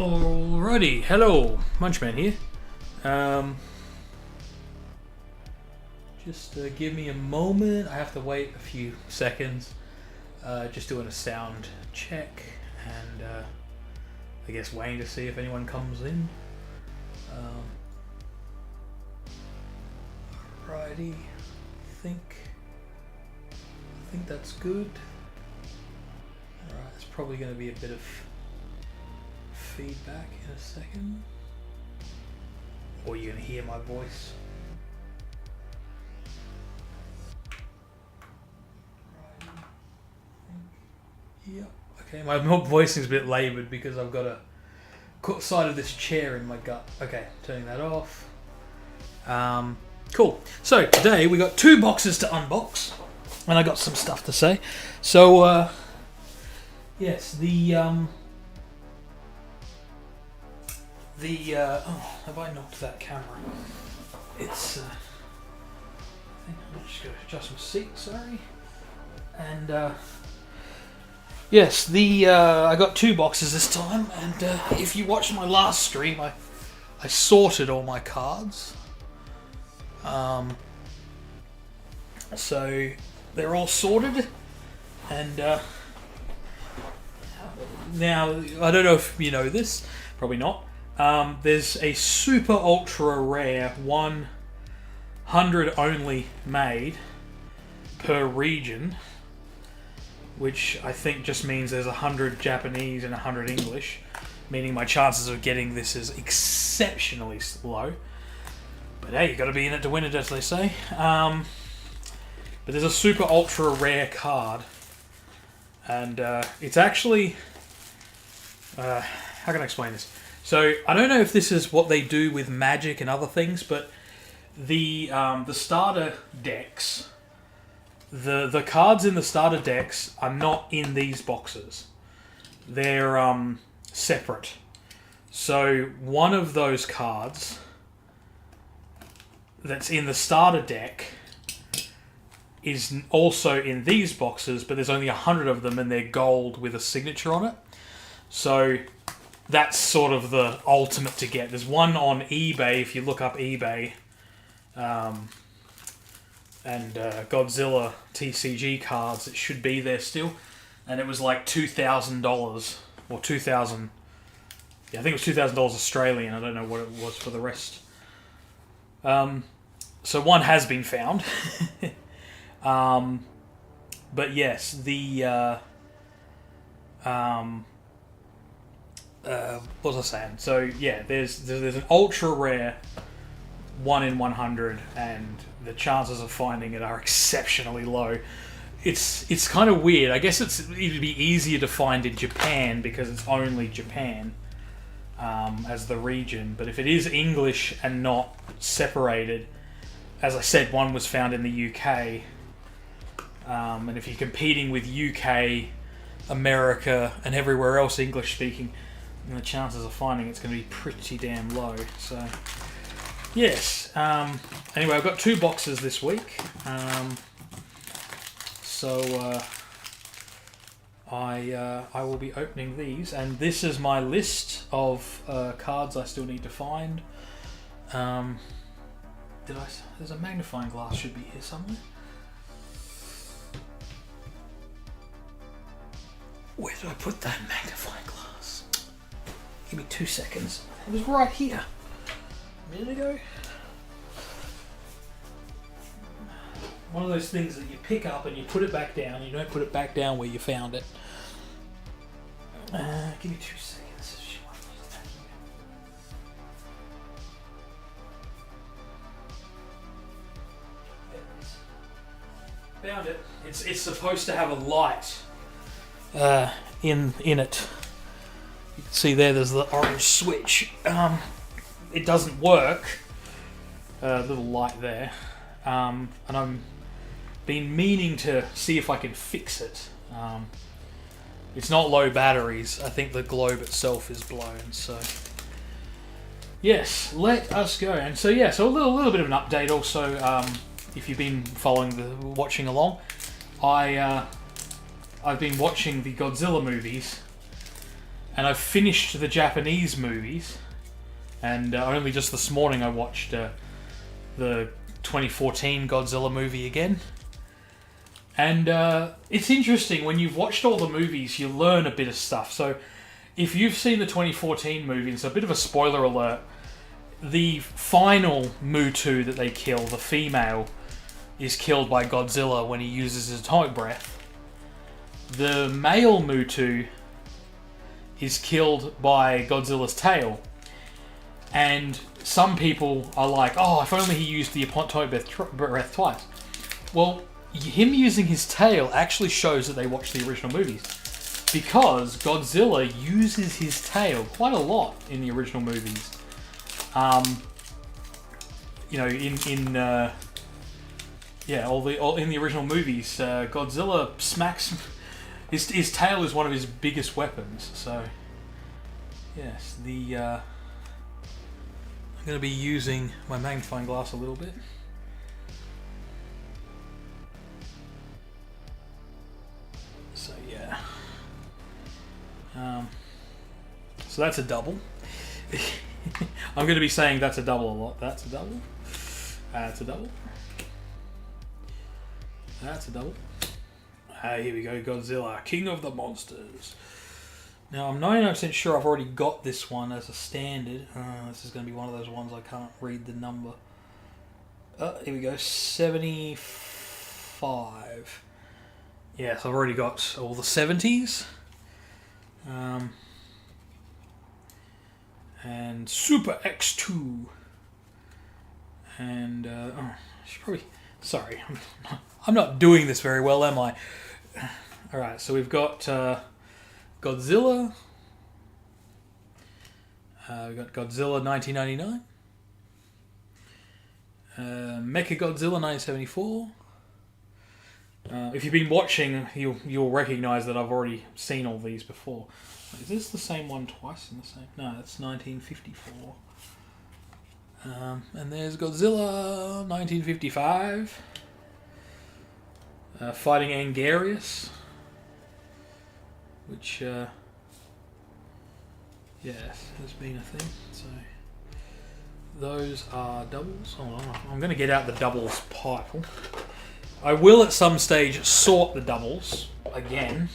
Alrighty, hello, Munchman here. Just give me a moment. I have to wait a few seconds. Just doing a sound check and I guess waiting to see if anyone comes in. Alrighty, I think that's good. Alright, it's probably going to be a bit of feedback in a second, or you're going to hear my voice. Yep. Okay, my voice is a bit laboured because I've got a side of this chair in my gut. Okay, turning that off. Cool. So today we got 2 boxes to unbox, and I got some stuff to say. So yes, oh, have I knocked that camera? It's I think I'm just going to adjust my seat. Sorry. And yes, I got 2 boxes this time, and if you watched my last stream, I sorted all my cards. So they're all sorted, and now I don't know if you know this, probably not. There's a super ultra rare 100 only made per region, which I think just means there's 100 Japanese and 100 English, meaning my chances of getting this is exceptionally low. But hey, you got to be in it to win it, as they say. But there's a super ultra rare card, and it's actually how can I explain this? So I don't know if this is what they do with Magic and other things, but the starter decks, the cards in the starter decks are not in these boxes. They're separate. So one of those cards that's in the starter deck is also in these boxes, but there's only 100 of them and they're gold with a signature on it. So that's sort of the ultimate to get. There's one on eBay, if you look up eBay, and Godzilla TCG cards, it should be there still, and it was like $2,000 or 2,000. Yeah, I think it was $2,000 Australian. I don't know what it was for the rest. So one has been found. But yes, what was I saying? So yeah, there's an ultra rare 1 in 100, and the chances of finding it are exceptionally low. It's kind of weird. I guess it'd be easier to find in Japan because it's only Japan as the region. But if it is English and not separated, as I said, one was found in the UK. And if you're competing with UK, America, and everywhere else English speaking, then the chances of finding it's going to be pretty damn low. So, yes. Anyway, I've got 2 boxes this week. So I will be opening these, and this is my list of cards I still need to find. There's a magnifying glass should be here somewhere. Where did I put that magnifying glass? Give me 2 seconds. It was right here a minute ago. One of those things that you pick up and you put it back down. You don't put it back down where you found it. Give me 2 seconds. Found it. It's supposed to have a light in it. You can see there's the orange switch. It doesn't work. Little light there. And I'm been meaning to see if I can fix it. It's not low batteries. I think the globe itself is blown. So yes, let us go. And so yeah, so a little bit of an update also. If you've been watching along, I've been watching the Godzilla movies, And I've finished the Japanese movies, and only just this morning I watched the 2014 Godzilla movie again. And it's interesting, when you've watched all the movies, you learn a bit of stuff. So if you've seen the 2014 movie, it's a bit of a spoiler alert. The final Mutu that they kill, the female, is killed by Godzilla when he uses his atomic breath. The male Mutu is killed by Godzilla's tail. And some people are like, oh, if only he used the atomic breath twice. Well, him using his tail actually shows that they watched the original movies, because Godzilla uses his tail quite a lot in the original movies. You know, in the original movies, Godzilla smacks his tail is one of his biggest weapons. So yes, I'm going to be using my magnifying glass a little bit. So yeah, so that's a double. I'm going to be saying that's a double a lot. That's a double. That's a double. That's a double. Here we go, Godzilla, King of the Monsters. Now, I'm 99% sure I've already got this one as a standard. This is going to be one of those ones I can't read the number. Here we go, 75. Yes, I've already got all the 70s. And Super X2. And, I should probably... Sorry, I'm not doing this very well, am I? Alright, so we've got Godzilla. We've got Godzilla 1999. Mechagodzilla 1974. If you've been watching, you'll recognise that I've already seen all these before. Is this the same one twice in the same? No, it's 1954. And there's Godzilla 1955. Fighting Angarius. Which, yes, has been a thing. So, those are doubles. Hold on, I'm going to get out the doubles pile. I will at some stage sort the doubles again.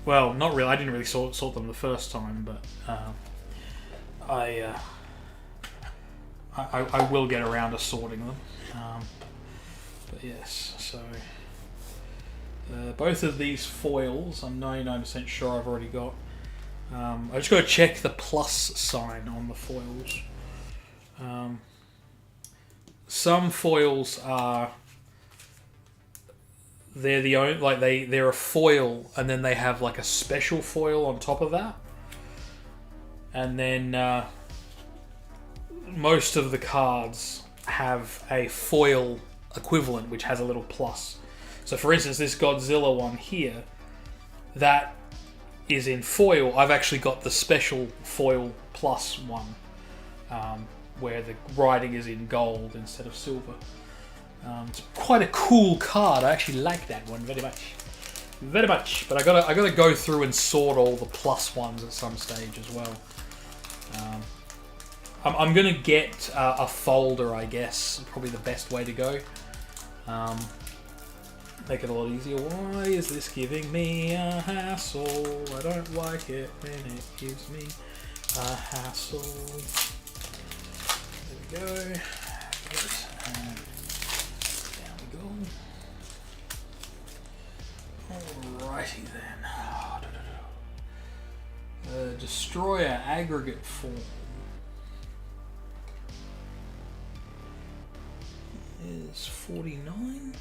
Well, not really. I didn't really sort them the first time, but I will get around to sorting them. But yes, so both of these foils, I'm 99% sure I've already got. I just got to check the plus sign on the foils. Some foils are. They're the only, like they're a foil, and then they have like a special foil on top of that, and then most of the cards have a foil equivalent which has a little plus. So for instance, this Godzilla one here, that is in foil. I've actually got the special foil plus one, where the writing is in gold instead of silver. It's quite a cool card. I actually like that one very much, very much. But I gotta go through and sort all the plus ones at some stage as well. I'm gonna get a folder, I guess, probably the best way to go. Make it a lot easier. Why is this giving me a hassle? I don't like it when it gives me a hassle. There we go. Alrighty then. Destroyer aggregate form is 49.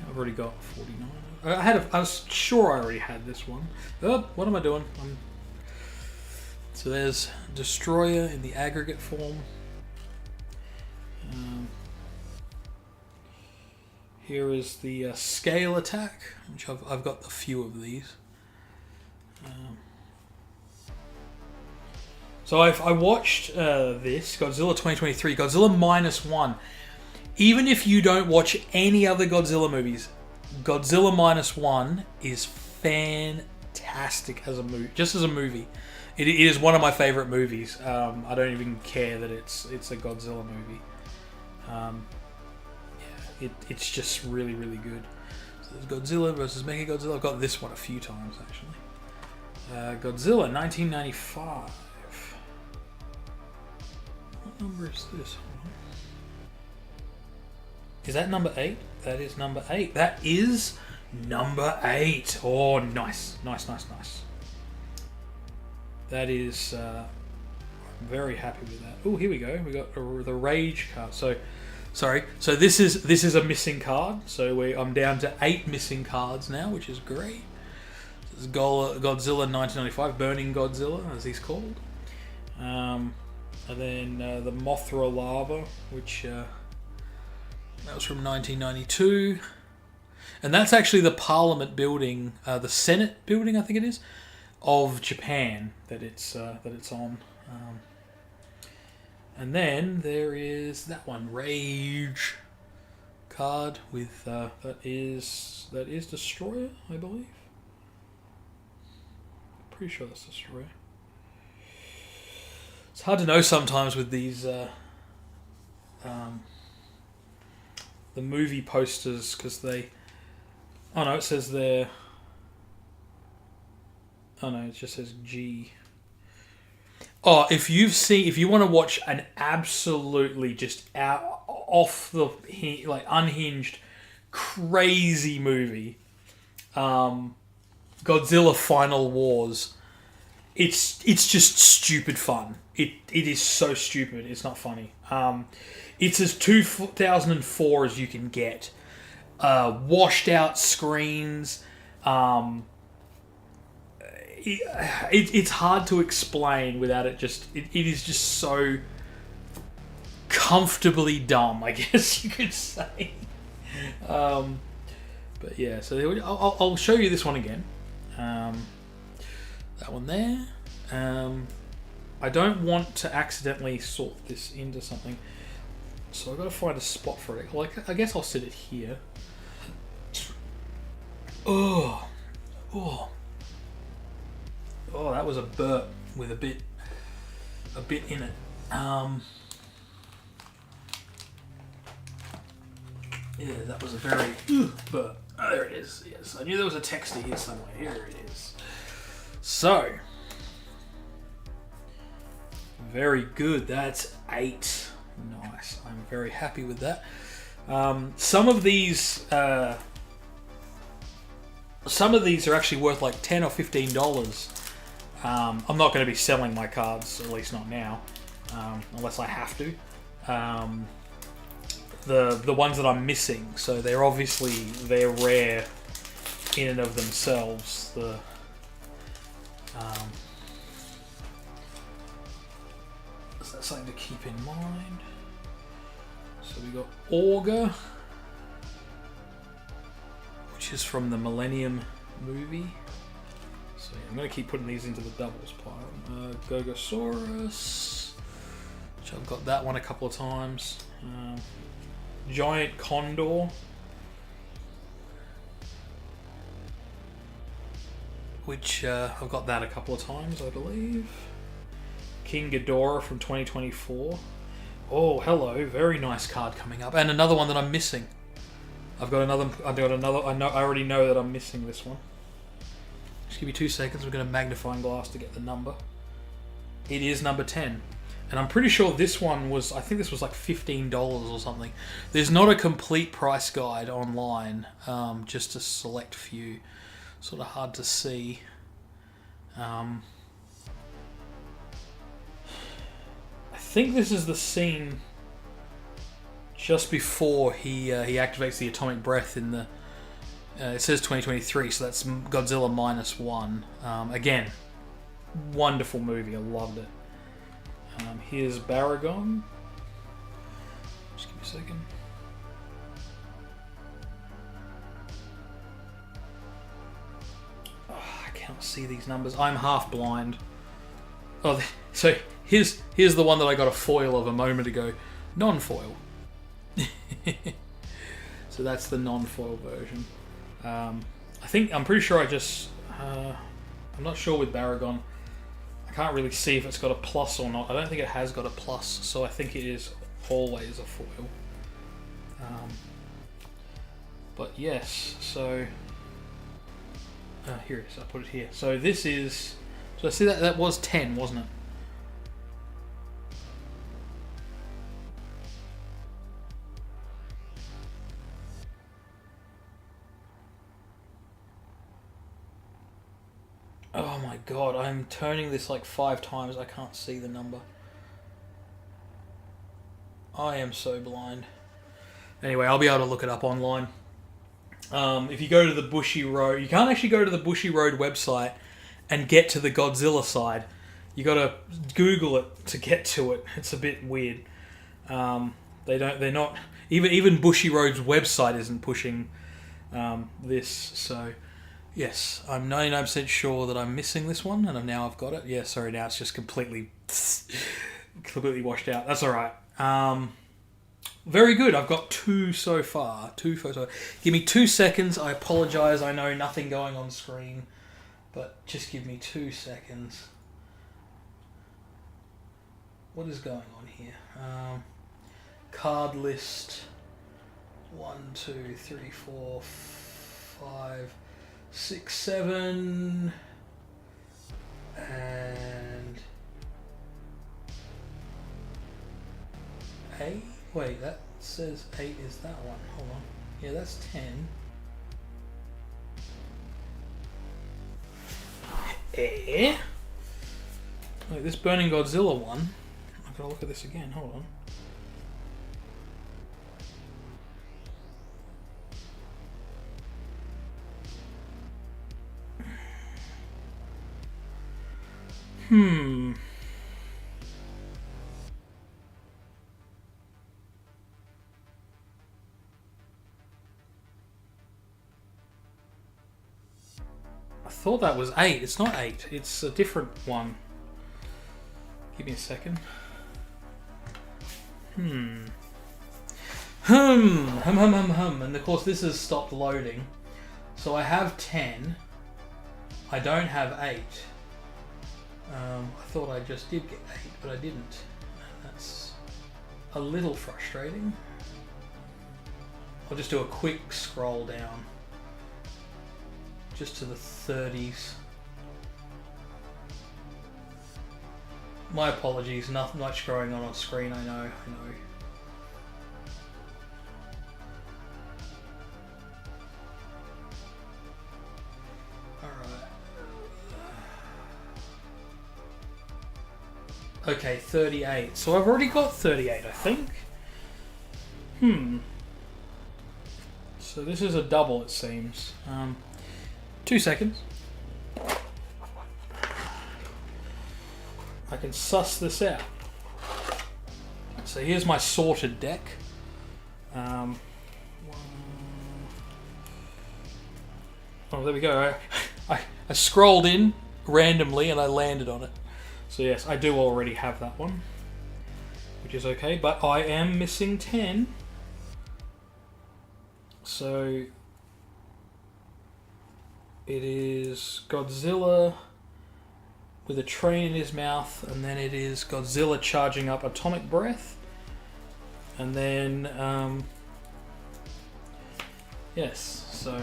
I've already got 49. I was sure I already had this one. Oh, what am I doing? So there's Destroyer in the aggregate form. Here is the scale attack, which I've got a few of these. So I watched this, Godzilla 2023, Godzilla -1. Even if you don't watch any other Godzilla movies, Godzilla -1 is fantastic. fantastic as a movie. Just as a movie, it is one of my favorite movies. I don't even care that it's a Godzilla movie. It's just really, really good. So there's Godzilla versus Mechagodzilla. I've got this one a few times actually. Godzilla 1995. What number is this? Is that number 8? That is number 8. That is number 8. Oh, nice. Nice. That is... I'm very happy with that. Oh, here we go. We got the Rage card. So this is a missing card. So I'm down to 8 missing cards now, which is great. This is Godzilla 1995, Burning Godzilla, as he's called. And then the Mothra Lava, which... that was from 1992, and that's actually the Parliament building, the Senate building, I think it is, of Japan that it's on. And then there is that one, Rage card with that is Destroyer, I believe. Pretty sure that's Destroyer. It's hard to know sometimes with these. The movie posters, because they... Oh no, it says there... Oh no, it just says G. Oh, if you want to watch an absolutely just off the unhinged, crazy movie, Godzilla Final Wars, it's just stupid fun. It is so stupid. It's not funny. It's as 2004 as you can get. Washed out screens. It's hard to explain without it just... It is just so comfortably dumb, I guess you could say. But yeah, so I'll show you this one again. That one there. I don't want to accidentally sort this into something. So I've got to find a spot for it. Like, I guess I'll sit it here. Oh, that was a burp with a bit in it. Yeah, that was a very burp. Oh, there it is. Yes, I knew there was a texture here somewhere. Here it is. So, very good. That's 8. Nice. I'm very happy with that. Some of these are actually worth like $10 or $15. I'm not going to be selling my cards, at least not now, unless I have to. The ones that I'm missing, so they're rare in and of themselves. So that's something to keep in mind. So we got Augur, which is from the Millennium movie. So yeah, I'm going to keep putting these into the doubles pile. Gogosaurus, which I've got that one a couple of times. Giant Condor, which I've got that a couple of times, I believe. King Ghidorah from 2024. Oh, hello! Very nice card coming up, and another one that I'm missing. I already know that I'm missing this one. Just give me 2 seconds. We're going to magnifying glass to get the number. It is number 10. And I'm pretty sure this one was, I think this was like $15 or something. There's not a complete price guide online, just a select few. Sort of hard to see. I think this is the scene just before he activates the atomic breath in the... it says 2023, so that's Godzilla -1. Again, wonderful movie. I loved it. Here's Baragon. Just give me a second. Oh, I can't see these numbers. I'm half blind. Oh, so here's the one that I got a foil of a moment ago. Non-foil. So that's the non-foil version. I'm pretty sure I just... I'm not sure with Baragon. I can't really see if it's got a plus or not. I don't think it has got a plus, so I think it is always a foil. But yes, so here it is. I put it here. So this is. So I see that was 10, wasn't it? Oh my god, I'm turning this like 5 times. I can't see the number. I am so blind. Anyway, I'll be able to look it up online. If you go to the Bushiroad, you can't actually go to the Bushiroad website and get to the Godzilla side. You gotta Google it to get to it. It's a bit weird. They're not even Bushiroad's website isn't pushing this. So yes, I'm 99% sure that I'm missing this one, and I've got it. Yeah, sorry, now it's just completely washed out. That's all right. Very good. I've got 2 so far. 2 photos. Give me 2 seconds. I apologise. I know nothing going on screen, but just give me 2 seconds. What is going on here? Card list. 1, 2, 3, 4, 5, 6, 7, and 8. Wait, that says 8 is that one. Hold on. Yeah, that's 10. Wait, this Burning Godzilla one. I've got to look at this again. Hold on. I thought that was 8. It's not 8. It's a different one. Give me a second. And of course this has stopped loading. So I have 10. I don't have 8. I thought I just did get 8, but I didn't. That's a little frustrating. I'll just do a quick scroll down. Just to the 30s. My apologies, nothing much going on screen, I know. Alright. Okay, 38. So I've already got 38, I think. So this is a double, it seems. 2 seconds. I can suss this out. So here's my sorted deck. Oh, there we go. I scrolled in randomly and I landed on it. So yes, I do already have that one, which is okay, but I am missing 10. So it is Godzilla with a train in his mouth, and then it is Godzilla charging up Atomic Breath, and then yes, so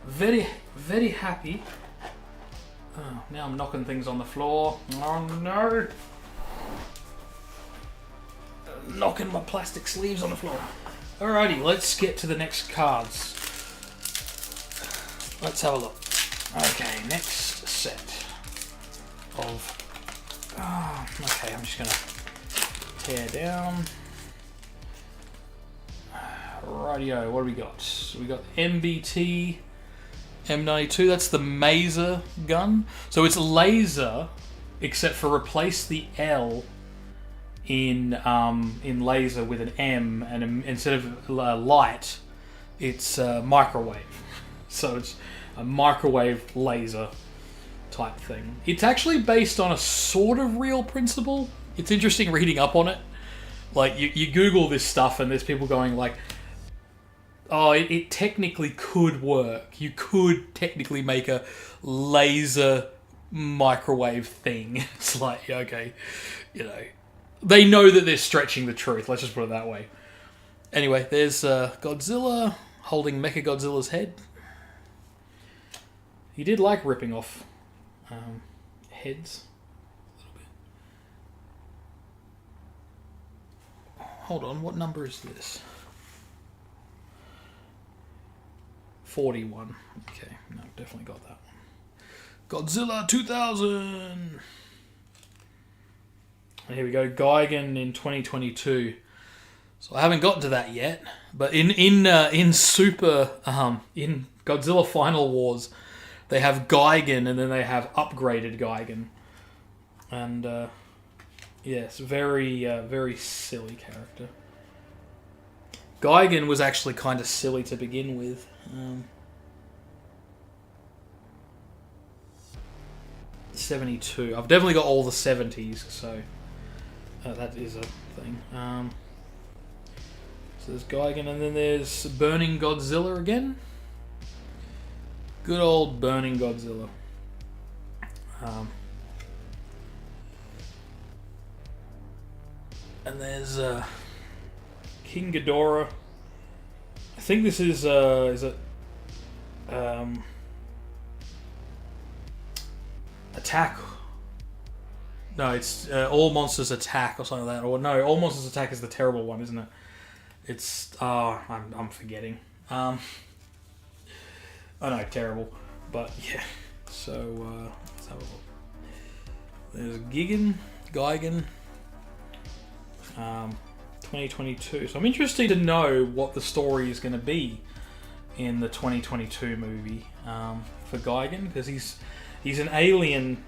very, very happy. Oh, now I'm knocking things on the floor. Oh no! Knocking my plastic sleeves on the floor. Alrighty, let's get to the next cards. Let's have a look. Okay, next set of... Oh, okay, I'm just going to tear down. Rightio, what do we got? So we got MBT M92, that's the Maser gun. So it's laser, except for replace the L in laser with an M, and instead of light, it's microwave. So it's a microwave laser type thing. It's actually based on a sort of real principle. It's interesting reading up on it. Like, you Google this stuff and there's people going like, Oh, it technically could work. You could technically make a laser microwave thing. It's like, okay, they know that they're stretching the truth. Let's just put it that way. Anyway, there's Godzilla holding Mechagodzilla's head. He did like ripping off heads a little bit. Hold on, what number is this? 41. Okay, no, definitely got that one. Godzilla 2000! And here we go, Gigan in 2022. So I haven't gotten to that yet, but in Godzilla Final Wars, they have Gigan and then they have upgraded Gigan. And yes, very silly character. Gigan was actually kind of silly to begin with. 72. I've definitely got all the 70s, so that is a thing. So there's Gigan, and then there's Burning Godzilla again. Good old Burning Godzilla. And there's King Ghidorah. I think this is it Attack? No, it's All Monsters Attack or something like that. Or no, All Monsters Attack is the terrible one, isn't it? It's I'm forgetting. I know, terrible, but yeah. So let's have a look. There's Gigan, 2022. So I'm interested to know what the story is going to be in the 2022 movie for Gigan, because he's an alien.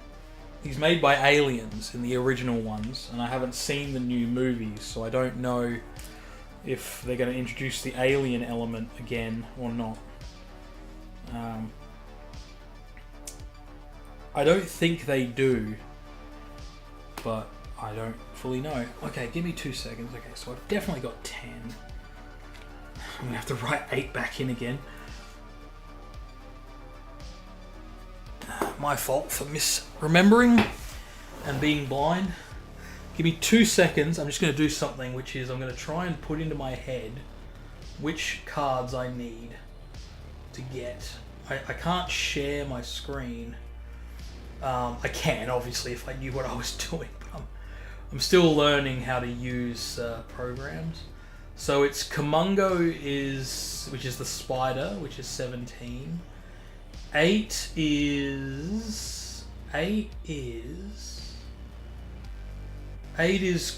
He's made by aliens in the original ones, and I haven't seen the new movies, so I don't know if they're going to introduce the alien element again or not. I don't think they do, but I don't fully know. Okay, give me 2 seconds. Okay, so I've definitely got 10. I'm going to have to write 8 back in again. My fault for misremembering and being blind. Give me 2 seconds. I'm just going to do something, which is I'm going to try and put into my head which cards I need to get. I can't share my screen. I can, obviously, if I knew what I was doing, but I'm still learning how to use programs. So it's Kumongo which is the spider, which is 17. 8 is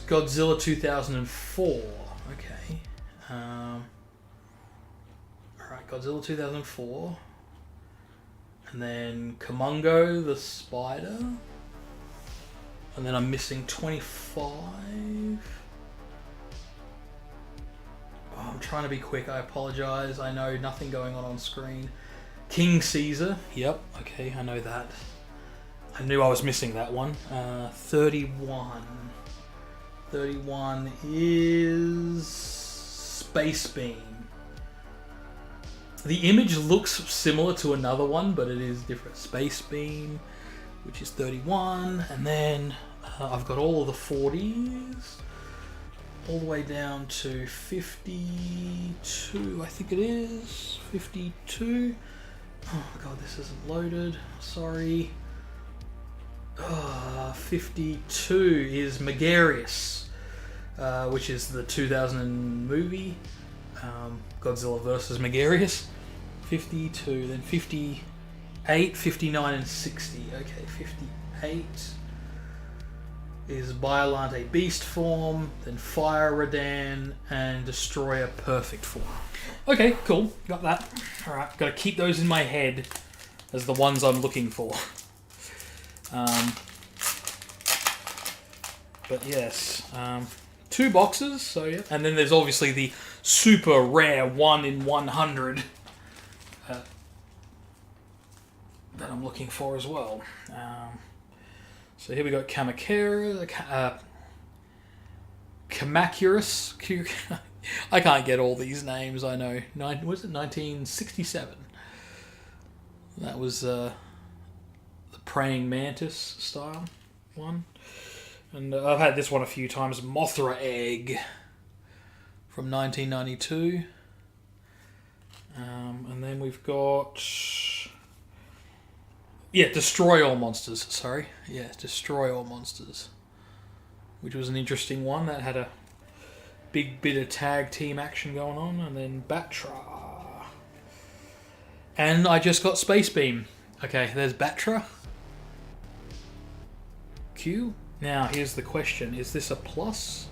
Godzilla 2004. Okay. Alright, Godzilla 2004. And then Kumongo the spider. And then I'm missing 25. Oh, I'm trying to be quick, I apologize. I know nothing going on screen. King Caesar. Yep, okay, I know that. I knew I was missing that one. 31. 31 is Space Beam. The image looks similar to another one, but it is different. Space Beam, which is 31. And then I've got all of the 40s. All the way down to 52, I think it is. 52. Oh god, this isn't loaded. Sorry. 52 is Megarius, which is the 2000 movie, Godzilla vs. Megarius. 52, then 58, 59, and 60. Okay, 58 is Biolante Beast form, then Fire Radan, and Destroyer Perfect form. Okay, cool. Got that. Alright, got to keep those in my head as the ones I'm looking for. But yes, 2 boxes, so yeah. And then there's obviously the super rare 1 in 100 that I'm looking for as well. So here we got Kamakura, Kamacuras, I can't get all these names, I know. Was it 1967? That was the praying mantis style one. And I've had this one a few times. Mothra Egg from 1992. And then we've got... Yeah, Destroy All Monsters, sorry. Yeah, Destroy All Monsters. Which was an interesting one. That had a big bit of tag team action going on. And then Batra. And I just got Space Beam. Okay, there's Batra. Q. Now, here's the question. Is this a plus?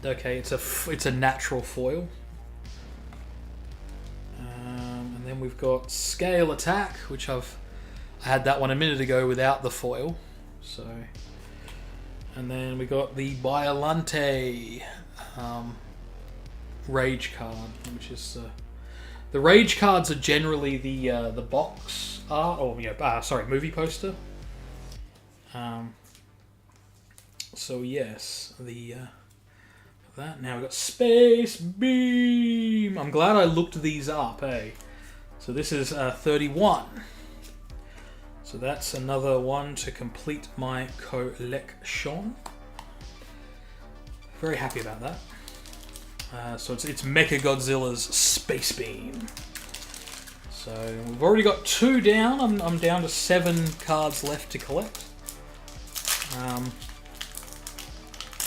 Okay, it's a natural foil. And then we've got Scale Attack, which I had that one a minute ago without the foil. So, and then we got the Biolante Rage card, which is the Rage cards are generally the box art, or sorry, movie poster. So yes, that. Now we've got Space Beam. I'm glad I looked these up, eh? So this is 31. So that's another one to complete my collection. Very happy about that. So it's Mechagodzilla's Space Beam. So we've already got 2 down. I'm down to 7 cards left to collect.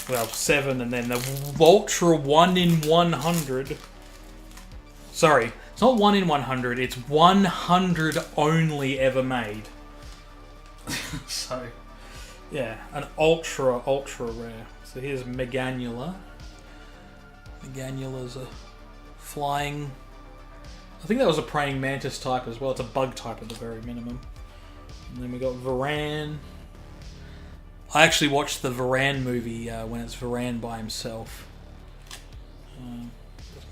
Well, 7, and then the Ultra 1 in 100. Sorry, it's not 1 in 100, it's 100 only ever made. So, yeah, an ultra rare. So here's Meganula. Meganula's a flying... I think that was a praying mantis type as well. It's a bug type at the very minimum. And then we got Varan. I actually watched the Varan movie when it's Varan by himself.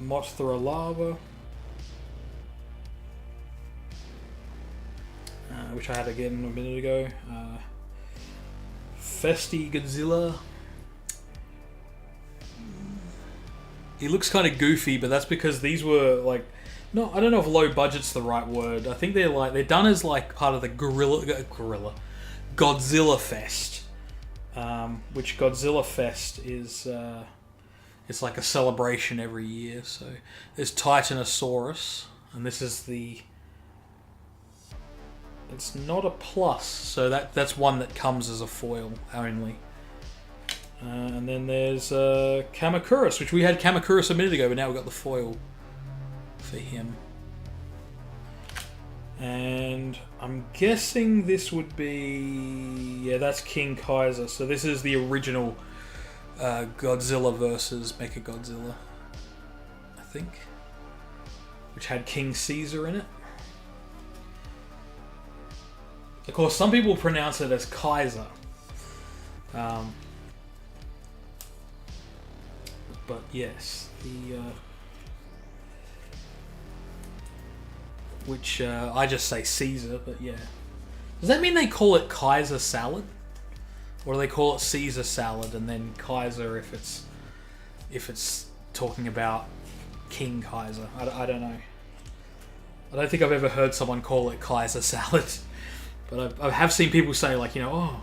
Mothra Lava. Which I had again a minute ago. Festi Godzilla. He looks kind of goofy, but that's because these were like... No, I don't know if low budget's the right word. I think they're done as like part of the Godzilla Fest. Which Godzilla Fest is it's like a celebration every year. So there's Titanosaurus, and this is the... It's not a plus, so that's one that comes as a foil only. And then there's Kamakuras, which we had Kamakuras a minute ago, but now we've got the foil for him. And I'm guessing this would be... Yeah, that's King Kaiser. So this is the original Godzilla versus Mechagodzilla, I think. Which had King Caesar in it. Of course, some people pronounce it as Kaiser. But yes, the... which I just say Caesar, but yeah. Does that mean they call it Kaiser salad? Or do they call it Caesar salad and then Kaiser if it's talking about King Kaiser? I don't know. I don't think I've ever heard someone call it Kaiser salad. But I have seen people say, like, oh,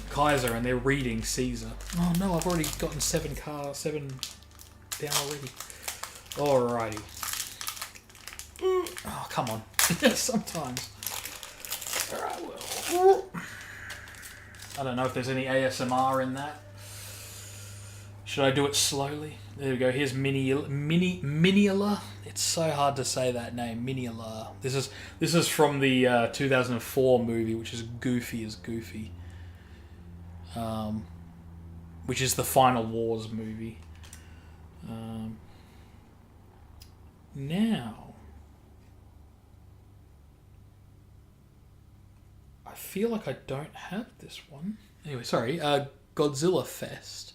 Kaiser, and they're reading Caesar. Oh no, I've already gotten 7 down already. Alrighty. Oh, come on. Sometimes. Alright, well. I don't know if there's any ASMR in that. Should I do it slowly? There we go. Here's Miniala. It's so hard to say that name, Miniala. This is from the 2004 movie, which is Goofy as Goofy. Which is the Final Wars movie. Now, I feel like I don't have this one. Anyway, sorry. Godzilla Fest.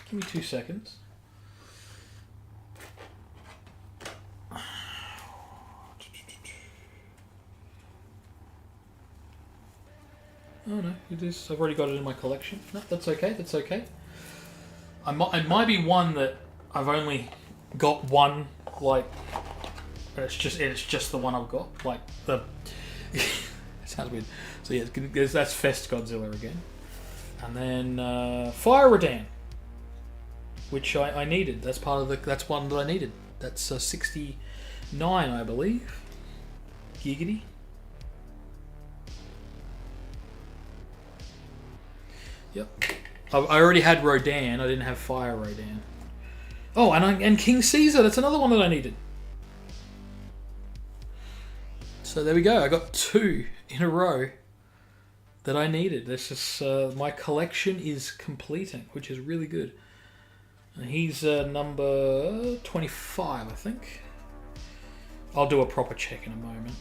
Give me 2 seconds. Oh no, it is. I've already got it in my collection. No, that's okay. That's okay. It might be one that I've only got one. Like, it's just the one I've got. Like the. It sounds weird. So yeah, that's Fest Godzilla again, and then Fire Rodan, which I needed. That's part of the. That's one that I needed. That's 69, I believe. Giggity. Yep. I already had Rodan. I didn't have Fire Rodan. Oh, and King Caesar. That's another one that I needed. So there we go. I got 2 in a row that I needed. This is my collection is completing, which is really good. And he's number 25, I think. I'll do a proper check in a moment.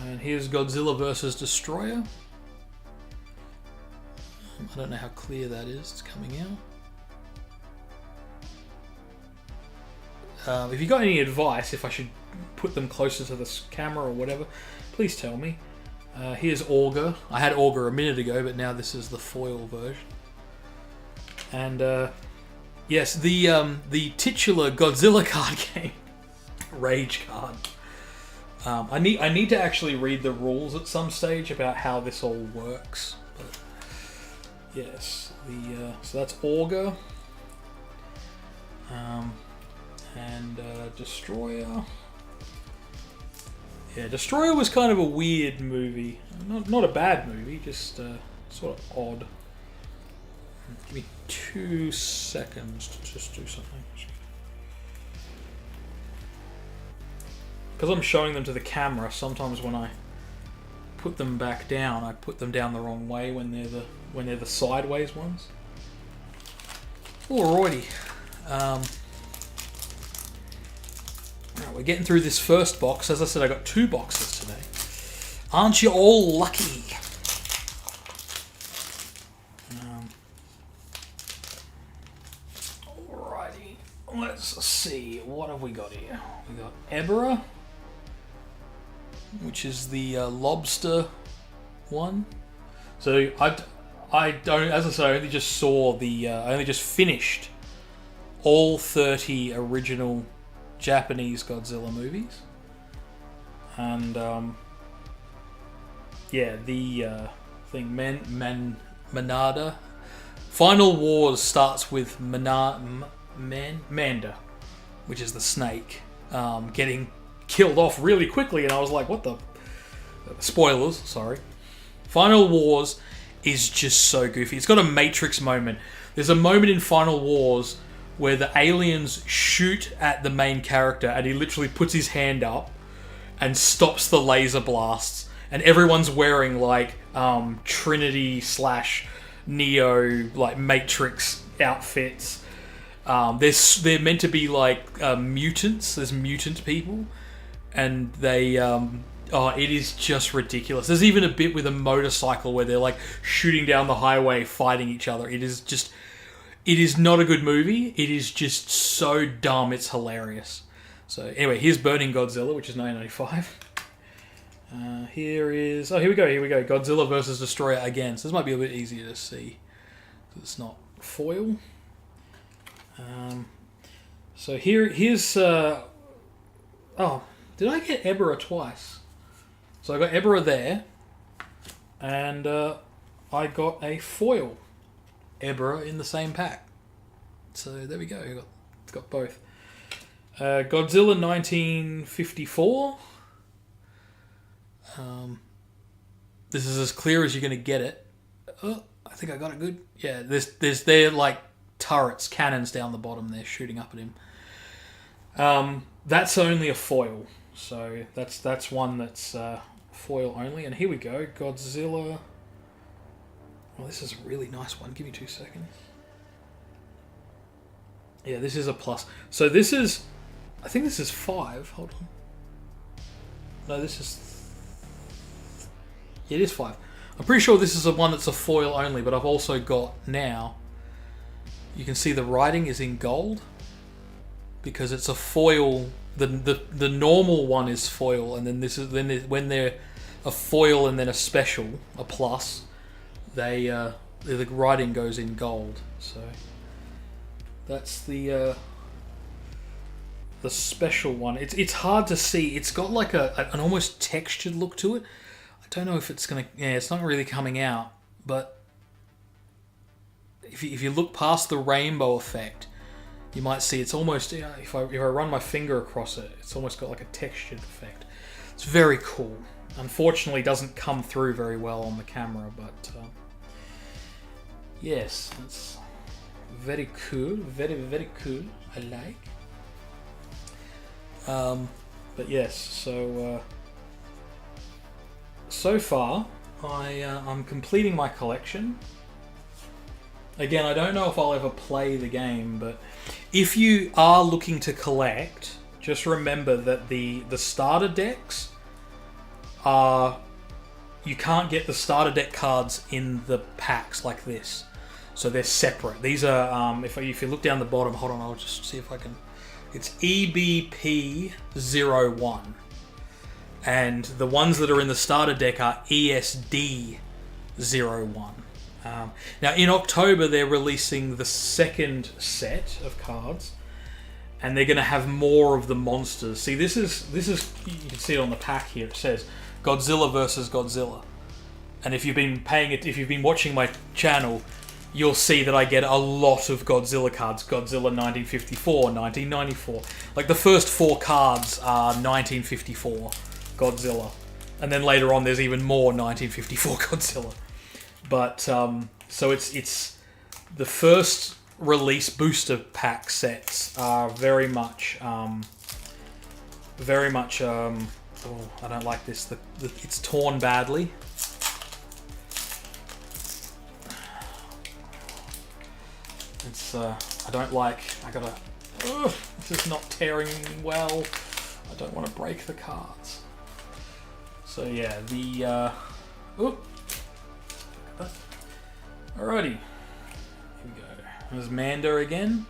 And here's Godzilla vs. Destroyer. I don't know how clear that is. It's coming out. If you got any advice, if I should put them closer to the camera or whatever, please tell me. Here's Augur. I had Augur a minute ago, but now this is the foil version. And yes, the titular Godzilla card game, Rage card. I need to actually read the rules at some stage about how this all works. But yes, so that's Augur. And Destroyer. Yeah, Destroyer was kind of a weird movie. Not a bad movie, just sort of odd. Give me 2 seconds to just do something. Because I'm showing them to the camera, sometimes when I put them back down, I put them down the wrong way when they're the sideways ones. Alrighty. Right, we're getting through this first box. As I said, I got 2 boxes today. Aren't you all lucky? Alrighty. Let's see. What have we got here? We got Ebera, which is the lobster one. So I don't, as I said, I only just saw I only just finished all 30 original Japanese Godzilla movies, and yeah, the thing Manada. Final Wars starts with Manda, which is the snake, getting killed off really quickly, and I was like, what the... Spoilers, sorry. Final Wars is just so goofy. It's got a Matrix moment. There's a moment in Final Wars where the aliens shoot at the main character and he literally puts his hand up and stops the laser blasts, and everyone's wearing like Trinity / Neo like Matrix outfits. They're meant to be like mutants. There's mutant people, and they it is just ridiculous. There's even a bit with a motorcycle where they're like shooting down the highway fighting each other. It is not a good movie. It is just so dumb, it's hilarious. So anyway, here's Burning Godzilla, which is 1995. Here we go. Godzilla vs. Destroyer again. So this might be a bit easier to see. It's not foil. So here's... oh, did I get Ebera twice? So I got Ebera there, and I got a foil Ebera in the same pack. So there we go. It's got both. Godzilla 1954. This is as clear as you're going to get it. Oh, I think I got it good. Yeah, there's like turrets, cannons down the bottom there shooting up at him. That's only a foil. So that's one that's foil only. And here we go. Godzilla. Well, this is a really nice one. Give me 2 seconds. Yeah, this is a plus. So this is... I think this is 5. Hold on. No, this is... Yeah, it is 5. I'm pretty sure this is the one that's a foil only, but I've also got now... You can see the writing is in gold. Because it's a foil... The normal one is foil, and then this is... When they're a foil and then a special, a plus, the writing goes in gold. So that's the special one. It's hard to see. It's got like an almost textured look to it. I don't know if it's gonna. Yeah, it's not really coming out. But if you look past the rainbow effect, you might see it's almost. If I run my finger across it, it's almost got like a textured effect. It's very cool. Unfortunately, doesn't come through very well on the camera, but yes, it's very cool. Very, very cool. I like. But yes, so far I'm completing my collection. Again, I don't know if I'll ever play the game, but if you are looking to collect, just remember that the starter decks are... You can't get the starter deck cards in the packs like this. So they're separate. These are, if you look down the bottom, hold on, I'll just see if I can... It's EBP01. And the ones that are in the starter deck are ESD01. Now, in October, they're releasing the second set of cards. And they're going to have more of the monsters. See, this is you can see it on the pack here. It says Godzilla versus Godzilla. And if you've been watching my channel, you'll see that I get a lot of Godzilla cards. Godzilla 1954, 1994. Like the first 4 cards are 1954 Godzilla. And then later on there's even more 1954 Godzilla. But, so it's the first release booster pack sets are very much, oh, I don't like this. It's torn badly. It's, I don't like, this is not tearing well. I don't want to break the cards. So yeah, alrighty. Here we go. There's Manda again.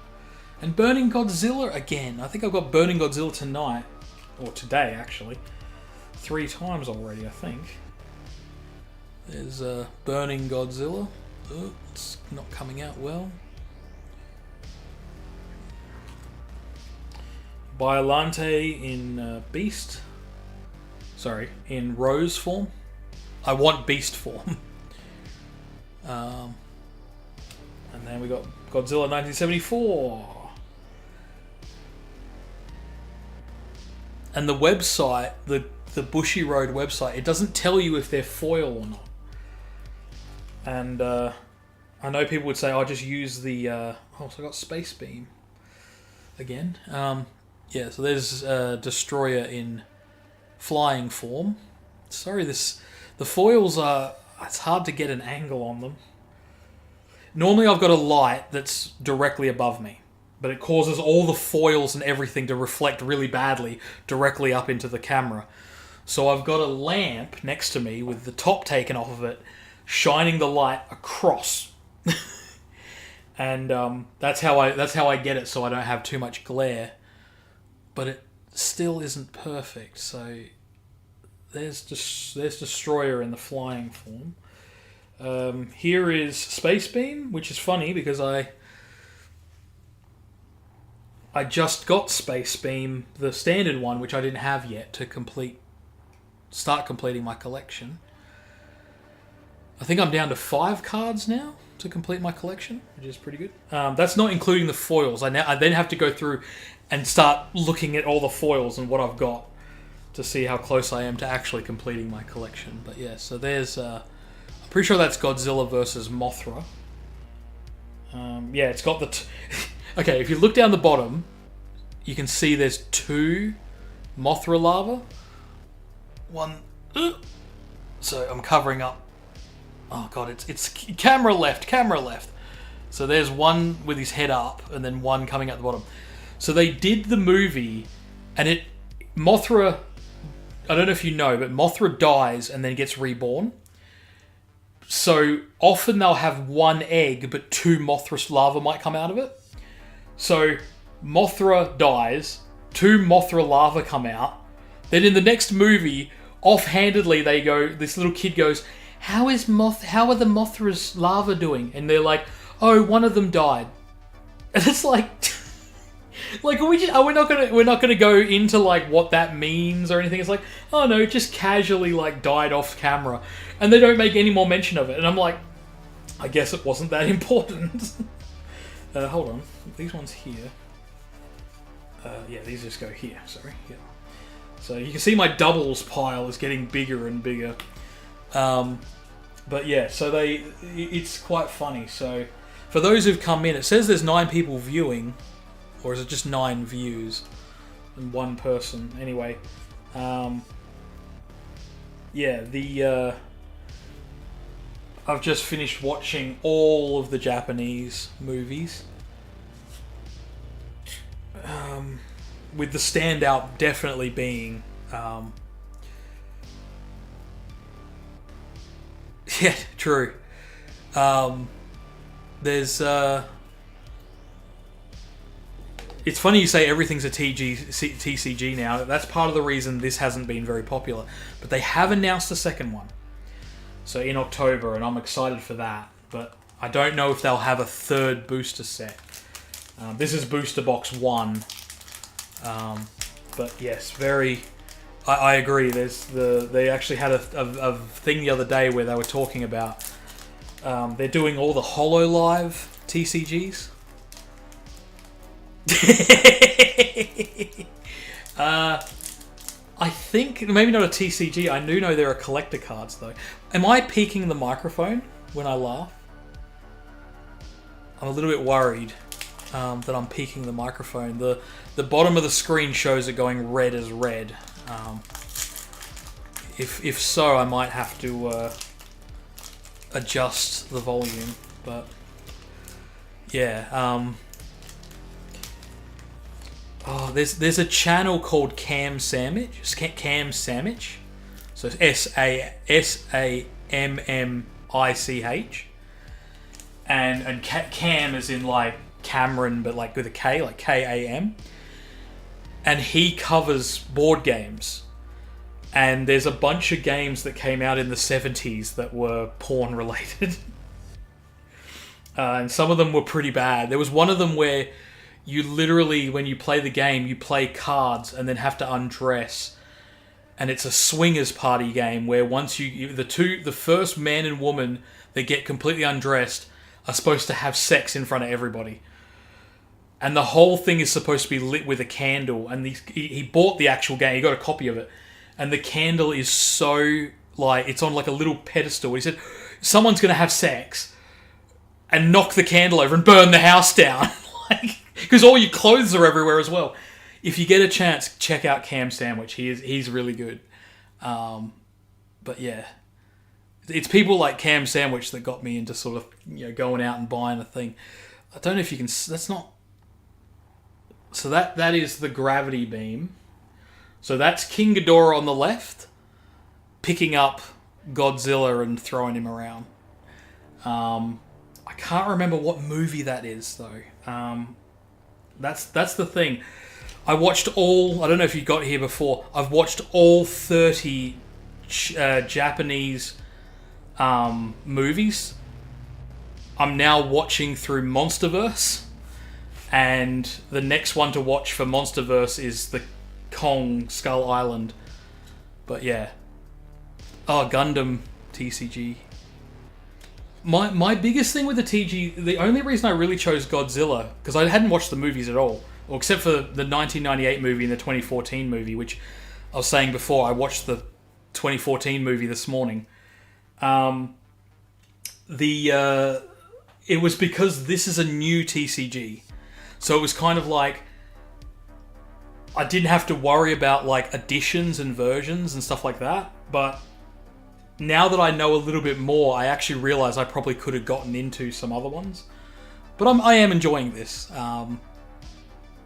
And Burning Godzilla again. I think I've got Burning Godzilla tonight. Or today, actually. 3 times already, I think. There's Burning Godzilla. Oh, it's not coming out well. Biolante in Beast. Sorry, in Rose form. I want Beast form. And then we got Godzilla 1974. And the website, the Bushiroad website, it doesn't tell you if they're foil or not. And I know people would say, "Oh, just use the." So I got Space Beam again. Yeah, so there's Destroyer in flying form. Sorry, the foils are... It's hard to get an angle on them. Normally I've got a light that's directly above me, but it causes all the foils and everything to reflect really badly directly up into the camera. So I've got a lamp next to me with the top taken off of it, shining the light across. And that's how I get it, so I don't have too much glare. But it still isn't perfect. So there's Destroyer in the flying form. Here is Space Beam, which is funny because I just got Space Beam, the standard one, which I didn't have yet, to start completing my collection. I think I'm down to 5 cards now to complete my collection, which is pretty good. That's not including the foils. I then have to go through and start looking at all the foils and what I've got to see how close I am to actually completing my collection. But yeah, so there's... I'm pretty sure that's Godzilla versus Mothra. Yeah, it's got the... Okay, if you look down the bottom, you can see there's 2 Mothra larvae. One... So I'm covering up. Oh god, it's camera left. So there's one with his head up, and then one coming out the bottom. So they did the movie, and Mothra, I don't know if you know, but Mothra dies and then gets reborn. So often they'll have 1 egg, but 2 Mothra larvae might come out of it. So Mothra dies, 2 Mothra larvae come out. Then in the next movie, offhandedly they go, this little kid goes, how are the Mothra's larvae doing? And they're like, oh, one of them died. And it's like, like we're not gonna go into like what that means or anything. It's like, oh no, it just casually like died off camera, and they don't make any more mention of it. And I'm like, I guess it wasn't that important. Hold on, these ones here. Yeah, these just go here. Sorry. Yeah. So you can see my doubles pile is getting bigger and bigger. But yeah, so it's quite funny. So for those who've come in, it says there's 9 people viewing, or is it just 9 views and 1 person? Anyway, yeah, I've just finished watching all of the Japanese movies. With the standout definitely being yeah, true. There's it's funny you say everything's a TCG now. That's part of the reason this hasn't been very popular. But they have announced a second one. So in October, and I'm excited for that. But I don't know if they'll have a third booster set. This is booster box 1. But yes, I agree. They actually had a thing the other day where they were talking about they're doing all the HoloLive TCGs. I think maybe not a TCG. I do know there are collector cards though. Am I peaking the microphone when I laugh? I'm a little bit worried that I'm peaking the microphone. The bottom of the screen shows it going red as red. If so, I might have to adjust the volume. But yeah, oh, there's a channel called Cam Sandwich. Cam Sandwich. So it's SAMMICH. And Cam is in like Cameron, but like with a K, like KAM. And he covers board games. And there's a bunch of games that came out in the 70s that were porn related. And some of them were pretty bad. There was one of them where you literally, when you play the game, you play cards and then have to undress. And it's a swingers party game where once the first man and woman that get completely undressed are supposed to have sex in front of everybody. And the whole thing is supposed to be lit with a candle. And he bought the actual game. He got a copy of it. And the candle is so, like, it's on like a little pedestal. He said, someone's going to have sex and knock the candle over and burn the house down. Because all your clothes are everywhere as well. If you get a chance, check out Cam Sandwich. He's really good. But yeah. It's people like Cam Sandwich that got me into sort of, going out and buying a thing. I don't know if you can... That's not... So that is the gravity beam. So that's King Ghidorah on the left, picking up Godzilla and throwing him around. I can't remember what movie that is, though. That's the thing. I watched all... I don't know if you got here before. I've watched all 30 Japanese movies. I'm now watching through Monsterverse. And the next one to watch for Monsterverse is the Kong Skull Island. But yeah. Oh, Gundam TCG. My biggest thing with the TG, the only reason I really chose Godzilla, because I hadn't watched the movies at all, or except for the 1998 movie and the 2014 movie, which I was saying before, I watched the 2014 movie this morning. It was because this is a new TCG. So it was kind of like, I didn't have to worry about like additions and versions and stuff like that. But now that I know a little bit more, I actually realise I probably could have gotten into some other ones. But I am enjoying this.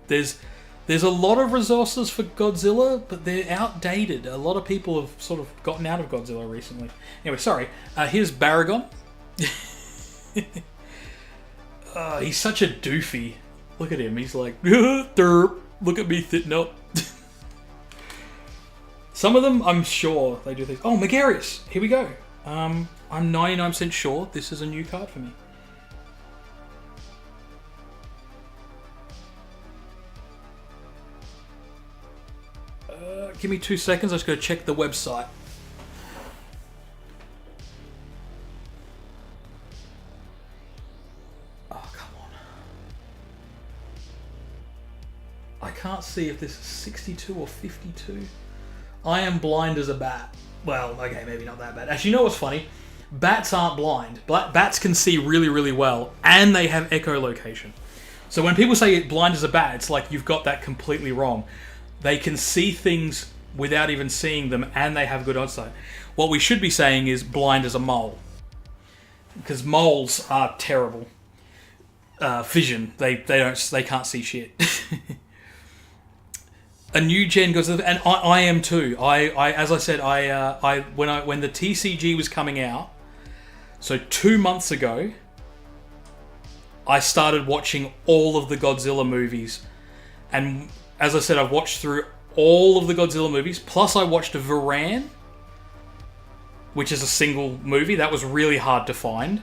There's a lot of resources for Godzilla, but they're outdated. A lot of people have sort of gotten out of Godzilla recently. Anyway, sorry. Here's Baragon. He's such a doofy. Look at him. He's like, derp. Look at me sitting up. Some of them, I'm sure they do things. Oh, Megarius. Here we go. I'm 99% sure this is a new card for me. Give me 2 seconds. I just got to check the website. Oh, come on. I can't see if this is 62 or 52. I am blind as a bat. Well, okay, maybe not that bad. Actually, you know what's funny? Bats aren't blind. Bats can see really, really well, and they have echolocation. So when people say blind as a bat, it's like you've got that completely wrong. They can see things without even seeing them, and they have good eyesight. What we should be saying is blind as a mole, because moles are terrible. Vision, they can't see shit. A new gen Godzilla, and I am too. As I said, when the TCG was coming out, so 2 months ago, I started watching all of the Godzilla movies, and as I said, I've watched through all of the Godzilla movies. Plus, I watched Varan, which is a single movie that was really hard to find,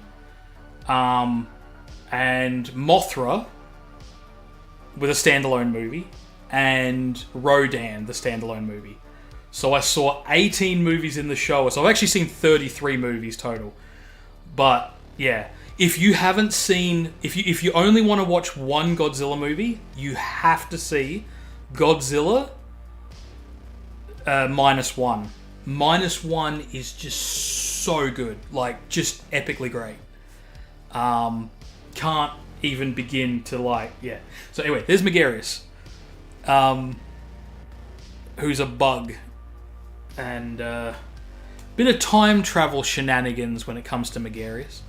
and Mothra with a standalone movie. And Rodan, the standalone movie. So I saw 18 movies in the show. So I've actually seen 33 movies total. But yeah, if you haven't seen, if you only want to watch one Godzilla movie, you have to see Godzilla -1. -1 is just so good, like just epically great. Can't even begin to yeah. So anyway, there's Megarius. Who's a bug, and bit of time travel shenanigans when it comes to Megarius.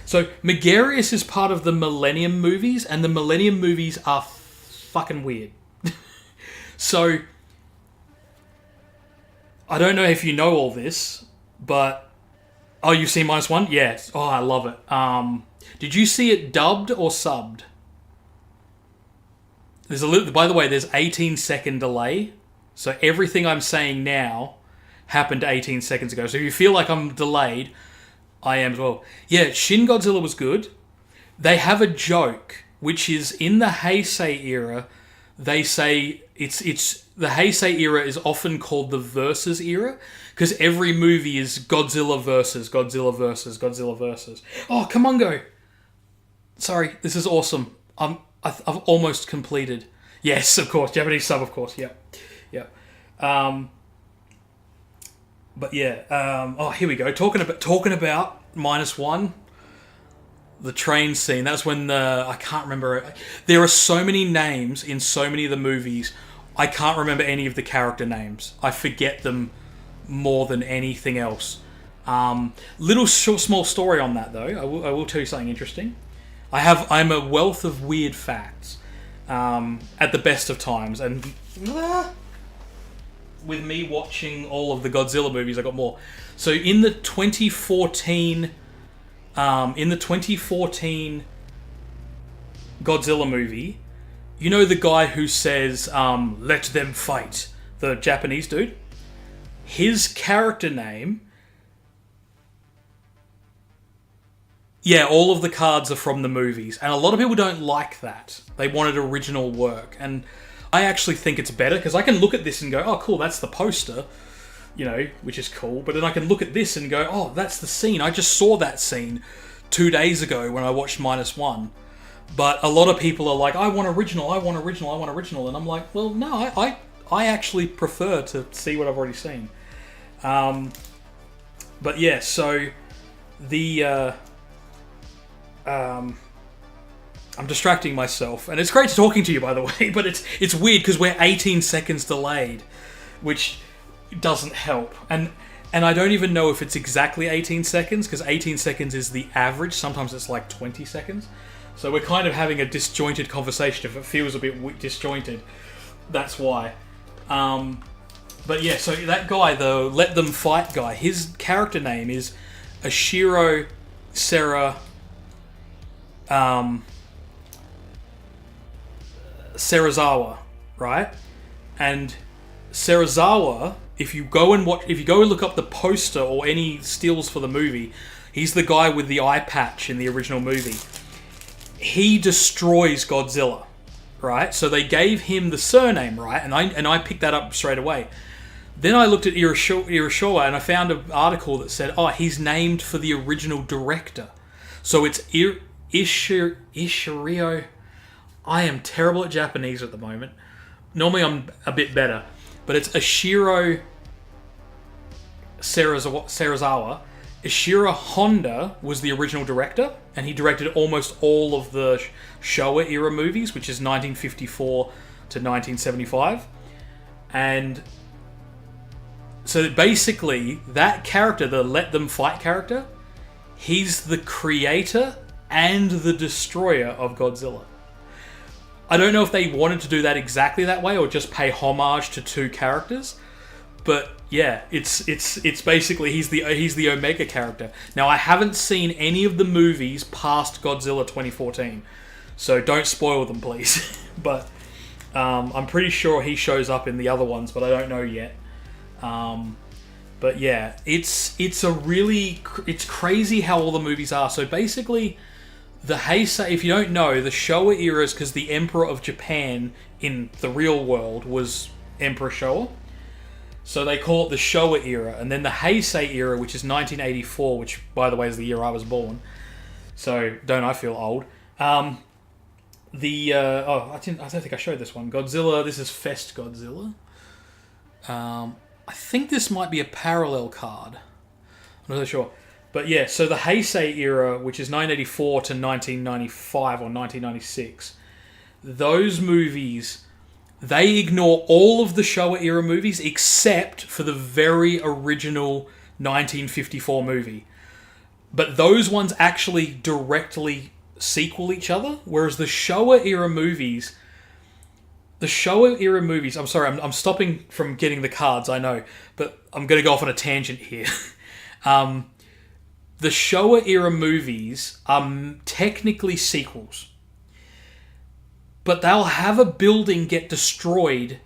So Megarius is part of the Millennium movies, and the Millennium movies are fucking weird. So I don't know if you know all this, but you've seen -1? Yes. Oh, I love it. Did you see it dubbed or subbed? There's by the way, there's 18-second delay. So everything I'm saying now happened 18 seconds ago. So if you feel like I'm delayed, I am as well. Yeah, Shin Godzilla was good. They have a joke, which is in the Heisei era, they say it's the Heisei era is often called the Versus era, because every movie is Godzilla versus, Godzilla versus, Godzilla versus. Oh, come on, go. Sorry, this is awesome. I've almost completed. Yes, of course. Japanese sub, of course. Yep. But yeah. Here we go. Talking about -1. The train scene. That's when I can't remember. There are so many names in so many of the movies. I can't remember any of the character names. I forget them more than anything else. Small story on that though. I will tell you something interesting. I'm a wealth of weird facts at the best of times, and with me watching all of the Godzilla movies, I got more. So in the 2014 Godzilla movie, you know the guy who says "Let them fight," the Japanese dude. His character name. Yeah, all of the cards are from the movies, and a lot of people don't like that. They wanted original work, and I actually think it's better, because I can look at this and go, oh cool, that's the poster, which is cool, but then I can look at this and go, oh, that's the scene. I just saw that scene 2 days ago when I watched -1. But a lot of people are like, I want original, and I'm like, well, no, I actually prefer to see what I've already seen. But yeah, so the... I'm distracting myself, and it's great talking to you, by the way, but it's weird because we're 18 seconds delayed, which doesn't help. And I don't even know if it's exactly 18 seconds, because 18 seconds is the average. Sometimes it's like 20 seconds. So we're kind of having a disjointed conversation. If it feels a bit disjointed, that's why. But yeah, so that guy, the Let Them Fight guy, his character name is Ashiro Serizawa, right? And Serizawa if you go and look up the poster or any stills for the movie, he's the guy with the eye patch in the original movie. He destroys Godzilla, right? So they gave him the surname, right? And I picked that up straight away. Then I looked at Irishowa and I found an article that said, oh, he's named for the original director. So it's Ishirio. I am terrible at Japanese at the moment. Normally I'm a bit better. But it's Ishiro Serizawa. Ishiro Honda was the original director, and he directed almost all of the Showa era movies, which is 1954 to 1975. And so basically, that character, the Let Them Fight character, he's the creator and the destroyer of Godzilla. I don't know if they wanted to do that exactly that way or just pay homage to two characters, but yeah, it's basically he's the Omega character. Now I haven't seen any of the movies past Godzilla 2014, so don't spoil them, please. But I'm pretty sure he shows up in the other ones, but I don't know yet. But yeah, it's crazy how all the movies are. So basically, the Heisei, if you don't know, the Showa era is because the Emperor of Japan in the real world was Emperor Showa. So they call it the Showa era. And then the Heisei era, which is 1984, which, by the way, is the year I was born. So don't I feel old. I don't think I showed this one. Godzilla, this is Fest Godzilla. I think this might be a parallel card. I'm not so sure. But yeah, so the Heisei era, which is 1984 to 1995 or 1996, those movies, they ignore all of the Showa era movies except for the very original 1954 movie. But those ones actually directly sequel each other, whereas the Showa era movies... I'm sorry, I'm stopping from getting the cards, I know, but I'm going to go off on a tangent here. The Showa era movies are technically sequels, but they'll have a building get destroyed,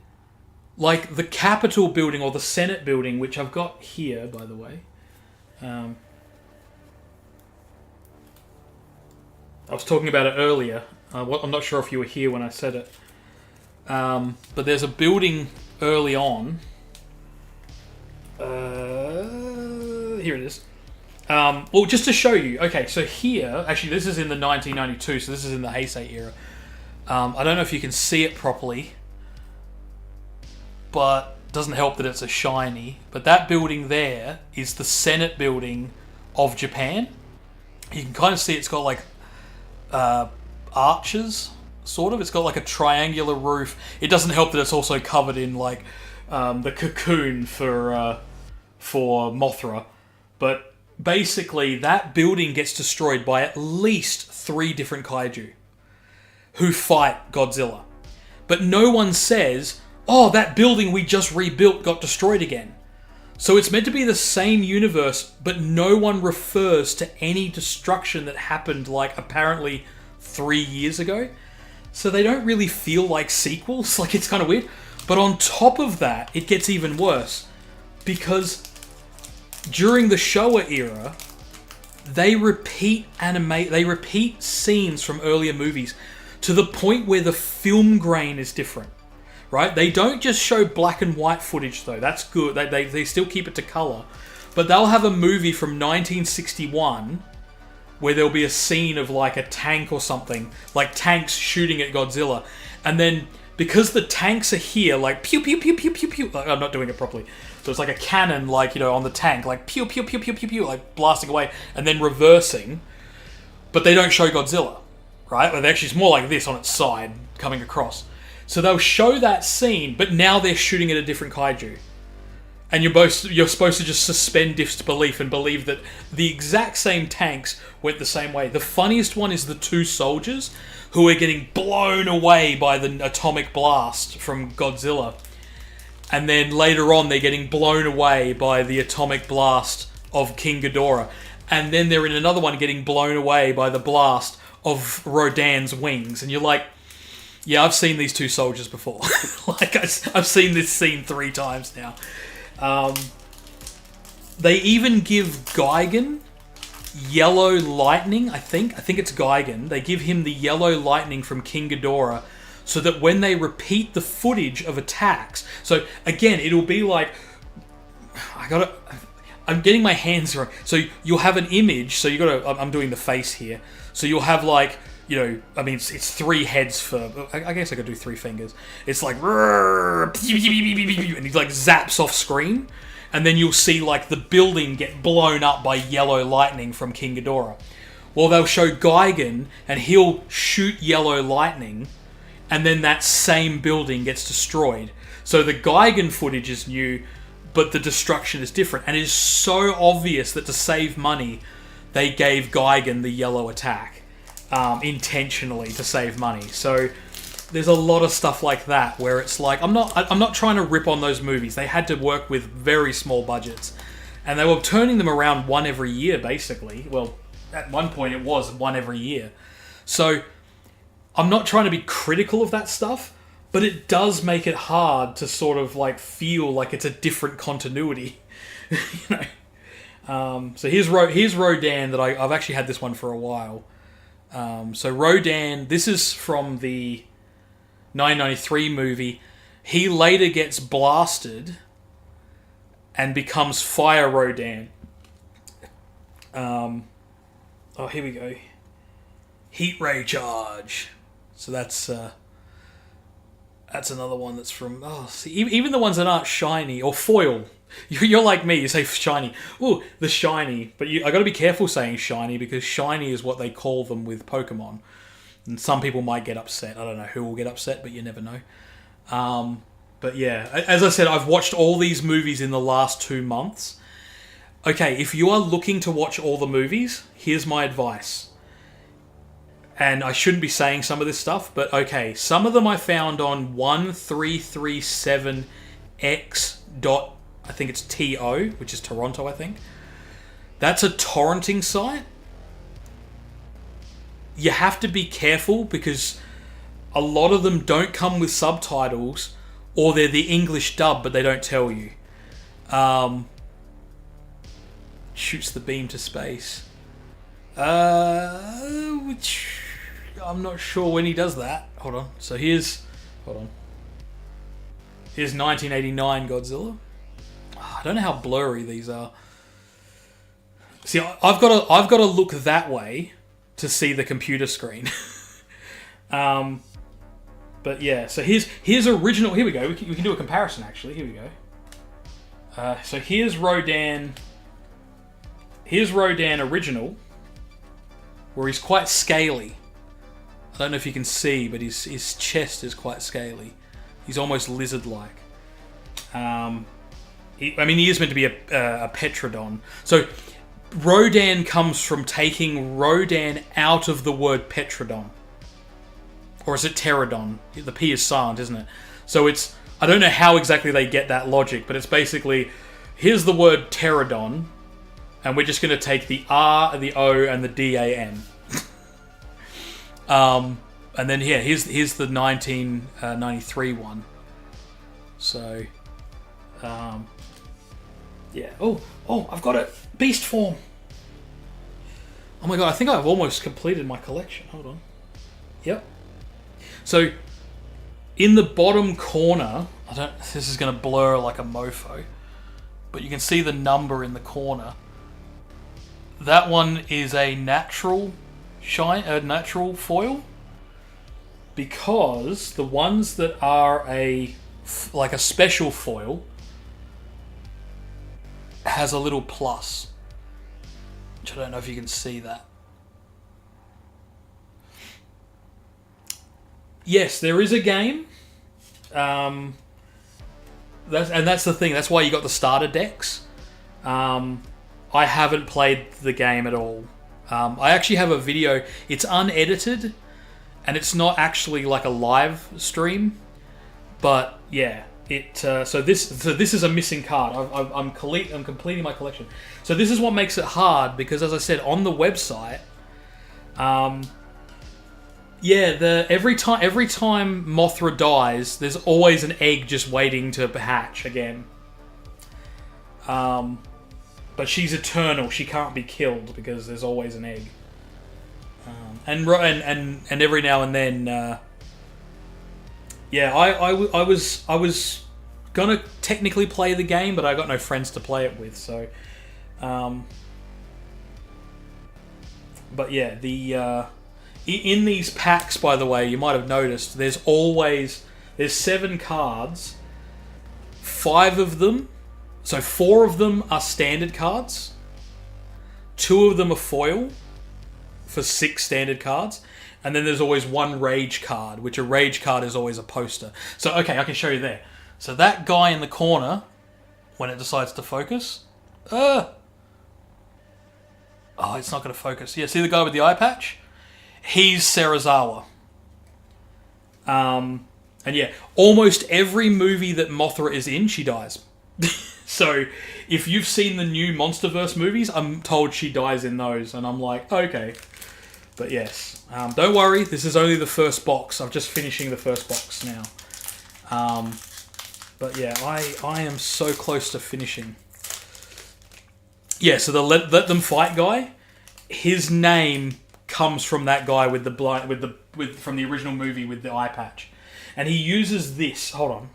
like the Capitol building or the Senate building, which I've got here, by the way. I was talking about it earlier. I'm not sure if you were here when I said it. But there's a building early on. Here it is. Well, just to show you. Okay, so here... Actually, this is in the 1992, so this is in the Heisei era. I don't know if you can see it properly, but it doesn't help that it's a shiny. But that building there is the Senate building of Japan. You can kind of see it's got like arches, sort of. It's got like a triangular roof. It doesn't help that it's also covered in like the cocoon for Mothra. But basically, that building gets destroyed by at least 3 different kaiju who fight Godzilla. But no one says, oh, that building we just rebuilt got destroyed again. So it's meant to be the same universe, but no one refers to any destruction that happened like apparently 3 years ago. So they don't really feel like sequels. Like, it's kind of weird. But on top of that, it gets even worse. Because during the Showa era, they repeat scenes from earlier movies to the point where the film grain is different, right? They don't just show black and white footage, though. That's good. They still keep it to color. But they'll have a movie from 1961 where there'll be a scene of like a tank or something, like tanks shooting at Godzilla. And then, because the tanks are here, like pew, pew, pew, pew, pew, pew. Like, I'm not doing it properly. So it's like a cannon, like, you know, on the tank, like pew, pew, pew, pew, pew, pew, like blasting away and then reversing. But they don't show Godzilla, right? But actually, it's more like this on its side, coming across. So they'll show that scene, but now they're shooting at a different kaiju. And you're supposed to just suspend disbelief and believe that the exact same tanks went the same way. The funniest one is the 2 soldiers who are getting blown away by the atomic blast from Godzilla. And then later on, they're getting blown away by the atomic blast of King Ghidorah. And then they're in another one getting blown away by the blast of Rodan's wings. And you're like, yeah, I've seen these 2 soldiers before. Like, I've seen this scene 3 times now. They even give Gigan yellow lightning, I think. I think it's Gigan. They give him the yellow lightning from King Ghidorah so that when they repeat the footage of attacks... So, again, it'll be like... I'm getting my hands wrong. So, you'll have an image. So, I'm doing the face here. So, you'll have like... You know, I mean, it's 3 heads for... I guess I could do 3 fingers. It's like... And he like zaps off screen. And then you'll see like the building get blown up by yellow lightning from King Ghidorah. Well, they'll show Gigan and he'll shoot yellow lightning. And then that same building gets destroyed. So the Gigan footage is new, but the destruction is different. And it is so obvious that to save money, they gave Gigan the yellow attack. Intentionally to save money. So there's a lot of stuff like that where it's like I'm not trying to rip on those movies. They had to work with very small budgets, and they were turning them around one every year basically. Well, at one point it was one every year. So I'm not trying to be critical of that stuff, but it does make it hard to sort of like feel like it's a different continuity. You know. So here's Rodan that I've actually had this one for a while. So Rodan, this is from the 1993 movie. He later gets blasted and becomes Fire Rodan. Oh, here we go. Heat Ray Charge. So that's another one that's from... Oh, see, even the ones that aren't shiny or foil. You're like me, you say shiny. Ooh, the shiny. But I got to be careful saying shiny because shiny is what they call them with Pokemon. And some people might get upset. I don't know who will get upset, but you never know. But yeah, as I said, I've watched all these movies in the last 2 months. Okay, if you are looking to watch all the movies, here's my advice. And I shouldn't be saying some of this stuff, but okay, some of them I found on 1337x. I think it's TO, which is Toronto, I think. That's a torrenting site. You have to be careful because a lot of them don't come with subtitles or they're the English dub, but they don't tell you. Shoots the beam to space. Which I'm not sure when he does that. Hold on. So here's 1989 Godzilla. I don't know how blurry these are. See, I've got to look that way to see the computer screen. But yeah, so here's original. Here we go. We can do a comparison actually. Here we go. So here's Rodan. Here's Rodan original, where he's quite scaly. I don't know if you can see, but his chest is quite scaly. He's almost lizard-like. He is meant to be a Petrodon. So Rodan comes from taking Rodan out of the word Petrodon. Or is it Pterodon? The P is silent, isn't it? So it's... I don't know how exactly they get that logic, but it's basically... Here's the word Pterodon, and we're just going to take the R, the O, and the D-A-N. And then, yeah, here's the 1993 one. So... yeah. Oh, I've got it. Beast form. Oh my god, I think I've almost completed my collection. Hold on. Yep. So, in the bottom corner, this is going to blur like a mofo, but you can see the number in the corner. That one is a natural foil, because the ones that are like a special foil has a little plus, which I don't know if you can see that. Yes, there is a game. That's the thing. That's why you got the starter decks. I haven't played the game at all. I actually have a video. It's unedited, and it's not actually like a live stream. But yeah, so this is a missing card. I'm completing my collection. So this is what makes it hard because, as I said, on the website, every time Mothra dies, there's always an egg just waiting to hatch again. But she's eternal. She can't be killed because there's always an egg. And every now and then, I was gonna technically play the game, but I got no friends to play it with. So, but yeah, in these packs, by the way, you might have noticed there's 7 cards. 5 of them, so 4 of them are standard cards. 2 of them are foil for 6 standard cards. And then there's always 1 rage card, which a rage card is always a poster. So, okay, I can show you there. So that guy in the corner, when it decides to focus... Oh, it's not going to focus. Yeah, see the guy with the eye patch? He's Serizawa. And yeah, almost every movie that Mothra is in, she dies. So, if you've seen the new MonsterVerse movies, I'm told she dies in those. And I'm like, okay. But yes, don't worry, this is only the first box. I'm just finishing the first box now. But yeah, I am so close to finishing. Yeah, so the Let Them Fight guy, his name comes from that guy with the from the original movie with the eye patch, and he uses this. Hold on.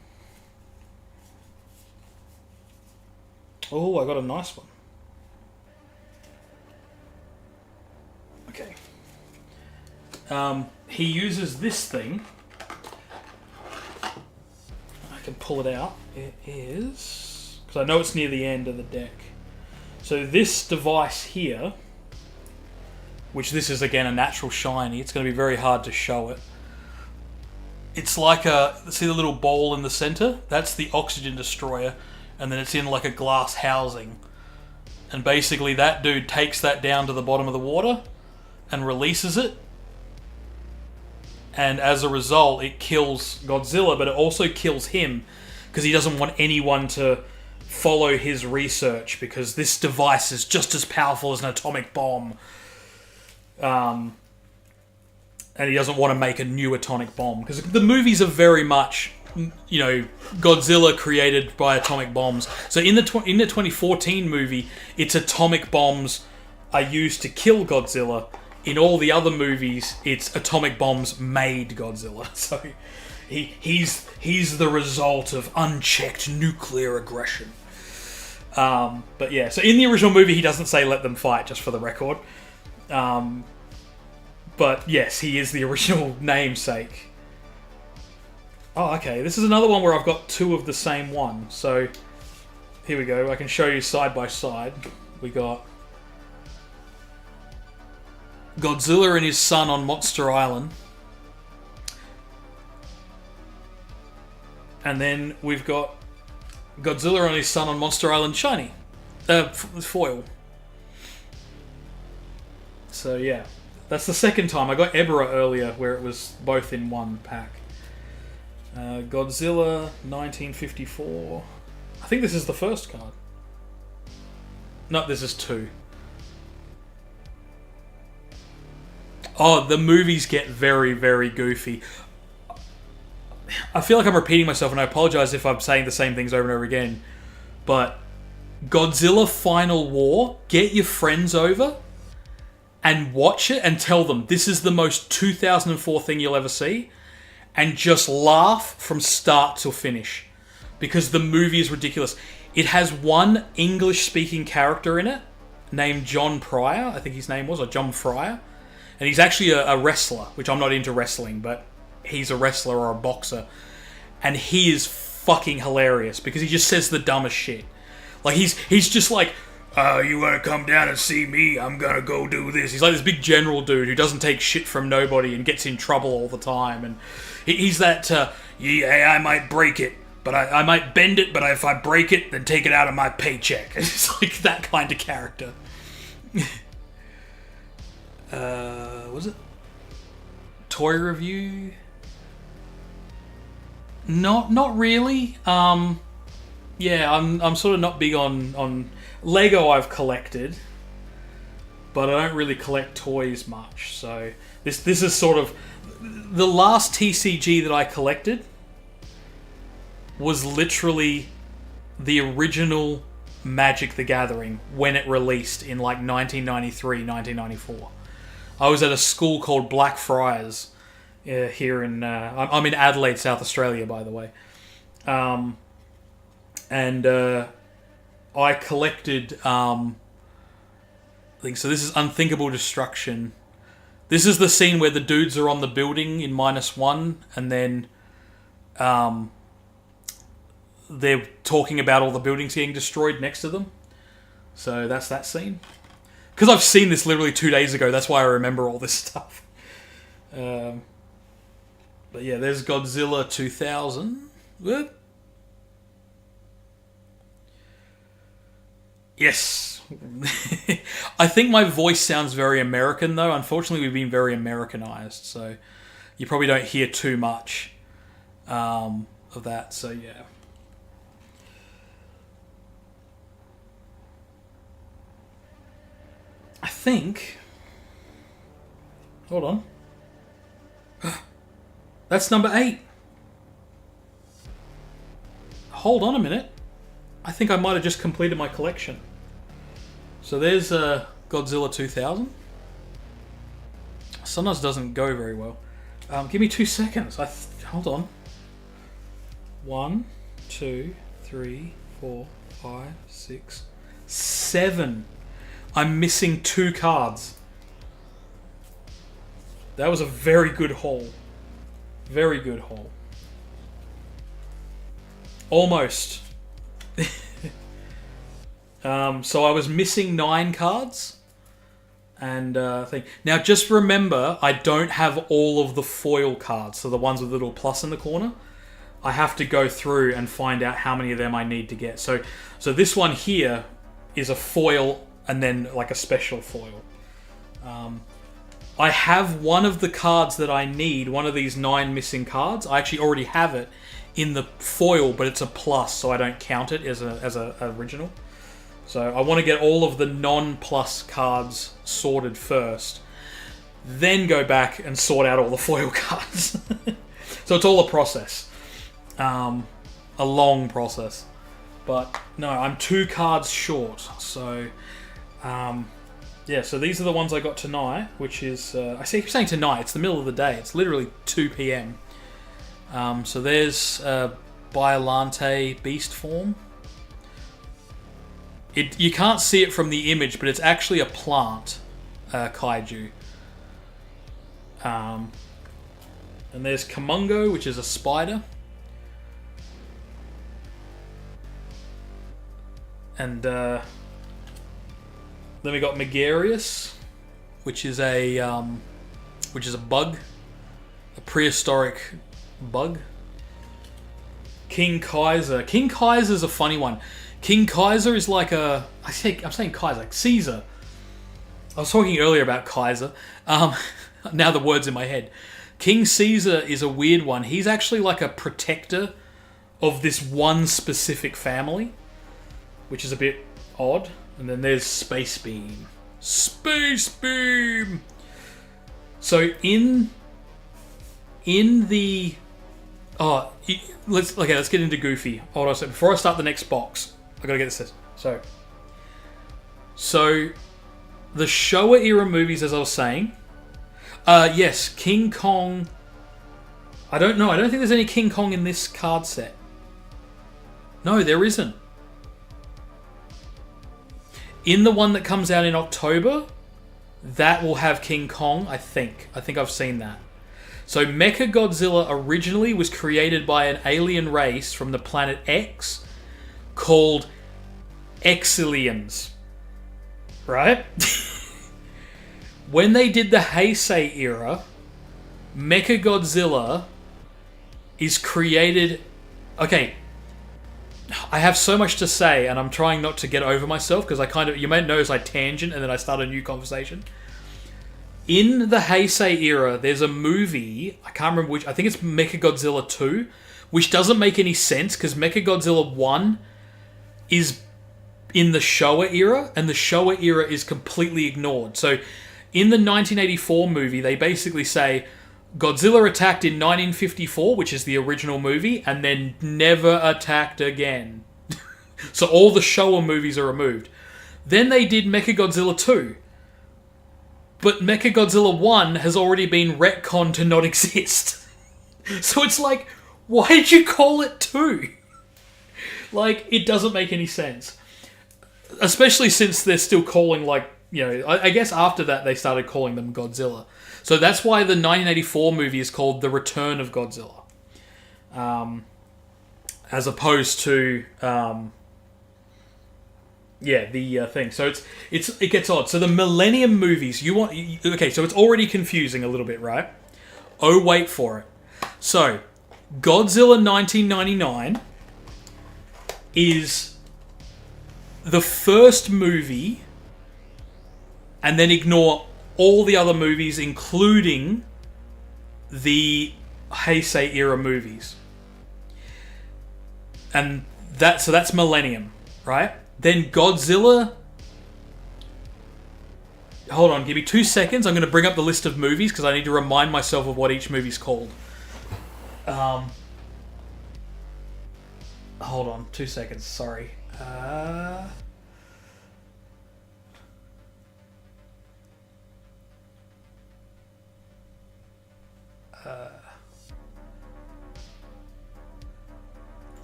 Oh, I got a nice one. Okay. He uses this thing. I can pull it out. It is... because I know it's near the end of the deck. So this device here, which this is again a natural shiny, it's going to be very hard to show it. It's like see the little bowl in the center? That's the oxygen destroyer, and then it's in like a glass housing. And basically that dude takes that down to the bottom of the water and releases it. And as a result, it kills Godzilla, but it also kills him because he doesn't want anyone to follow his research, because this device is just as powerful as an atomic bomb. And he doesn't want to make a new atomic bomb, because the movies are very much, you know, Godzilla created by atomic bombs. So in the 2014 movie, its atomic bombs are used to kill Godzilla. In all the other movies, it's atomic bombs made Godzilla. So he's the result of unchecked nuclear aggression. But yeah, so in the original movie, he doesn't say "let them fight," just for the record. But yes, he is the original namesake. Oh, okay. This is another one where I've got 2 of the same one. So here we go. I can show you side by side. We got Godzilla and his son on Monster Island. And then we've got Godzilla and his son on Monster Island shiny. Foil. So yeah. That's the second time. I got Ebera earlier, where it was both in one pack. Godzilla 1954. I think this is the first card. No, this is 2. Oh, the movies get very, very goofy. I feel like I'm repeating myself, and I apologize if I'm saying the same things over and over again. But Godzilla Final War, get your friends over and watch it and tell them this is the most 2004 thing you'll ever see, and just laugh from start to finish, because the movie is ridiculous. It has one English-speaking character in it named John Pryor, I think his name was, or John Fryer, and he's actually a wrestler, which I'm not into wrestling, but he's a wrestler or a boxer, and he is fucking hilarious because he just says the dumbest shit. Like he's just like, you wanna come down and see me? I'm gonna go do this. He's like this big general dude who doesn't take shit from nobody and gets in trouble all the time. And he's that, I might break it, but I might bend it, but if I break it, then take it out of my paycheck. It's like that kind of character. Was it? Toy review? Not really. Yeah, I'm sort of not big on Lego. I've collected, but I don't really collect toys much. So this is sort of the last TCG that I collected was literally the original Magic the Gathering when it released in like 1993, 1994. I was at a school called Blackfriars here in... I'm in Adelaide, South Australia, by the way. And I collected... I think so. This is Unthinkable Destruction. This is the scene where the dudes are on the building in -1, and then they're talking about all the buildings getting destroyed next to them. So that's that scene. Because I've seen this literally 2 days ago, that's why I remember all this stuff. But yeah, there's Godzilla 2000. What? Yes. I think my voice sounds very American, though. Unfortunately, we've been very Americanized, so you probably don't hear too much of that. So yeah. I think... Hold on. That's number 8. Hold on a minute. I think I might have just completed my collection. So there's Godzilla 2000. Sometimes it doesn't go very well. Give me 2 seconds. Hold on. 1, 2, 3, 4, 5, 6, 7. I'm missing 2 cards. That was a very good haul. Very good haul. Almost. So I was missing 9 cards. And now just remember, I don't have all of the foil cards. So the ones with the little plus in the corner. I have to go through and find out how many of them I need to get. So this one here is a foil and then like a special foil. I have one of the cards that I need, one of these 9 missing cards. I actually already have it in the foil, but it's a plus, so I don't count it as a original. So I want to get all of the non-plus cards sorted first, then go back and sort out all the foil cards. So it's all a process. A long process. But no, I'm 2 cards short. So, yeah, so these are the ones I got tonight, which is... I keep saying tonight, it's the middle of the day. It's literally 2 p.m. So there's Biolante Beast Form. You can't see it from the image, but it's actually a plant kaiju. And there's Kamungo, which is a spider. And then we got Megarius, which is a bug, a prehistoric bug. King Kaiser. King Kaiser's a funny one. King Kaiser is like I'm saying Kaiser, like Caesar. I was talking earlier about Kaiser. Now the word's in my head. King Caesar is a weird one. He's actually like a protector of this one specific family, which is a bit odd. And then there's Space Beam. Space Beam! So in the... let's get into Goofy. Hold on a second. Before I start the next box, I gotta get this. So the Showa era movies, as I was saying, yes, King Kong. I don't know. I don't think there's any King Kong in this card set. No, there isn't. In the one that comes out in October, that will have King Kong. I think I've seen that. So Mechagodzilla originally was created by an alien race from the planet X called Exilians. Right? When they did the Heisei era, Mechagodzilla is created... Okay, I have so much to say, and I'm trying not to get over myself, because you may notice I tangent and then I start a new conversation. In the Heisei era, there's a movie, I can't remember which, I think it's Mechagodzilla 2, which doesn't make any sense, because Mechagodzilla 1 is in the Showa era, and the Showa era is completely ignored. So, in the 1984 movie, they basically say, Godzilla attacked in 1954, which is the original movie, and then never attacked again. So all the Showa movies are removed. Then they did Mechagodzilla 2. But Mechagodzilla 1 has already been retconned to not exist. So it's like, why did you call it 2? Like, it doesn't make any sense. Especially since they're still calling, like, you know, I guess after that they started calling them Godzilla. So that's why the 1984 movie is called The Return of Godzilla. As opposed to, the thing. So it gets odd. So the Millennium movies, okay, so it's already confusing a little bit, right? Oh, wait for it. So, Godzilla 1999 is the first movie, and then ignore all the other movies, including the Heisei era movies. And that's Millennium, right? Then Godzilla... Hold on, give me 2 seconds. I'm going to bring up the list of movies because I need to remind myself of what each movie's called. Hold on, 2 seconds, sorry.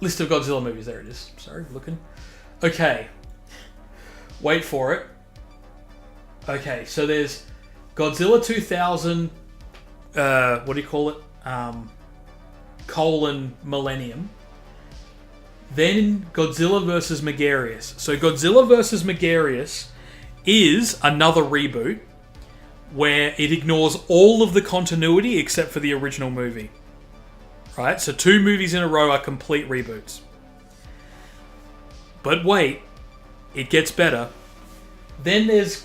List of Godzilla movies, there it is. Sorry, looking. Okay. Wait for it. Okay, so there's Godzilla 2000, what do you call it? Millennium. Then Godzilla vs. Megareus. So Godzilla vs. Megareus is another reboot where it ignores all of the continuity except for the original movie. Right? So 2 movies in a row are complete reboots. But wait, it gets better. Then there's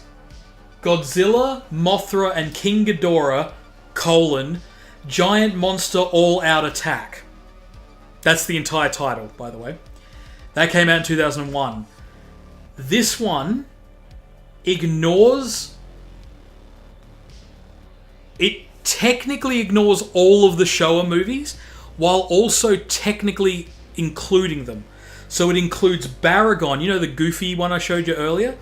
Godzilla, Mothra, and King Ghidorah, Giant Monster All-Out Attack. That's the entire title, by the way. That came out in 2001. This one ignores... It technically ignores all of the Showa movies, while also technically including them. So it includes Baragon, you know the goofy one I showed you earlier?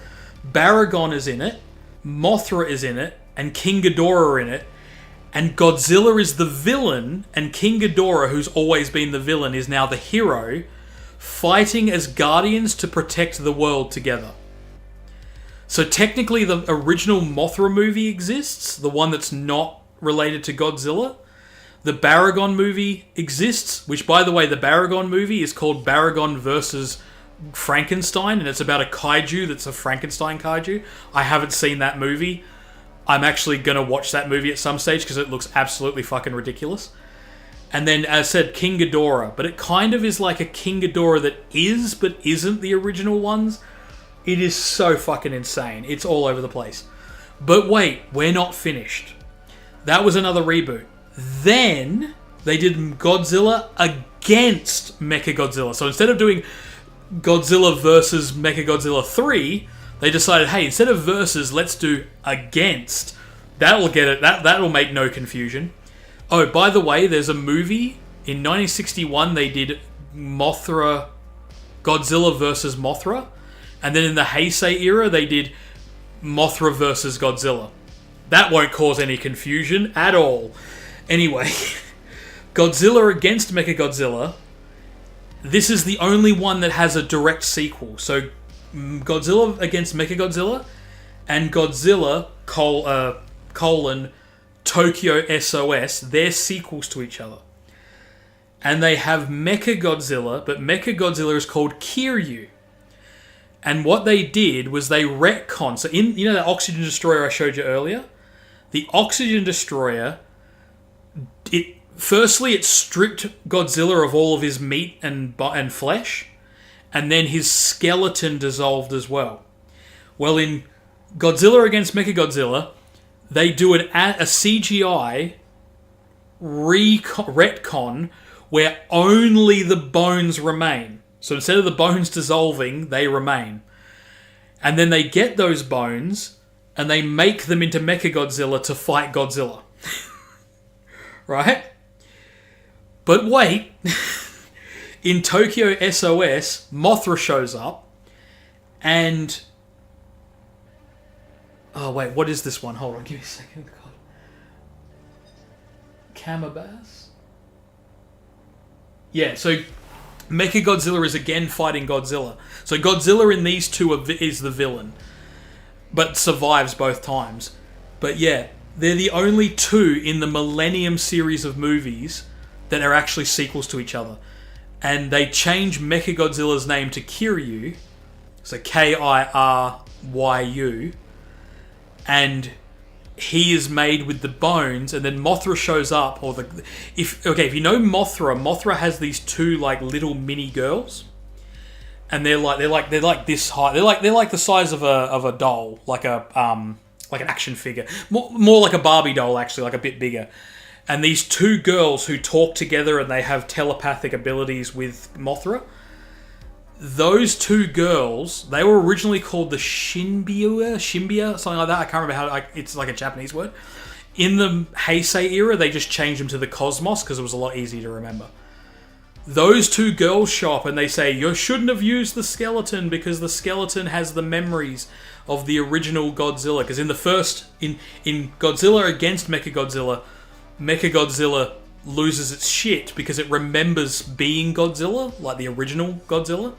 Baragon is in it, Mothra is in it, and King Ghidorah are in it. And Godzilla is the villain, and King Ghidorah, who's always been the villain, is now the hero, fighting as guardians to protect the world together. So technically the original Mothra movie exists, the one that's not related to Godzilla. The Baragon movie exists, which, by the way, the Baragon movie is called Baragon versus Frankenstein, and it's about a kaiju that's a Frankenstein kaiju. I haven't seen that movie. I'm actually going to watch that movie at some stage because it looks absolutely fucking ridiculous. And then, as I said, King Ghidorah. But it kind of is like a King Ghidorah that is, but isn't the original ones. It is so fucking insane. It's all over the place. But wait, we're not finished. That was another reboot. Then they did Godzilla against Mechagodzilla. So instead of doing Godzilla versus Mechagodzilla 3, they decided, hey, instead of versus, let's do against. That'll get it. That'll make no confusion. Oh, by the way, there's a movie in 1961. They did Godzilla versus Mothra, and then in the Heisei era, they did Mothra versus Godzilla. That won't cause any confusion at all. Anyway, Godzilla against Mechagodzilla. This is the only one that has a direct sequel. So Godzilla against Mechagodzilla and Godzilla Tokyo SOS, they're sequels to each other. And they have Mechagodzilla, but Mechagodzilla is called Kiryu. And what they did was they retcon. So in that oxygen destroyer I showed you earlier, the oxygen destroyer, it stripped Godzilla of all of his meat and flesh, and then his skeleton dissolved as well. Well, in Godzilla against Mechagodzilla, they do a CGI retcon where only the bones remain. So instead of the bones dissolving, they remain. And then they get those bones and they make them into Mechagodzilla to fight Godzilla. Right? But wait, in Tokyo SOS, Mothra shows up, and... Oh, wait, what is this one? Hold on, give me a second. God. Kamabas? Yeah, so Mechagodzilla is again fighting Godzilla. So Godzilla in these two is the villain, but survives both times. But yeah, they're the only two in the Millennium series of movies that are actually sequels to each other. And they change Mechagodzilla's name to Kiryu, so Kiryu, and he is made with the bones, and then Mothra shows up, or if you know Mothra has these two like little mini girls, and they're like this height, they're like the size of a doll, like an action figure, more like a Barbie doll actually, like a bit bigger. And these two girls who talk together and they have telepathic abilities with Mothra. Those two girls, they were originally called the Shinbia, something like that. I can't remember how. It's like a Japanese word. In the Heisei era, they just changed them to the Cosmos because it was a lot easier to remember. Those two girls show up and they say, you shouldn't have used the skeleton because the skeleton has the memories of the original Godzilla. Because in the first, in Godzilla against Mechagodzilla, Mechagodzilla loses its shit because it remembers being Godzilla, like the original Godzilla.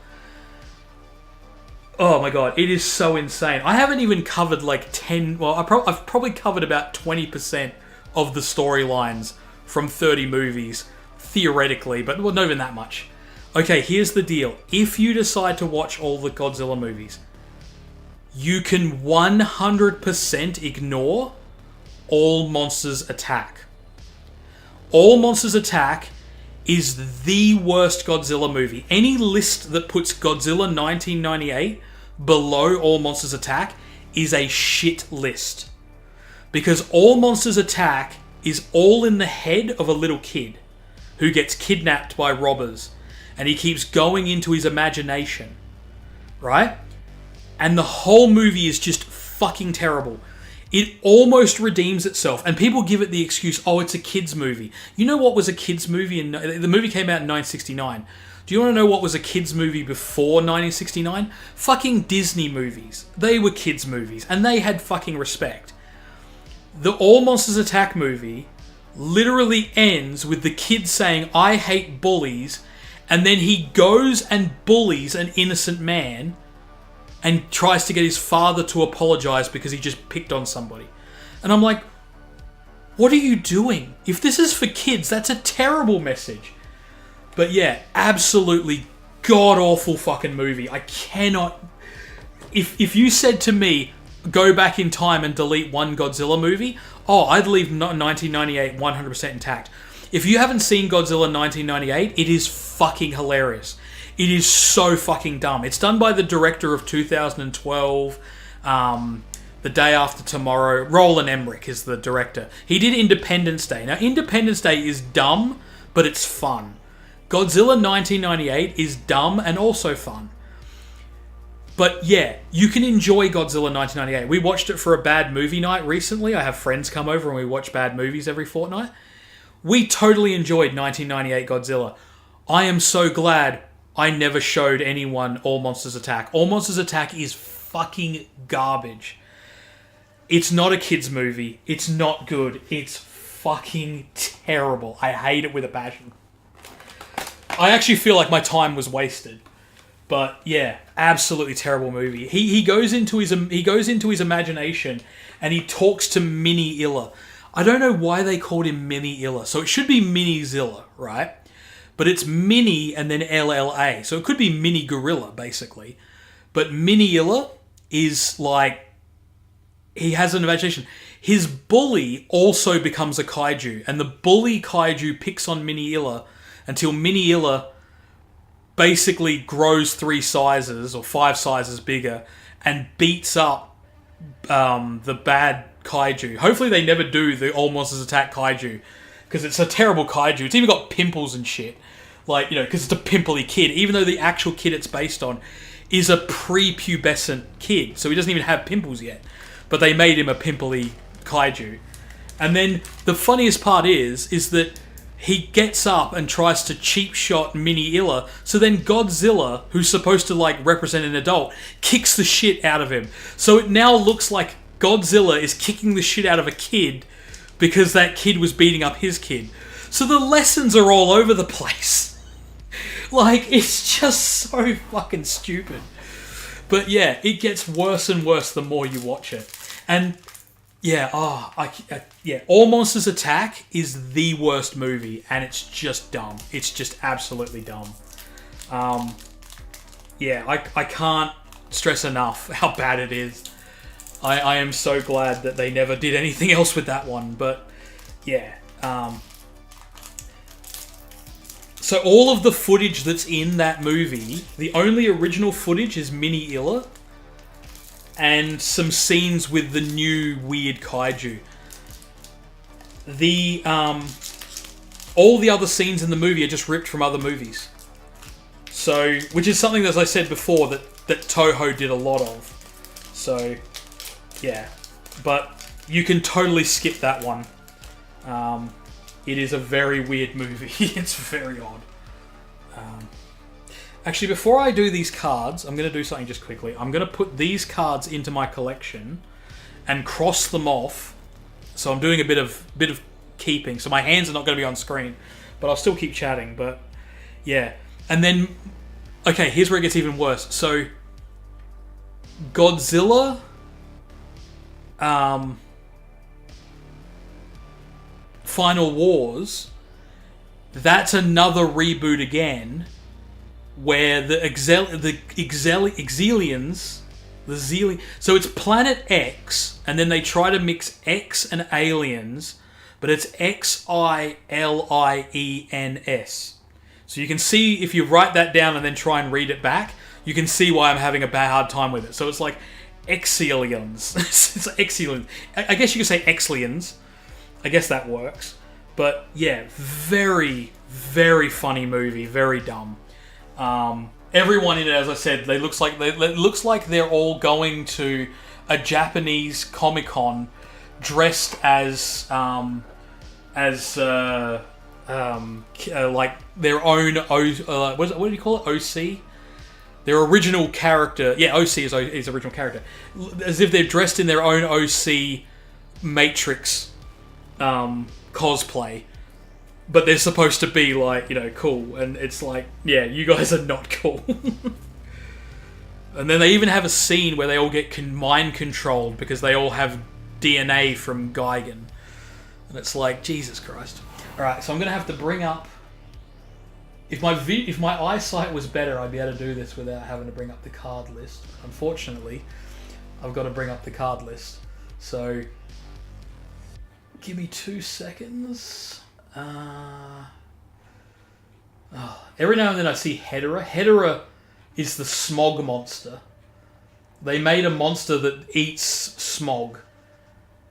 Oh my god, it is so insane. I haven't even covered like 10... Well, I've probably covered about 20% of the storylines from 30 movies, theoretically, but well, not even that much. Okay, here's the deal. If you decide to watch all the Godzilla movies, you can 100% ignore All Monsters Attack. All Monsters Attack is the worst Godzilla movie. Any list that puts Godzilla 1998 below All Monsters Attack is a shit list. Because All Monsters Attack is all in the head of a little kid who gets kidnapped by robbers. And he keeps going into his imagination. Right? And the whole movie is just fucking terrible. It almost redeems itself. And people give it the excuse, oh, it's a kid's movie. You know what was a kid's movie? The movie came out in 1969. Do you want to know what was a kid's movie before 1969? Fucking Disney movies. They were kids' movies. And they had fucking respect. The All Monsters Attack movie literally ends with the kid saying, I hate bullies. And then he goes and bullies an innocent man and tries to get his father to apologize because he just picked on somebody. And I'm like, what are you doing? If this is for kids, that's a terrible message. But yeah, absolutely god-awful fucking movie. I cannot... If you said to me, go back in time and delete one Godzilla movie, oh, I'd leave 1998 100% intact. If you haven't seen Godzilla 1998, it is fucking hilarious. It is so fucking dumb. It's done by the director of 2012, The Day After Tomorrow. Roland Emmerich is the director. He did Independence Day. Now, Independence Day is dumb, but it's fun. Godzilla 1998 is dumb and also fun. But yeah, you can enjoy Godzilla 1998. We watched it for a bad movie night recently. I have friends come over and we watch bad movies every fortnight. We totally enjoyed 1998 Godzilla. I am so glad I never showed anyone All Monsters Attack. All Monsters Attack is fucking garbage. It's not a kid's movie. It's not good. It's fucking terrible. I hate it with a passion. I actually feel like my time was wasted. But yeah, absolutely terrible movie. He goes into his imagination and he talks to Mini Illa. I don't know why they called him Mini Illa. So it should be Mini Zilla, right? But it's Mini and then LLA. So it could be Mini Gorilla, basically. But Mini Illa is like... He has an imagination. His bully also becomes a kaiju. And the bully kaiju picks on Mini Illa until Mini Illa basically grows 3 sizes or 5 sizes bigger and beats up the bad kaiju. Hopefully they never do the All Monsters Attack kaiju. Because it's a terrible kaiju. It's even got pimples and shit. Like, you know, because it's a pimply kid. Even though the actual kid it's based on is a prepubescent kid. So he doesn't even have pimples yet. But they made him a pimply kaiju. And then the funniest part is that he gets up and tries to cheap shot Mini Illa. So then Godzilla, who's supposed to like represent an adult, kicks the shit out of him. So it now looks like Godzilla is kicking the shit out of a kid because that kid was beating up his kid. So the lessons are all over the place. Like, it's just so fucking stupid. But yeah, it gets worse and worse the more you watch it. And yeah, All Monsters Attack is the worst movie, and it's just dumb. It's just absolutely dumb. I can't stress enough how bad it is. I am so glad that they never did anything else with that one, but yeah. So all of the footage that's in that movie, the only original footage is Mini Illa and some scenes with the new weird kaiju. All the other scenes in the movie are just ripped from other movies. So, which is something, as I said before, that Toho did a lot of. So, yeah. But you can totally skip that one. It is a very weird movie. It's very odd. Actually, before I do these cards, I'm going to do something just quickly. I'm going to put these cards into my collection and cross them off. So I'm doing a bit of keeping. So my hands are not going to be on screen, but I'll still keep chatting. But yeah, and then okay, here's where it gets even worse. So Godzilla, Final Wars, that's another reboot again, where the Exilians, so it's Planet X, and then they try to mix X and aliens, but it's Xiliens. So you can see, if you write that down and then try and read it back, you can see why I'm having a hard time with it. So it's like Exilians. It's Exilians. I guess you could say Exilians. I guess that works. But yeah, very, very funny movie. Very dumb. Everyone in it, as I said, it looks like they're all going to a Japanese Comic-Con dressed as like their own what do you call it? OC? Their original character. Yeah, OC is original character. As if they're dressed in their own OC Matrix cosplay. But they're supposed to be like, cool. And it's like, yeah, you guys are not cool. And then they even have a scene where they all get mind controlled because they all have DNA from Gigan. And it's like, Jesus Christ. Alright, so I'm going to have to bring up... If my eyesight was better, I'd be able to do this without having to bring up the card list. Unfortunately, I've got to bring up the card list. So, give me 2 seconds. Every now and then I see Hedorah. Hedorah is the smog monster. They made a monster that eats smog.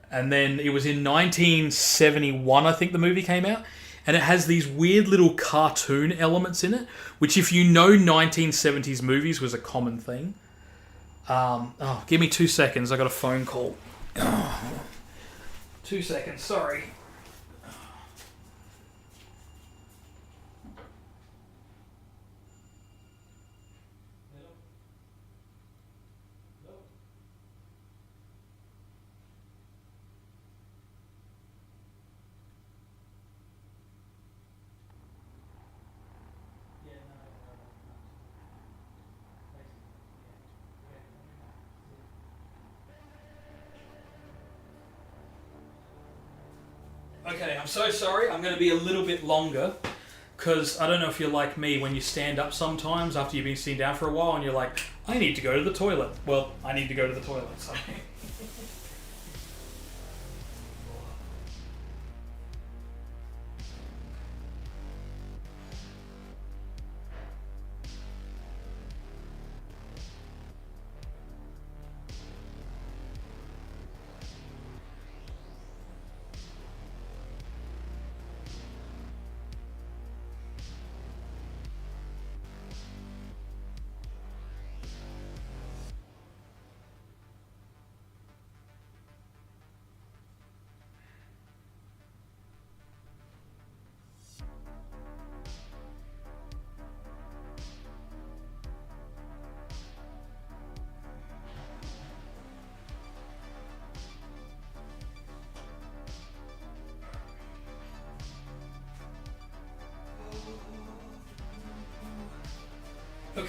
And then it was in 1971, I think the movie came out. And it has these weird little cartoon elements in it, which if you know 1970s movies was a common thing. Give me 2 seconds. I got a phone call. 2 seconds, sorry. Okay, I'm so sorry. I'm going to be a little bit longer because I don't know if you're like me when you stand up sometimes after you've been sitting down for a while and you're like, I need to go to the toilet. Well, I need to go to the toilet, so...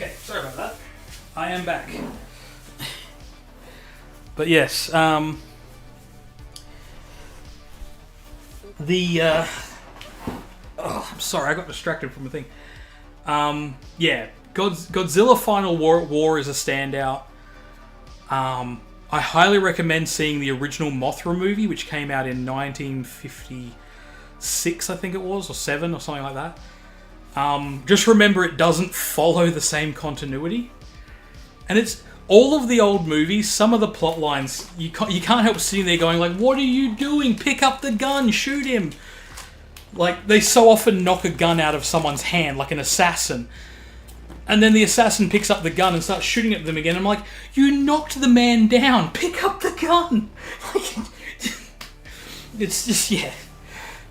Okay, sorry about that. I am back. But yes, I'm sorry, I got distracted from a thing. Yeah, Godzilla Final War is a standout. I highly recommend seeing the original Mothra movie, which came out in 1956, I think it was, or 7, or something like that. Just remember, it doesn't follow the same continuity. And it's all of the old movies, some of the plot lines, you can't help sitting there going like, what are you doing? Pick up the gun, shoot him. Like, they so often knock a gun out of someone's hand, like an assassin. And then the assassin picks up the gun and starts shooting at them again. I'm like, you knocked the man down. Pick up the gun. It's just, yeah.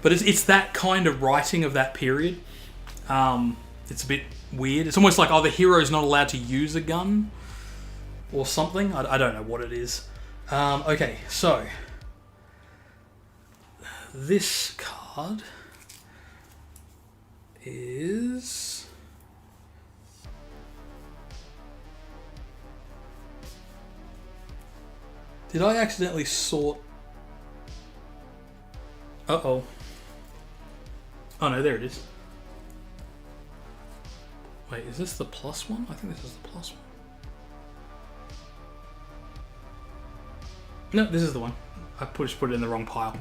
But it's that kind of writing of that period. It's a bit weird. It's almost like, oh, the hero's not allowed to use a gun or something. I don't know what it is. Okay, so this card is... Did I accidentally sort... Uh-oh. Oh no, there it is. Wait, is this the plus one? I think this is the plus one. No, this is the one. I just put it in the wrong pile.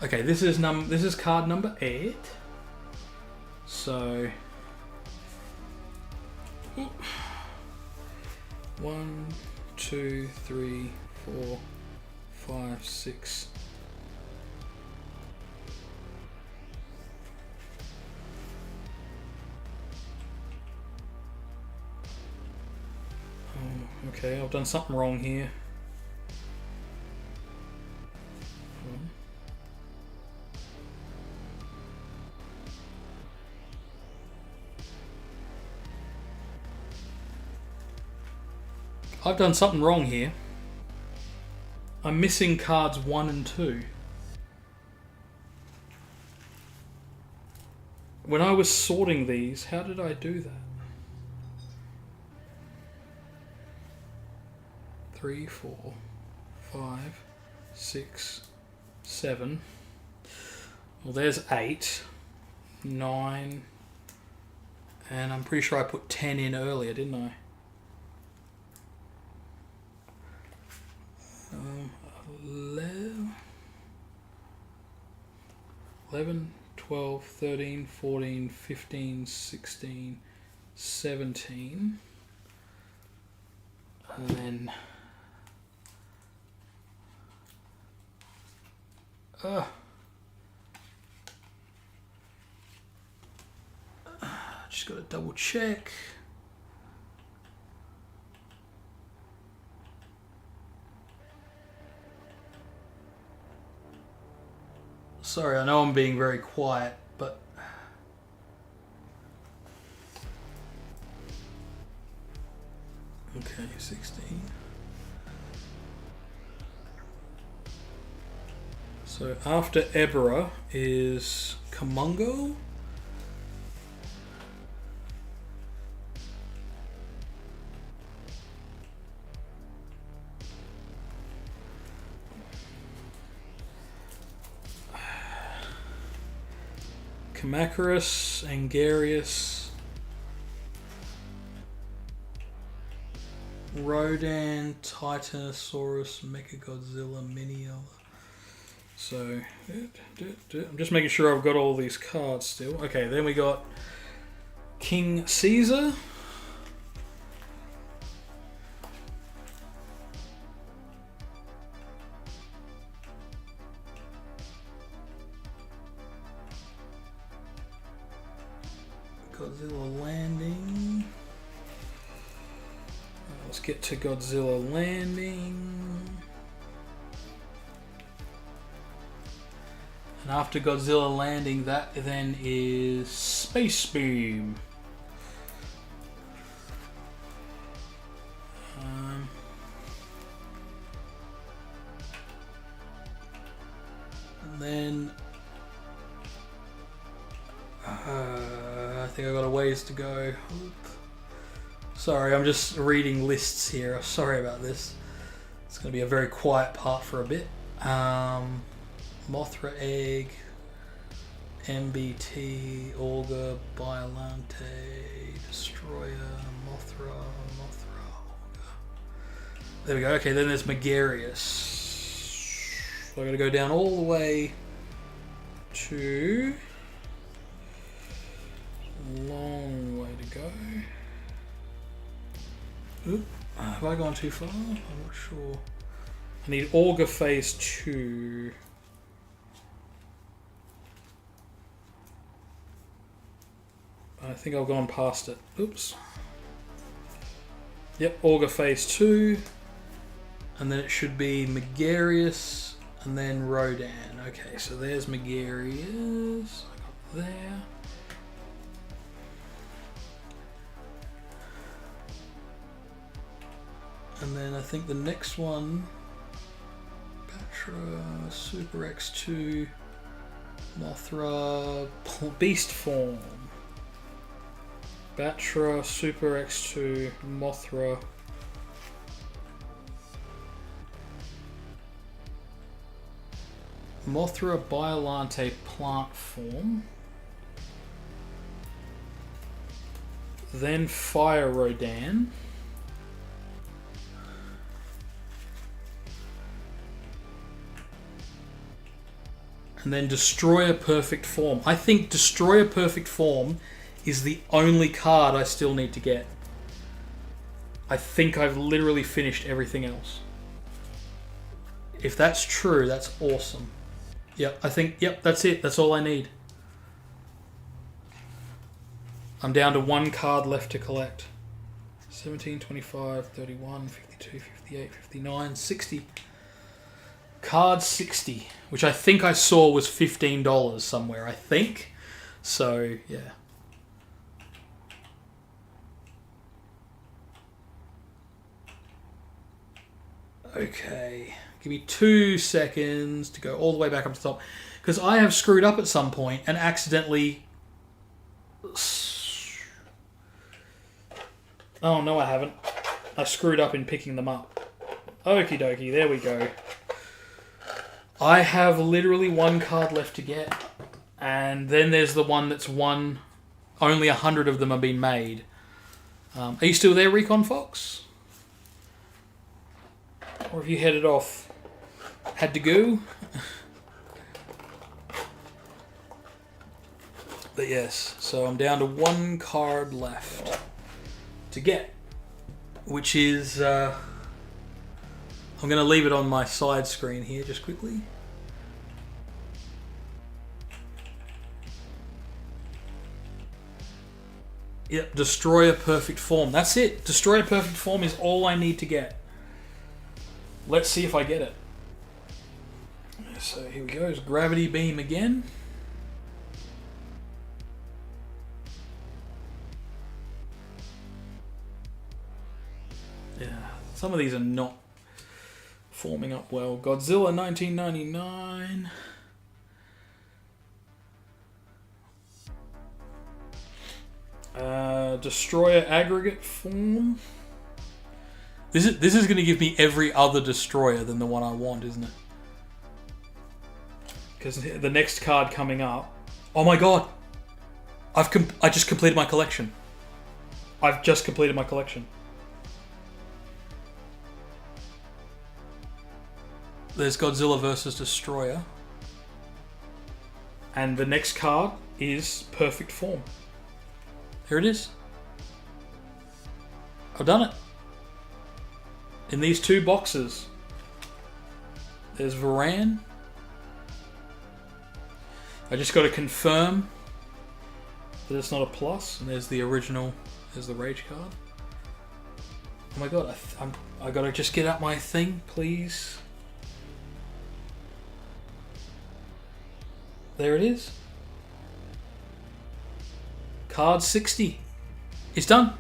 Okay, this is card number 8. So 1, 2, 3, 4, 5, 6. Oh, okay, I've done something wrong here. I've done something wrong here. I'm missing cards 1 and 2. When I was sorting these, how did I do that? 3, 4, 5, 6, 7. Well, there's 8, 9, and I'm pretty sure I put 10 in earlier, didn't I? 11, 12, 13, 14, 15, 16, 17. And then... just got to double check. Sorry, I know I'm being very quiet, but... Okay, 16. So after Ebera is Kamungo. Kamacuras, Angarius, Rodan, Titanosaurus, Mechagodzilla, Miniella. So, I'm just making sure I've got all these cards still. Okay, then we got King Caesar. Godzilla Landing. Let's get to Godzilla Landing. And after Godzilla Landing, that then is Space Beam. And then I think I got a ways to go. Sorry, I'm just reading lists here. Sorry about this. It's going to be a very quiet part for a bit. Mothra Egg, MBT, Augur, Biolante, Destroyer, Mothra, Augur. There we go. Okay, then there's Megarius. So I'm going to go down all the way to... Long way to go. Oop. Have I gone too far? I'm not sure. I need Augur Phase 2. I think I've gone past it. Oops. Yep, Augur Phase 2. And then it should be Megarius and then Rodan. Okay, so there's Megarius. I got there. And then I think the next one, Batra, Super X2, Mothra, Beast Form. Batra, Super X2, Mothra. Mothra, Biolante, Plant Form. Then Fire Rodan. And then Destroyer Perfect Form. I think Destroyer Perfect Form is the only card I still need to get. I think I've literally finished everything else. If that's true, that's awesome. Yep, I think, yep, that's it. That's all I need. I'm down to one card left to collect. 17, 25, 31, 52, 58, 59, 60. Card 60, which I think I saw was $15 somewhere, I think. So, yeah. Okay. Give me 2 seconds to go all the way back up to the top. Because I have screwed up at some point and accidentally... Oh, no I haven't. I screwed up in picking them up. Okie dokie, there we go. I have literally one card left to get. And then there's the one that's one... Only 100 of them have been made. Are you still there, Recon Fox? Or have you headed off? Had to go? But yes, so I'm down to one card left to get. Which is... I'm going to leave it on my side screen here just quickly. Yep, Destroyer Perfect Form. That's it. Destroyer Perfect Form is all I need to get. Let's see if I get it. So here we go. It's Gravity Beam again. Yeah, some of these are not forming up well. Godzilla 1999. Destroyer Aggregate Form. This is going to give me every other Destroyer than the one I want, isn't it? Because the next card coming up... Oh my god! I just completed my collection. I've just completed my collection. There's Godzilla versus Destroyer. And the next card is Perfect Form. Here it is. I've done it. In these 2 boxes. There's Varan. I just got to confirm that it's not a plus. And there's the original. There's the Rage card. Oh my god, I got to just get out my thing, please. There it is. Card 60. It's done.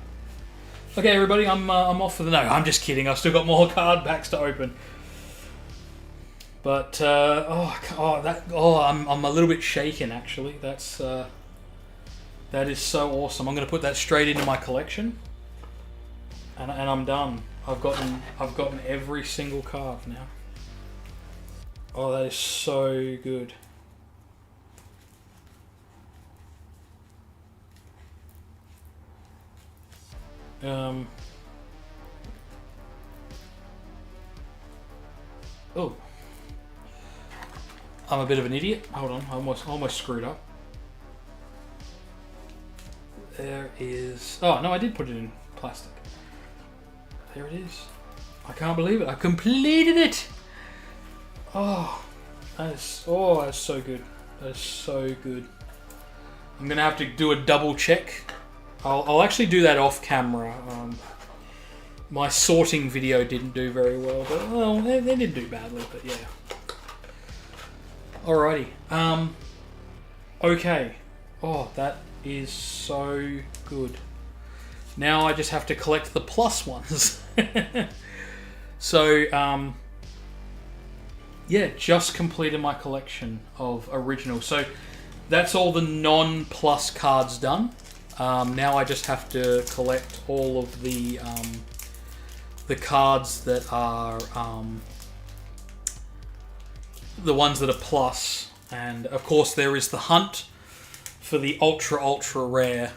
Okay, everybody, I'm off for the... No, I'm just kidding. I've still got more card packs to open. But I'm a little bit shaken actually. That is so awesome. I'm going to put that straight into my collection. and I'm done. I've gotten every single card now. Oh, that is so good. Oh, I'm a bit of an idiot. Hold on, I almost screwed up. There is. Oh no, I did put it in plastic. There it is. I can't believe it. I completed it. Oh, that's so good. That is so good. I'm gonna have to do a double check. I'll actually do that off camera. My sorting video didn't do very well, but well, they didn't do badly. But yeah. Alrighty. Okay. Oh, that is so good. Now I just have to collect the plus ones. So, yeah, just completed my collection of original. So that's all the non-plus cards done. Now I just have to collect all of the cards that are the ones that are plus, and of course there is the hunt for the ultra rare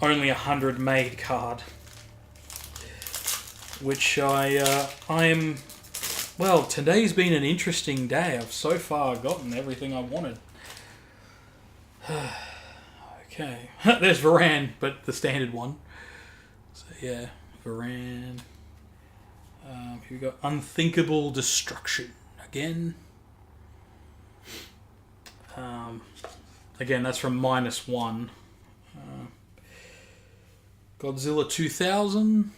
only 100 made card, which I'm well, today's been an interesting day. I've so far gotten everything I wanted. Okay, there's Varan, but the standard one. So yeah, Varan. Here we go. Unthinkable Destruction again. Again, that's from -1. Godzilla 2000,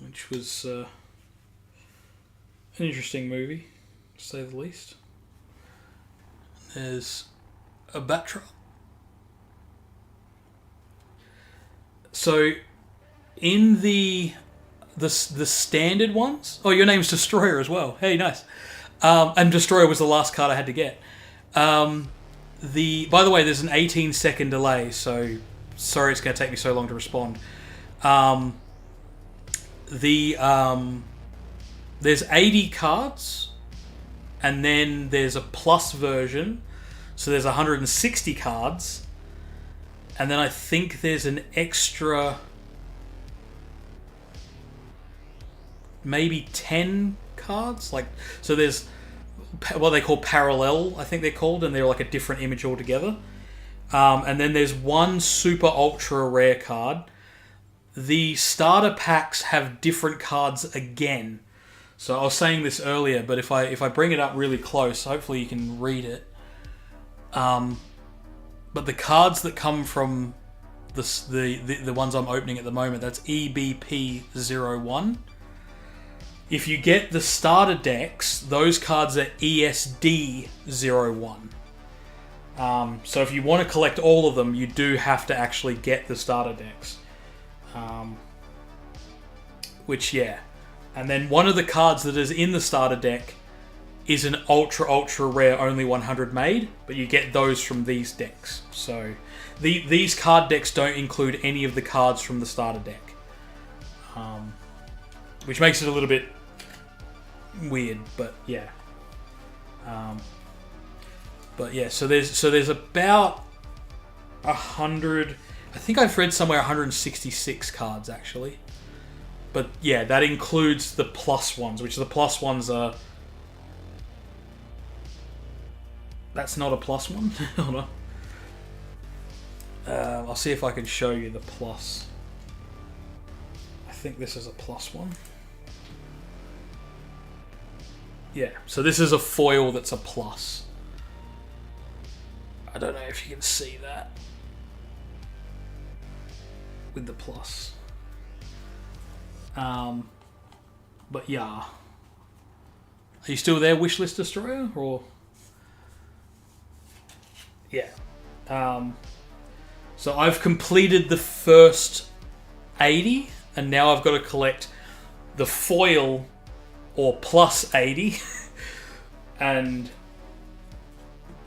which was an interesting movie, to say the least. There's a Batra. So, in the standard ones... Oh, your name's Destroyer as well. Hey, nice. And Destroyer was the last card I had to get. By the way, there's an 18-second delay, so sorry it's going to take me so long to respond. There's 80 cards, and then there's a plus version, so there's 160 cards, and then I think there's an extra maybe 10 cards. So there's what they call parallel, I think they're called, and they're like a different image altogether. And then there's one super ultra rare card. The starter packs have different cards again. So I was saying this earlier, but if I bring it up really close, hopefully you can read it. But the cards that come from the ones I'm opening at the moment, that's EBP01. If you get the starter decks, those cards are ESD01. So if you want to collect all of them, you do have to actually get the starter decks. Which, yeah. And then one of the cards that is in the starter deck is an ultra rare, only 100 made, but you get those from these decks. So these card decks don't include any of the cards from the starter deck. Which makes it a little bit weird, but yeah. But yeah, so there's about 100. I think I've read somewhere 166 cards actually. But yeah, that includes the plus ones, which the plus ones are. That's not a plus one. Hold on. I'll see if I can show you the plus. I think this is a plus one. Yeah, so this is a foil that's a plus. I don't know if you can see that with the plus. But yeah. Are you still there, Wishlist Destroyer? Or yeah. So I've completed the first 80, and now I've got to collect the foil or plus 80. And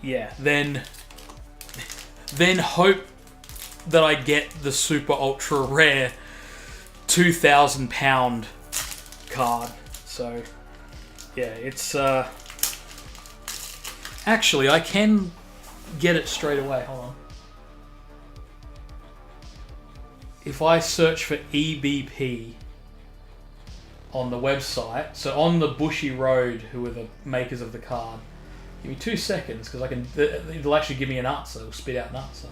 yeah, then then hope that I get the super ultra rare £2,000 card. So yeah, it's actually I can get it straight away. Hold on. If I search for EBP on the website, so on the Bushiroad, who are the makers of the card, give me 2 seconds because it'll actually give me an answer. It'll spit out an answer.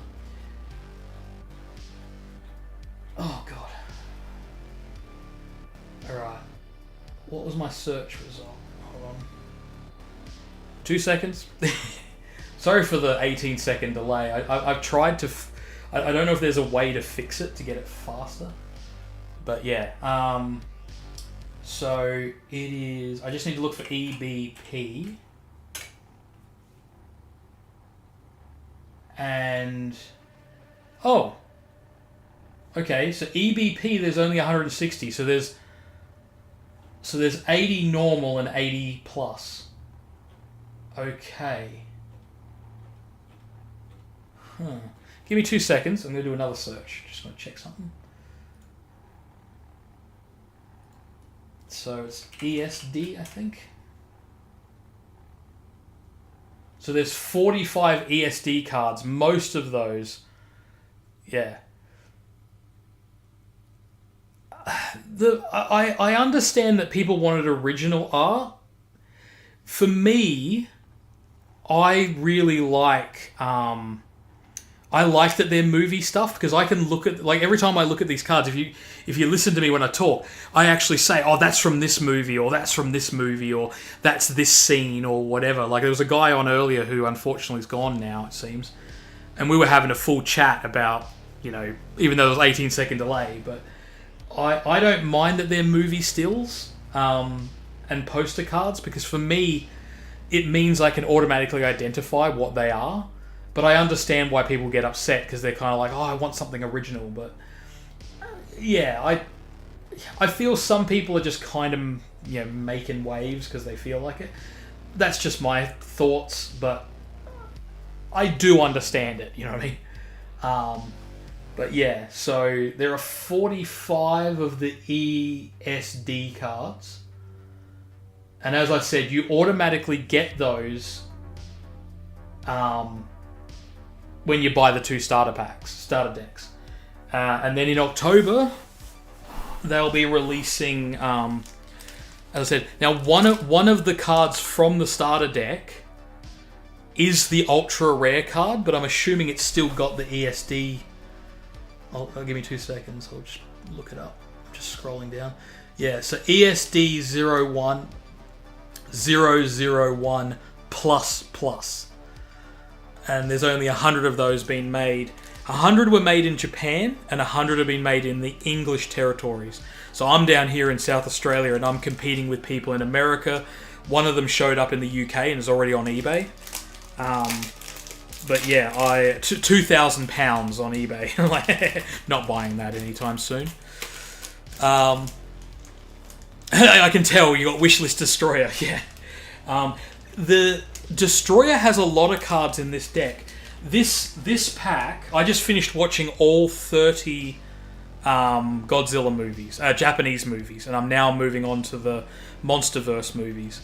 Oh god. Alright. What was my search result? Hold on. 2 seconds. Sorry for the 18-second delay. I've tried to... I don't know if there's a way to fix it to get it faster. But yeah. So it is... I just need to look for EBP. And... Oh! Okay, so EBP there's only 160, so there's 80 normal and 80 plus. Okay. Give me 2 seconds. I'm going to do another search. Just want to check something. So it's ESD, I think. So there's 45 ESD cards. Most of those, yeah. I understand that people wanted original art. For me, I really like that they're movie stuff because I can look at, like, every time I look at these cards, if you listen to me when I talk, I actually say, oh, that's from this movie, or that's from this movie, or that's this scene, or whatever. Like, there was a guy on earlier who unfortunately is gone now, it seems, and we were having a full chat about, you know, even though there was 18-second delay, but I don't mind that they're movie stills and poster cards, because for me, it means I can automatically identify what they are. But I understand why people get upset, because they're kind of like, oh, I want something original. But yeah, I feel some people are just kind of, you know, making waves because they feel like it. That's just my thoughts, but I do understand it, you know what I mean? But yeah, so there are 45 of the ESD cards. And as I said, you automatically get those when you buy the 2 starter decks. And then in October, they'll be releasing, as I said, now one of the cards from the starter deck is the ultra rare card, but I'm assuming it's still got the ESD. I'll give me 2 seconds. I'll just look it up. I'm just scrolling down. Yeah, so ESD 01001 plus. And there's only 100 of those being made. 100 were made in Japan, and 100 have been made in the English territories. So I'm down here in South Australia, and I'm competing with people in America. One of them showed up in the UK and is already on eBay. But yeah, £2,000 on eBay. Not buying that anytime soon. I can tell you got Wishlist Destroyer. Yeah. The Destroyer has a lot of cards in this deck. This pack, I just finished watching all 30 Godzilla movies, Japanese movies, and I'm now moving on to the MonsterVerse movies.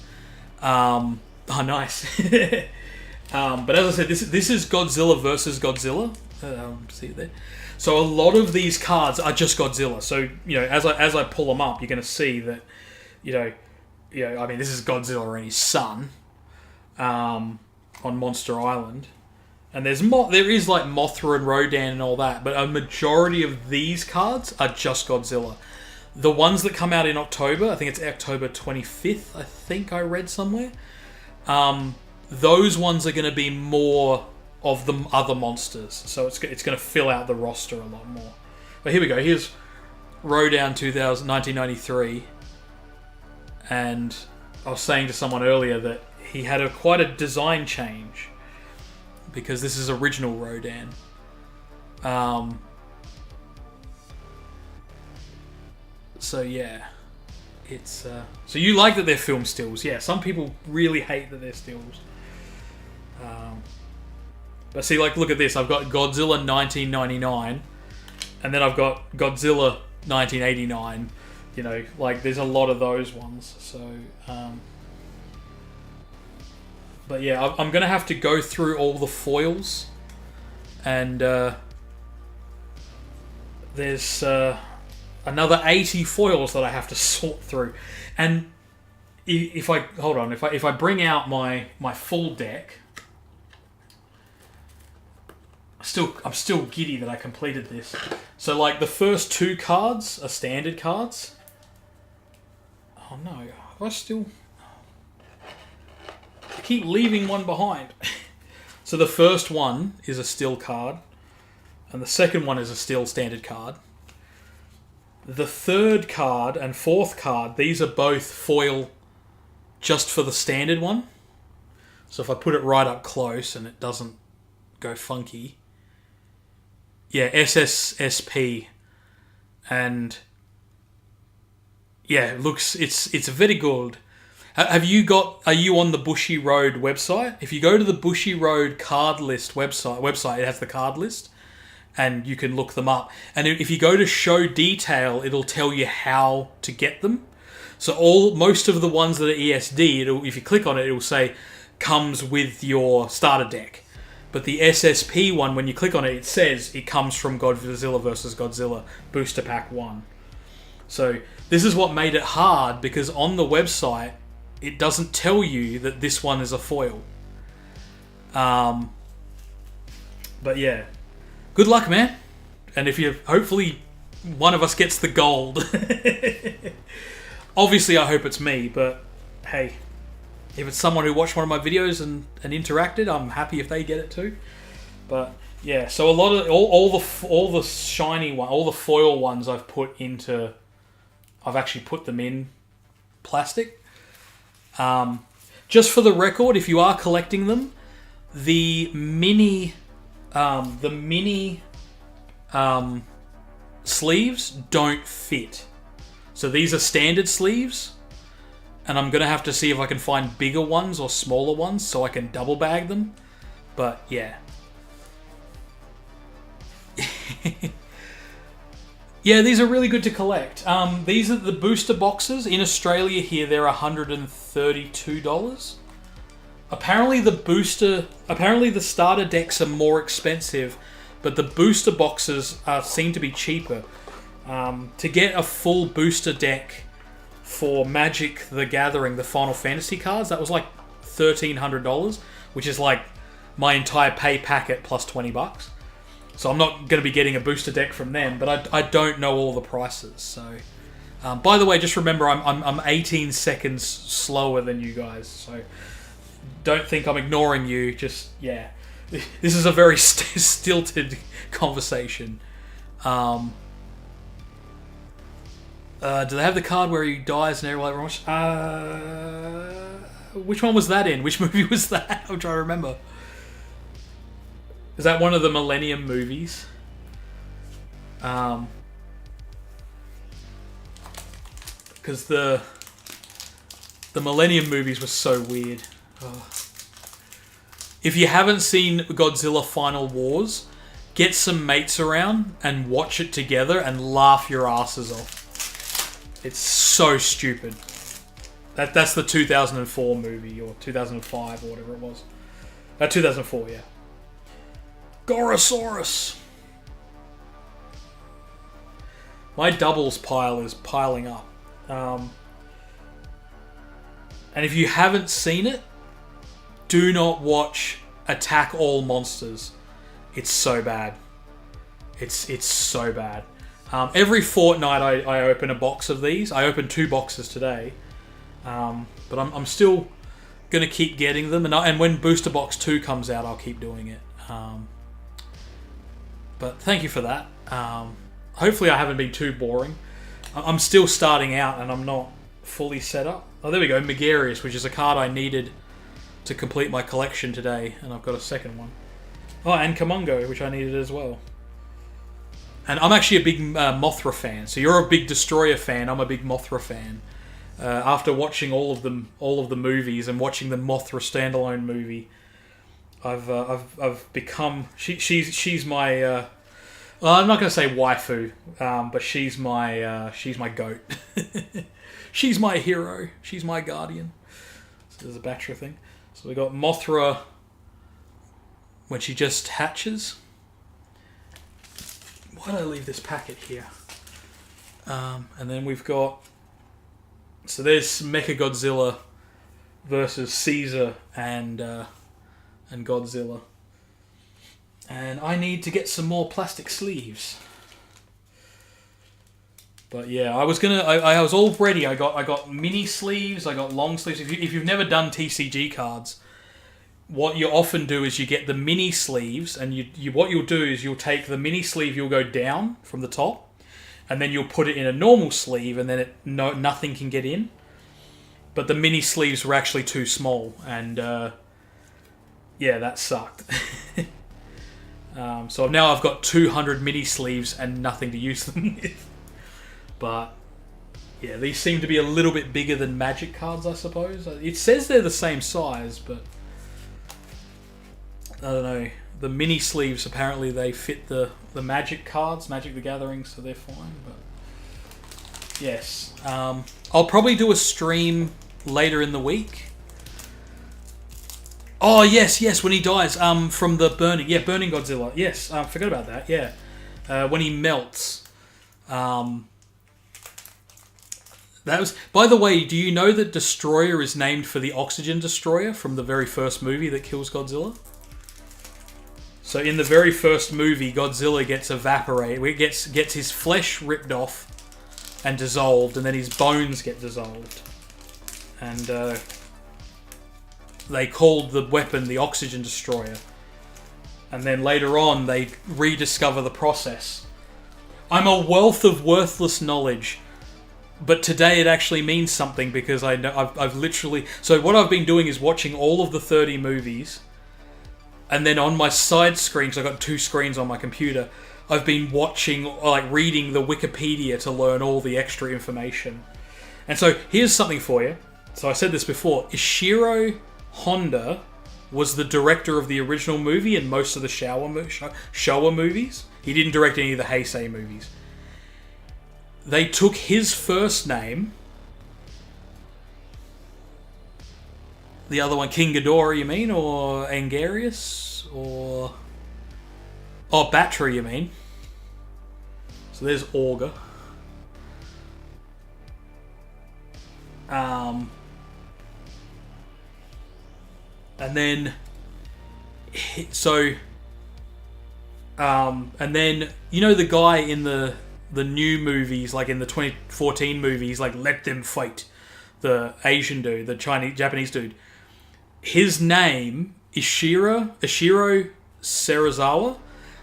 Oh, nice. But as I said, this is Godzilla versus Godzilla. See it there. So a lot of these cards are just Godzilla. So, you know, as I pull them up, you're going to see that, you know, I mean, this is Godzilla and his son. On Monster Island, and there is like Mothra and Rodan and all that, but a majority of these cards are just Godzilla. The ones that come out in October, I think it's October 25th, I think I read somewhere, those ones are going to be more of the other monsters, so it's going to fill out the roster a lot more. But here we go, here's Rodan 1993, and I was saying to someone earlier that he had quite a design change, because this is original Rodan. So yeah, it's so you like that they're film stills? Yeah, some people really hate that they're stills. But see, like, look at this. I've got Godzilla 1999, and then I've got Godzilla 1989. You know, like, there's a lot of those ones. So, but yeah, I'm going to have to go through all the foils. And there's another 80 foils that I have to sort through. And if I bring out my full deck, I'm still giddy that I completed this. So, like, the first 2 cards are standard cards. Oh no, I keep leaving one behind. So the first one is a still card, and the second one is a still standard card. The third card and fourth card, these are both foil just for the standard one. So if I put it right up close and it doesn't go funky. Yeah, SSSP. And yeah, it's very good. Are you on the Bushiroad website? If you go to the Bushiroad card list website, it has the card list, and you can look them up. And if you go to show detail, it'll tell you how to get them. So most of the ones that are ESD, if you click on it, it'll say comes with your starter deck. But the SSP one, when you click on it, it says it comes from Godzilla vs. Godzilla Booster Pack 1. So this is what made it hard, because on the website, it doesn't tell you that this one is a foil. But yeah, good luck, man. And hopefully one of us gets the gold. Obviously, I hope it's me, but hey, if it's someone who watched one of my videos and interacted, I'm happy if they get it too. But yeah, so a lot of all the shiny one, all the foil ones I've actually put them in plastic. Just for the record, if you are collecting them, the mini sleeves don't fit. So these are standard sleeves, and I'm gonna have to see if I can find bigger ones or smaller ones so I can double bag them. But yeah. Yeah, these are really good to collect. These are the booster boxes. In Australia here, they're $132. Apparently the starter decks are more expensive, but the booster boxes seem to be cheaper. To get a full booster deck for Magic the Gathering, the Final Fantasy cards, that was like $1,300, which is like my entire pay packet plus $20. So I'm not going to be getting a booster deck from them, but I don't know all the prices. So, by the way, just remember I'm 18 seconds slower than you guys. So don't think I'm ignoring you. Just yeah, this is a very stilted conversation. Do they have the card where he dies and everyone? Which one was that in? Which movie was that? I'm trying to remember. Is that one of the Millennium movies? Because the Millennium movies were so weird. Oh. If you haven't seen Godzilla Final Wars, get some mates around and watch it together and laugh your asses off. It's so stupid. That's the 2004 movie, or 2005, or whatever it was. 2004, yeah. Gorosaurus. My doubles pile is piling up. And if you haven't seen it, do not watch Attack All Monsters. It's so bad. It's so bad. Every fortnight I open a box of these. I opened 2 boxes today. But I'm still going to keep getting them. And when Booster Box 2 comes out, I'll keep doing it. But thank you for that. Hopefully I haven't been too boring. I'm still starting out and I'm not fully set up. Oh, there we go. Megarius, which is a card I needed to complete my collection today. And I've got a second one. Oh, and Kamungo, which I needed as well. And I'm actually a big Mothra fan. So you're a big Destroyer fan. I'm a big Mothra fan. After watching all of the movies and watching the Mothra standalone movie, I've become she's my well, I'm not going to say waifu, but she's my goat. She's my hero. She's my guardian. So there's a Batra thing. So we got Mothra when she just hatches. Why did I leave this packet here? And then we've got... So there's Mechagodzilla versus Caesar and Godzilla. And I need to get some more plastic sleeves. But yeah, I was all ready. I got mini sleeves, I got long sleeves. If you've never done TCG cards, what you often do is you get the mini sleeves, and what you'll do is you'll take the mini sleeve, you'll go down from the top, and then you'll put it in a normal sleeve, and then nothing can get in. But the mini sleeves were actually too small, and yeah, that sucked. So now I've got 200 mini sleeves and nothing to use them with. But yeah, these seem to be a little bit bigger than Magic cards, I suppose. It says they're the same size, but I don't know. The mini sleeves, apparently they fit the Magic cards, Magic the Gathering, so they're fine. But yes, I'll probably do a stream later in the week. Oh yes, when he dies, from the burning Godzilla. Yes, I forgot about that. Yeah, when he melts. That was. By the way, do you know that Destroyer is named for the oxygen destroyer from the very first movie that kills Godzilla? So in the very first movie, Godzilla gets evaporated. Gets his flesh ripped off and dissolved, and then his bones get dissolved. And they called the weapon the oxygen destroyer. And then later on, they rediscover the process. I'm a wealth of worthless knowledge. But today it actually means something, because I know I've literally... So what I've been doing is watching all of the 30 movies, and then on my side screen, because I've got 2 screens on my computer, I've been reading the Wikipedia to learn all the extra information. And so here's something for you. So I said this before. Ishiro Honda was the director of the original movie and most of the Showa movies. He didn't direct any of the Heisei movies. They took his first name, the other one, King Ghidorah, you mean? Or Angarius? Or... Oh, Batra, you mean? So there's Augur. And then... So... and then, you know the guy in the new movies, like in the 2014 movies, like Let Them Fight, the Asian dude, the Japanese dude, his name is Ishiro Serizawa.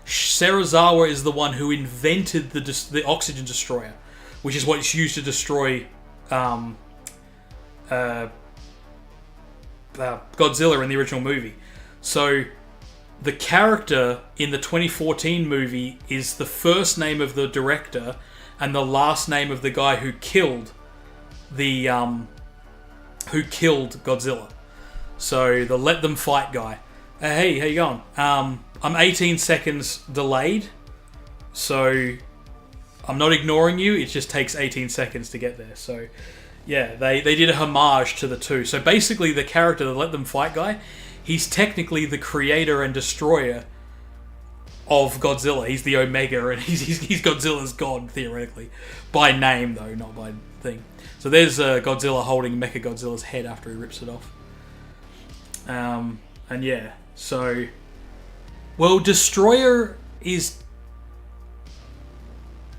Serizawa is the one who invented the oxygen destroyer, which is what is used to destroy Godzilla in the original movie. So the character in the 2014 movie is the first name of the director and the last name of the guy who killed Godzilla. So the Let Them Fight guy. Hey, how you going? I'm 18 seconds delayed, so I'm not ignoring you. It just takes 18 seconds to get there. So yeah, they did a homage to the two. So basically, the character, the Let Them Fight guy, he's technically the creator and destroyer of Godzilla. He's the Omega, and he's Godzilla's god, theoretically. By name, though, not by thing. So there's Godzilla holding Mechagodzilla's head after he rips it off. And yeah, so... Well, Destroyer is...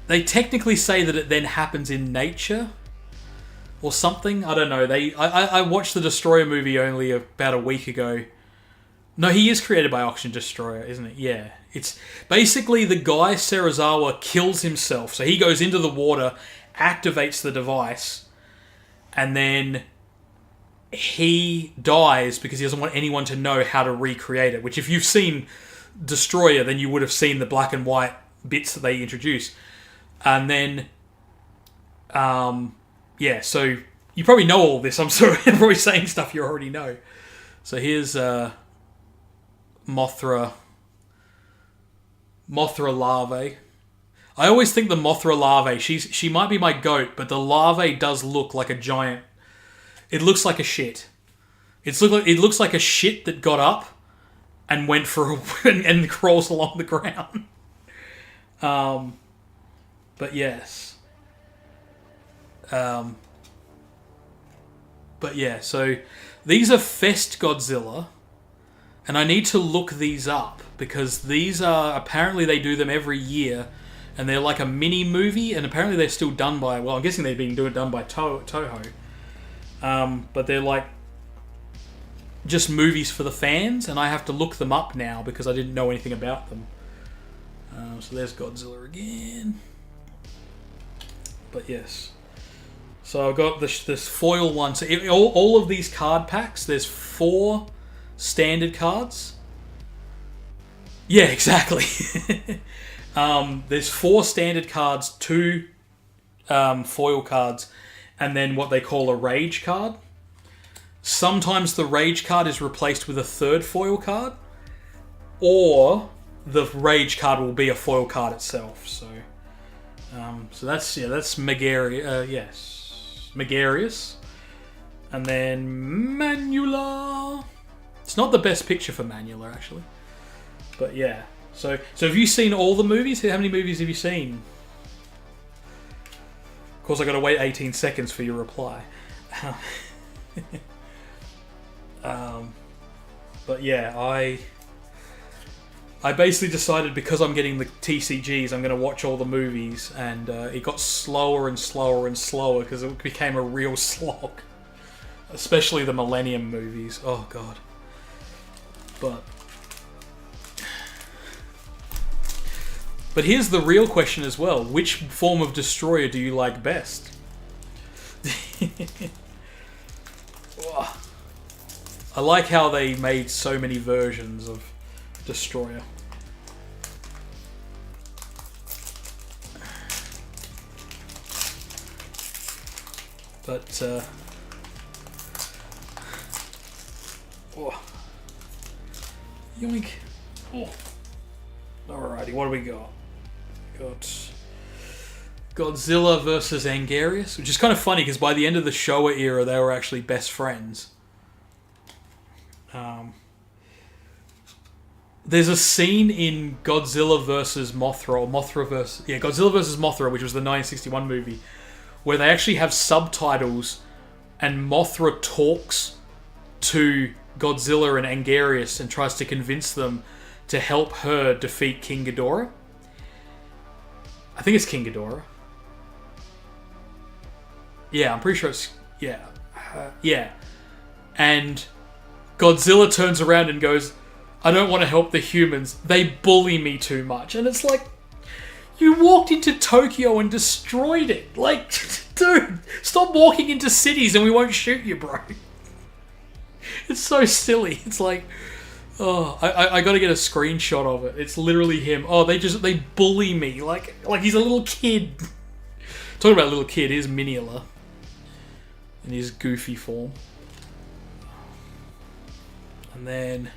They technically say that it then happens in nature, or something. I don't know. I watched the Destroyer movie only about a week ago. No, he is created by Oxygen Destroyer, isn't it? Yeah. It's basically the guy, Serizawa, kills himself. So he goes into the water, activates the device, and then he dies because he doesn't want anyone to know how to recreate it. Which, if you've seen Destroyer, then you would have seen the black and white bits that they introduce. And then, yeah, so you probably know all this. I'm sorry, I'm probably saying stuff you already know. So here's, Mothra larvae. I always think the Mothra larvae, she might be my goat, but the larvae does look like a giant... It looks like a shit. It looks like a shit that got up and went for a... and crawls along the ground. But yes. But yeah, so these are Fest Godzilla, and I need to look these up because these are... Apparently they do them every year, and they're like a mini movie, and apparently they're still done by... Well, I'm guessing they're being done by Toho. But they're like just movies for the fans, and I have to look them up now because I didn't know anything about them. So there's Godzilla again. But yes. So I've got this foil one. So all of these card packs, there's 4 standard cards. Yeah, exactly. There's 4 standard cards, 2 foil cards, and then what they call a rage card. Sometimes the rage card is replaced with a 3rd foil card, or the rage card will be a foil card itself. So that's Megarius, and then Manula. It's not the best picture for Manula actually, but yeah. So have you seen all the movies? How many movies have you seen? Of course, I got to wait 18 seconds for your reply. But yeah, I basically decided because I'm getting the TCGs, I'm going to watch all the movies, and it got slower and slower and slower because it became a real slog. Especially the Millennium movies. Oh god. But here's the real question as well. Which form of Destroyer do you like best? I like how they made so many versions of Destroyer. But, yoink. Oh. Alrighty, what do we got? Got Godzilla versus Angarius, which is kind of funny because by the end of the Showa era, they were actually best friends. There's a scene in Godzilla versus Mothra, or Godzilla versus Mothra, which was the 1961 movie, where they actually have subtitles, and Mothra talks to Godzilla and Angarius and tries to convince them to help her defeat King Ghidorah. I think it's King Ghidorah. Yeah, I'm pretty sure it's... Yeah. Yeah. And Godzilla turns around and goes, I don't want to help the humans. They bully me too much. And it's like, you walked into Tokyo and destroyed it. Like, dude, stop walking into cities and we won't shoot you, bro. It's so silly. It's like... Oh, I gotta get a screenshot of it. It's literally him. Oh, they bully me like he's a little kid. Talking about a little kid, here's Minula in his goofy form. And then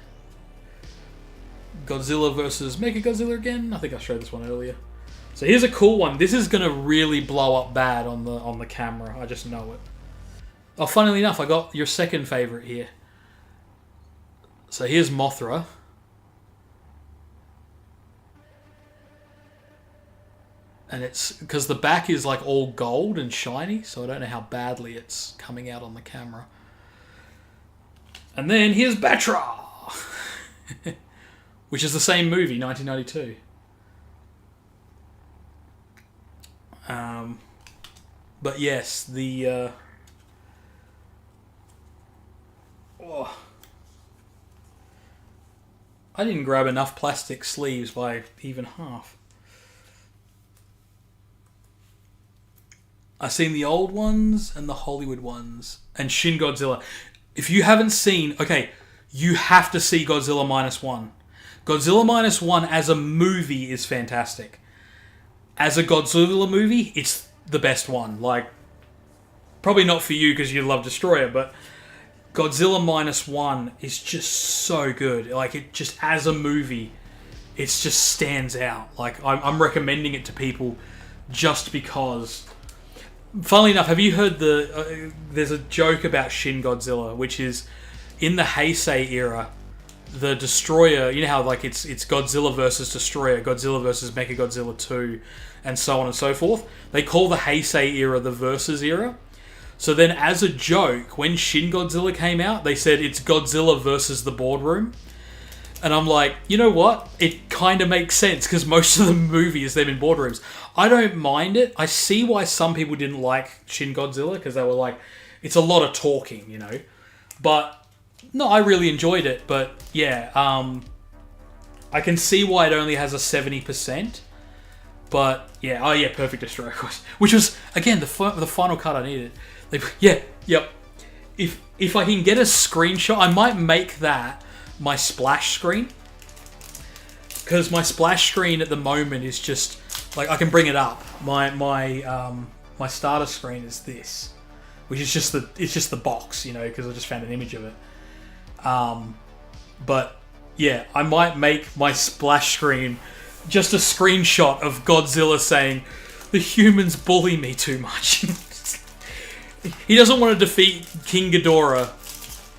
Godzilla versus Mechagodzilla again. I think I showed this one earlier. So here's a cool one. This is gonna really blow up bad on the camera. I just know it. Oh, funnily enough, I got your second favorite here. So here's Mothra. And it's because the back is like all gold and shiny, so I don't know how badly it's coming out on the camera. And then here's Batra, which is the same movie, 1992. But yes, the... I didn't grab enough plastic sleeves by even half. I've seen the old ones and the Hollywood ones. And Shin Godzilla. If you haven't seen... Okay, you have to see Godzilla -1. Godzilla -1 as a movie is fantastic. As a Godzilla movie, it's the best one. Like, probably not for you because you love Destroyer, but Godzilla Minus One is just so good. Like, it just, as a movie, it just stands out. Like, I'm recommending it to people just because. Funnily enough, have you heard there's a joke about Shin Godzilla, which is in the Heisei era, the Destroyer, you know how like it's Godzilla versus Destroyer, Godzilla versus Mechagodzilla 2, and so on and so forth. They call the Heisei era the Versus era. So then, as a joke, when Shin Godzilla came out, they said it's Godzilla versus the Boardroom. And I'm like, you know what? It kind of makes sense, because most of the movies, they've been boardrooms. I don't mind it. I see why some people didn't like Shin Godzilla, because they were like, it's a lot of talking, you know. But, no, I really enjoyed it. But, yeah, I can see why it only has a 70%. But, yeah, oh yeah, Perfect Destroyer, of course. Which was, again, the final cut I needed. Yep. If I can get a screenshot, I might make that my splash screen, because my splash screen at the moment is just like, I can bring it up. My starter screen is this, which is just the box, you know, because I just found an image of it. But yeah, I might make my splash screen just a screenshot of Godzilla saying, "The humans bully me too much." He doesn't want to defeat King Ghidorah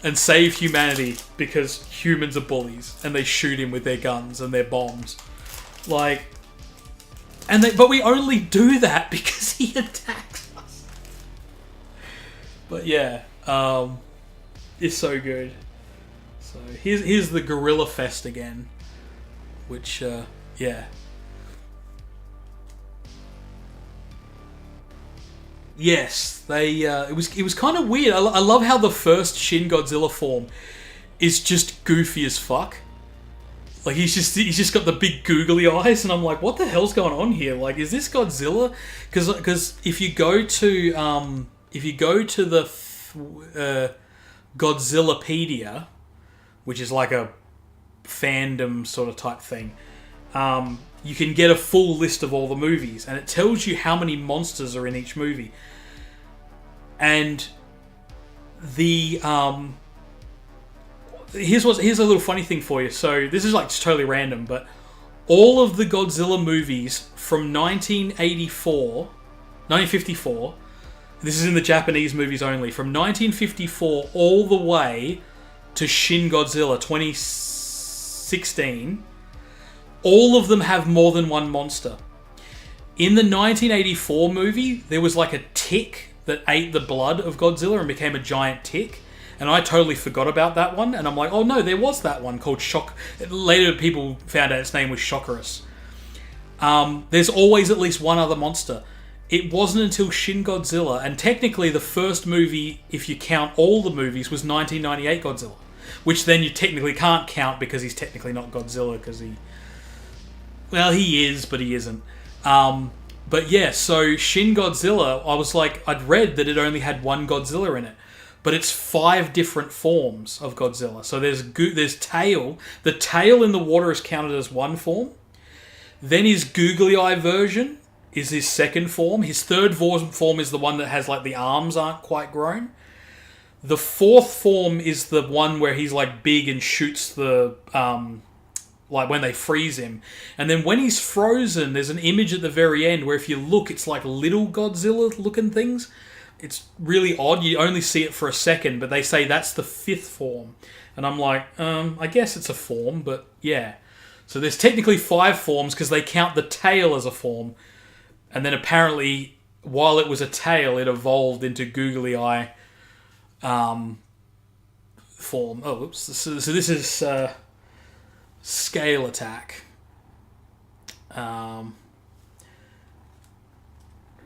and save humanity because humans are bullies and they shoot him with their guns and their bombs. Like, but we only do that because he attacks us. But yeah, it's so good. So here's the Gorilla Fest again, which yeah. Yes, they. It was kind of weird. I love how the first Shin Godzilla form is just goofy as fuck. Like he's just got the big googly eyes, and I'm like, what the hell's going on here? Like, is this Godzilla? Because if you go to the Godzillapedia, which is like a fandom sort of type thing, you can get a full list of all the movies, and it tells you how many monsters are in each movie. And the here's a little funny thing for you. So this is like just totally random, but all of the Godzilla movies from 1954, this is in the Japanese movies only, from 1954 all the way to Shin Godzilla 2016, all of them have more than one monster. In the 1984 movie, there was like a tick that ate the blood of Godzilla and became a giant tick. And I totally forgot about that one. And I'm like, oh no, there was that one called Shock. Later people found out its name was Shockerus. There's always at least one other monster. It wasn't until Shin Godzilla, and technically the first movie, if you count all the movies, was 1998 Godzilla. Which then you technically can't count because he's technically not Godzilla, because he is, but he isn't. But yeah, so Shin Godzilla, I was like, I'd read that it only had one Godzilla in it. But it's 5 different forms of Godzilla. So there's tail. The tail in the water is counted as one form. Then his googly eye version is his second form. His third form is the one that has like the arms aren't quite grown. The fourth form is the one where he's like big and shoots the like when they freeze him. And then when he's frozen, there's an image at the very end where if you look, it's like little Godzilla looking things. It's really odd. You only see it for a second, but they say that's the 5th form. And I'm like, I guess it's a form, but yeah. So there's technically 5 forms because they count the tail as a form. And then apparently, while it was a tail, it evolved into googly eye form. Oh, oops. So this is Scale Attack.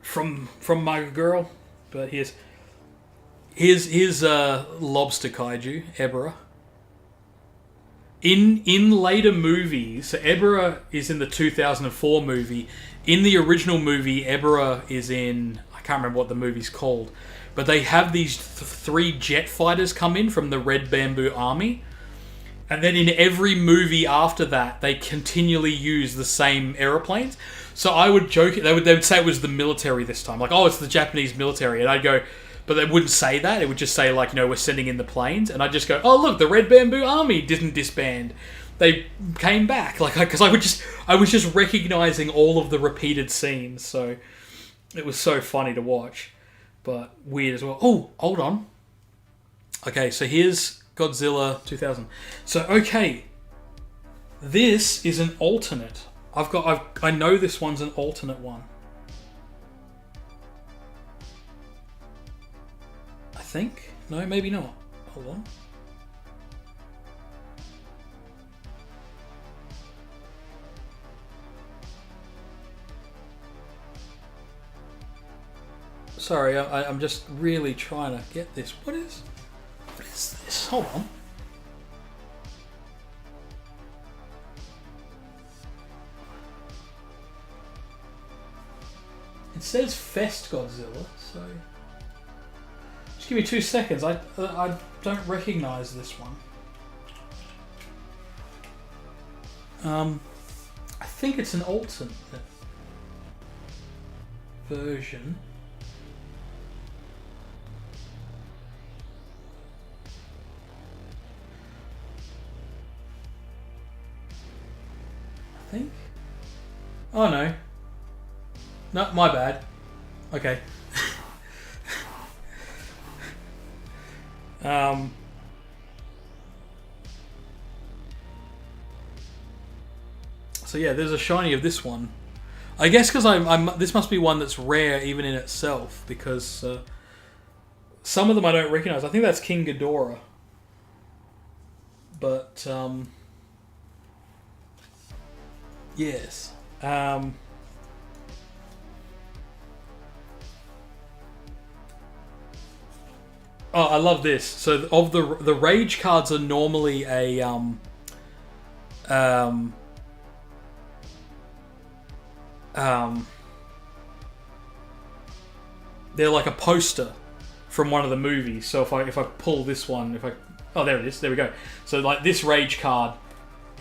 From my girl. But here's Lobster Kaiju, Ebera. In later movies, so Ebera is in the 2004 movie. In the original movie, Ebera is in, I can't remember what the movie's called, but they have these 3 jet fighters come in from the Red Bamboo Army. And then in every movie after that, they continually use the same aeroplanes. So I would joke, they would say it was the military this time. Like, oh, it's the Japanese military. And I'd go, but they wouldn't say that. It would just say, like, we're sending in the planes. And I'd just go, oh, look, the Red Bamboo Army didn't disband. They came back. Like, because I was just recognizing all of the repeated scenes. So it was so funny to watch. But weird as well. Oh, hold on. Okay, so here's Godzilla 2000. So, okay. This is an alternate. I know this one's an alternate one. I think? No, maybe not. Hold on. Sorry, I'm just really trying to get this. What is this? Hold on. It says Fest Godzilla, so just give me 2 seconds. I don't recognise this one. I think it's an alternate version. I think. Oh no. No, my bad. Okay. So yeah, there's a shiny of this one. I guess because this must be one that's rare even in itself, because some of them I don't recognize. I think that's King Ghidorah. But yes. Oh, I love this. So of the rage cards are normally a they're like a poster from one of the movies. So if I pull this one, oh, there it is. There we go. So like this rage card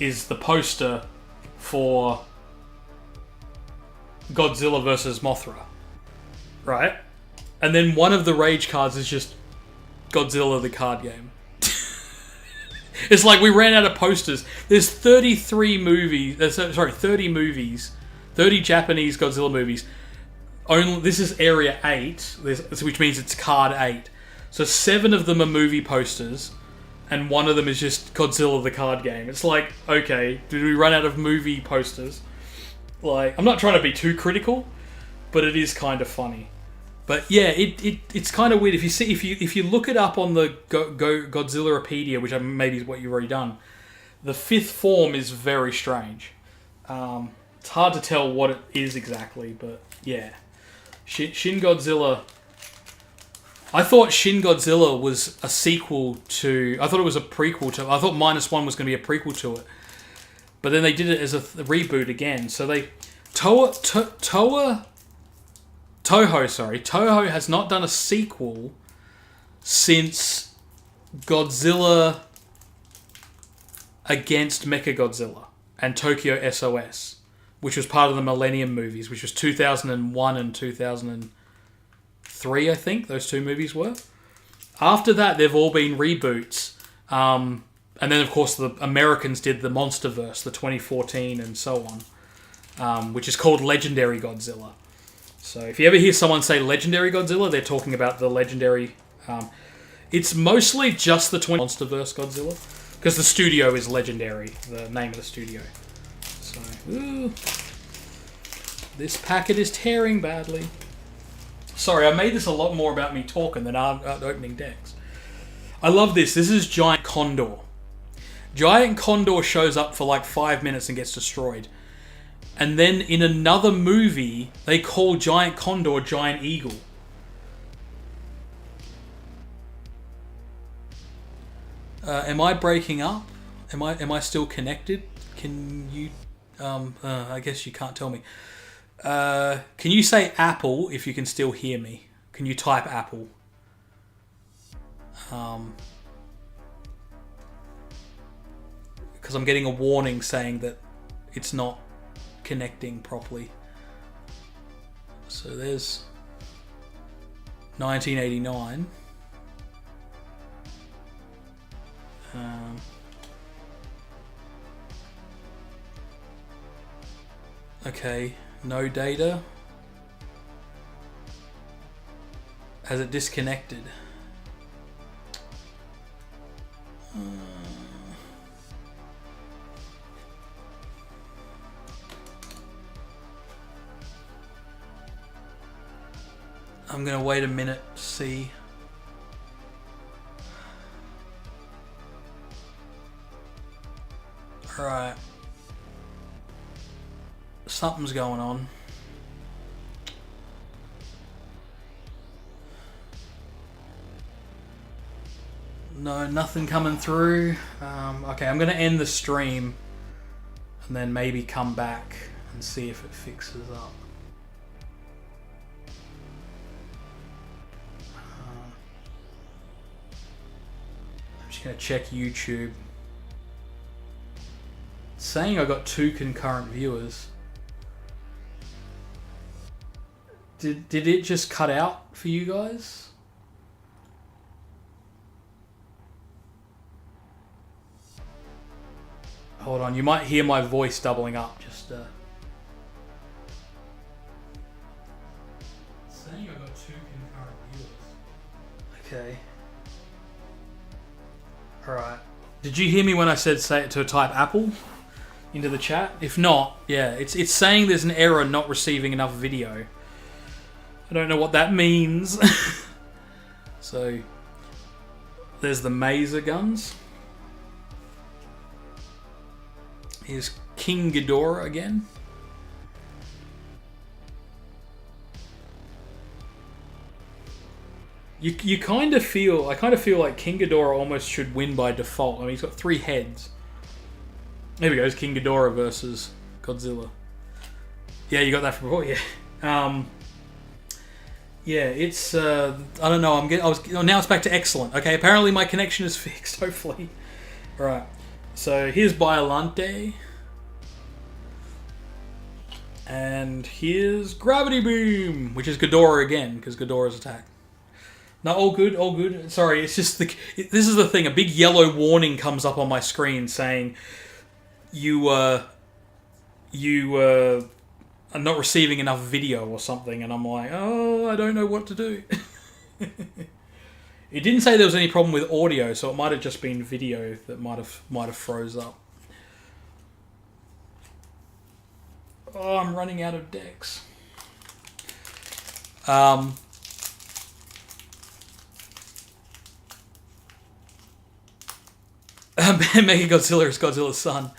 is the poster for Godzilla versus Mothra, right? And then one of the rage cards is just Godzilla the card game. It's like we ran out of posters. There's 33 movies. 30 movies. 30 Japanese Godzilla movies. This is Area 8, which means it's card 8. So 7 of them are movie posters, and one of them is just Godzilla the card game. It's like, okay, did we run out of movie posters? Like, I'm not trying to be too critical, but it is kind of funny. But yeah, it's kind of weird. If you look it up on the Godzillapedia, which maybe is what you've already done, the 5th form is very strange. It's hard to tell what it is exactly, but yeah, Shin Godzilla. I thought Shin Godzilla was a sequel to. I thought it was a prequel to. I thought -1 was going to be a prequel to it, but then they did it as a reboot again. So they Toho has not done a sequel since Godzilla against Mechagodzilla and Tokyo SOS, which was part of the Millennium movies, which was 2001 and 2003, I think, those 2 movies were. After that, they've all been reboots. And then, of course, the Americans did the Monsterverse, the 2014 and so on, which is called Legendary Godzilla. So if you ever hear someone say Legendary Godzilla, they're talking about the Legendary... it's mostly just the Monsterverse Godzilla, because the studio is Legendary, the name of the studio. So, ooh, this packet is tearing badly. Sorry, I made this a lot more about me talking than opening decks. I love this. This is Giant Condor. Giant Condor shows up for like 5 minutes and gets destroyed. And then in another movie, they call Giant Condor Giant Eagle. Am I breaking up? Am I still connected? Can you... I guess you can't tell me. Can you say Apple if you can still hear me? Can you type Apple? Because I'm getting a warning saying that it's not connecting properly. So there's 1989. Okay, no data. Has it disconnected? I'm gonna wait a minute to see. Alright. Something's going on. No, nothing coming through. Okay, I'm going to end the stream and then maybe come back and see if it fixes up. I'm just going to check YouTube. It's saying I got 2 concurrent viewers. Did it just cut out for you guys? Hold on, you might hear my voice doubling up. Just saying I got 2 concurrent viewers. Okay. Alright. Did you hear me when I said to type Apple into the chat? If not, yeah, it's saying there's an error not receiving enough video. I don't know what that means. So, there's the Maser guns. Here's King Ghidorah again. You kind of feel... I kind of feel like King Ghidorah almost should win by default. I mean, he's got 3 heads. There we go. It's King Ghidorah versus Godzilla. Yeah, you got that from before? Yeah. Yeah, it's... I don't know. Now it's back to excellent. Okay, apparently my connection is fixed, hopefully. Alright. So here's Biollante. And here's Gravity Beam, which is Ghidorah again, because Ghidorah's attack. No, all good, all good. Sorry, it's just this is the thing. A big yellow warning comes up on my screen saying you are not receiving enough video or something, and I'm like, oh, I don't know what to do. It didn't say there was any problem with audio, so it might have just been video that might have froze up. Oh, I'm running out of decks. Mechagodzilla is Godzilla's son.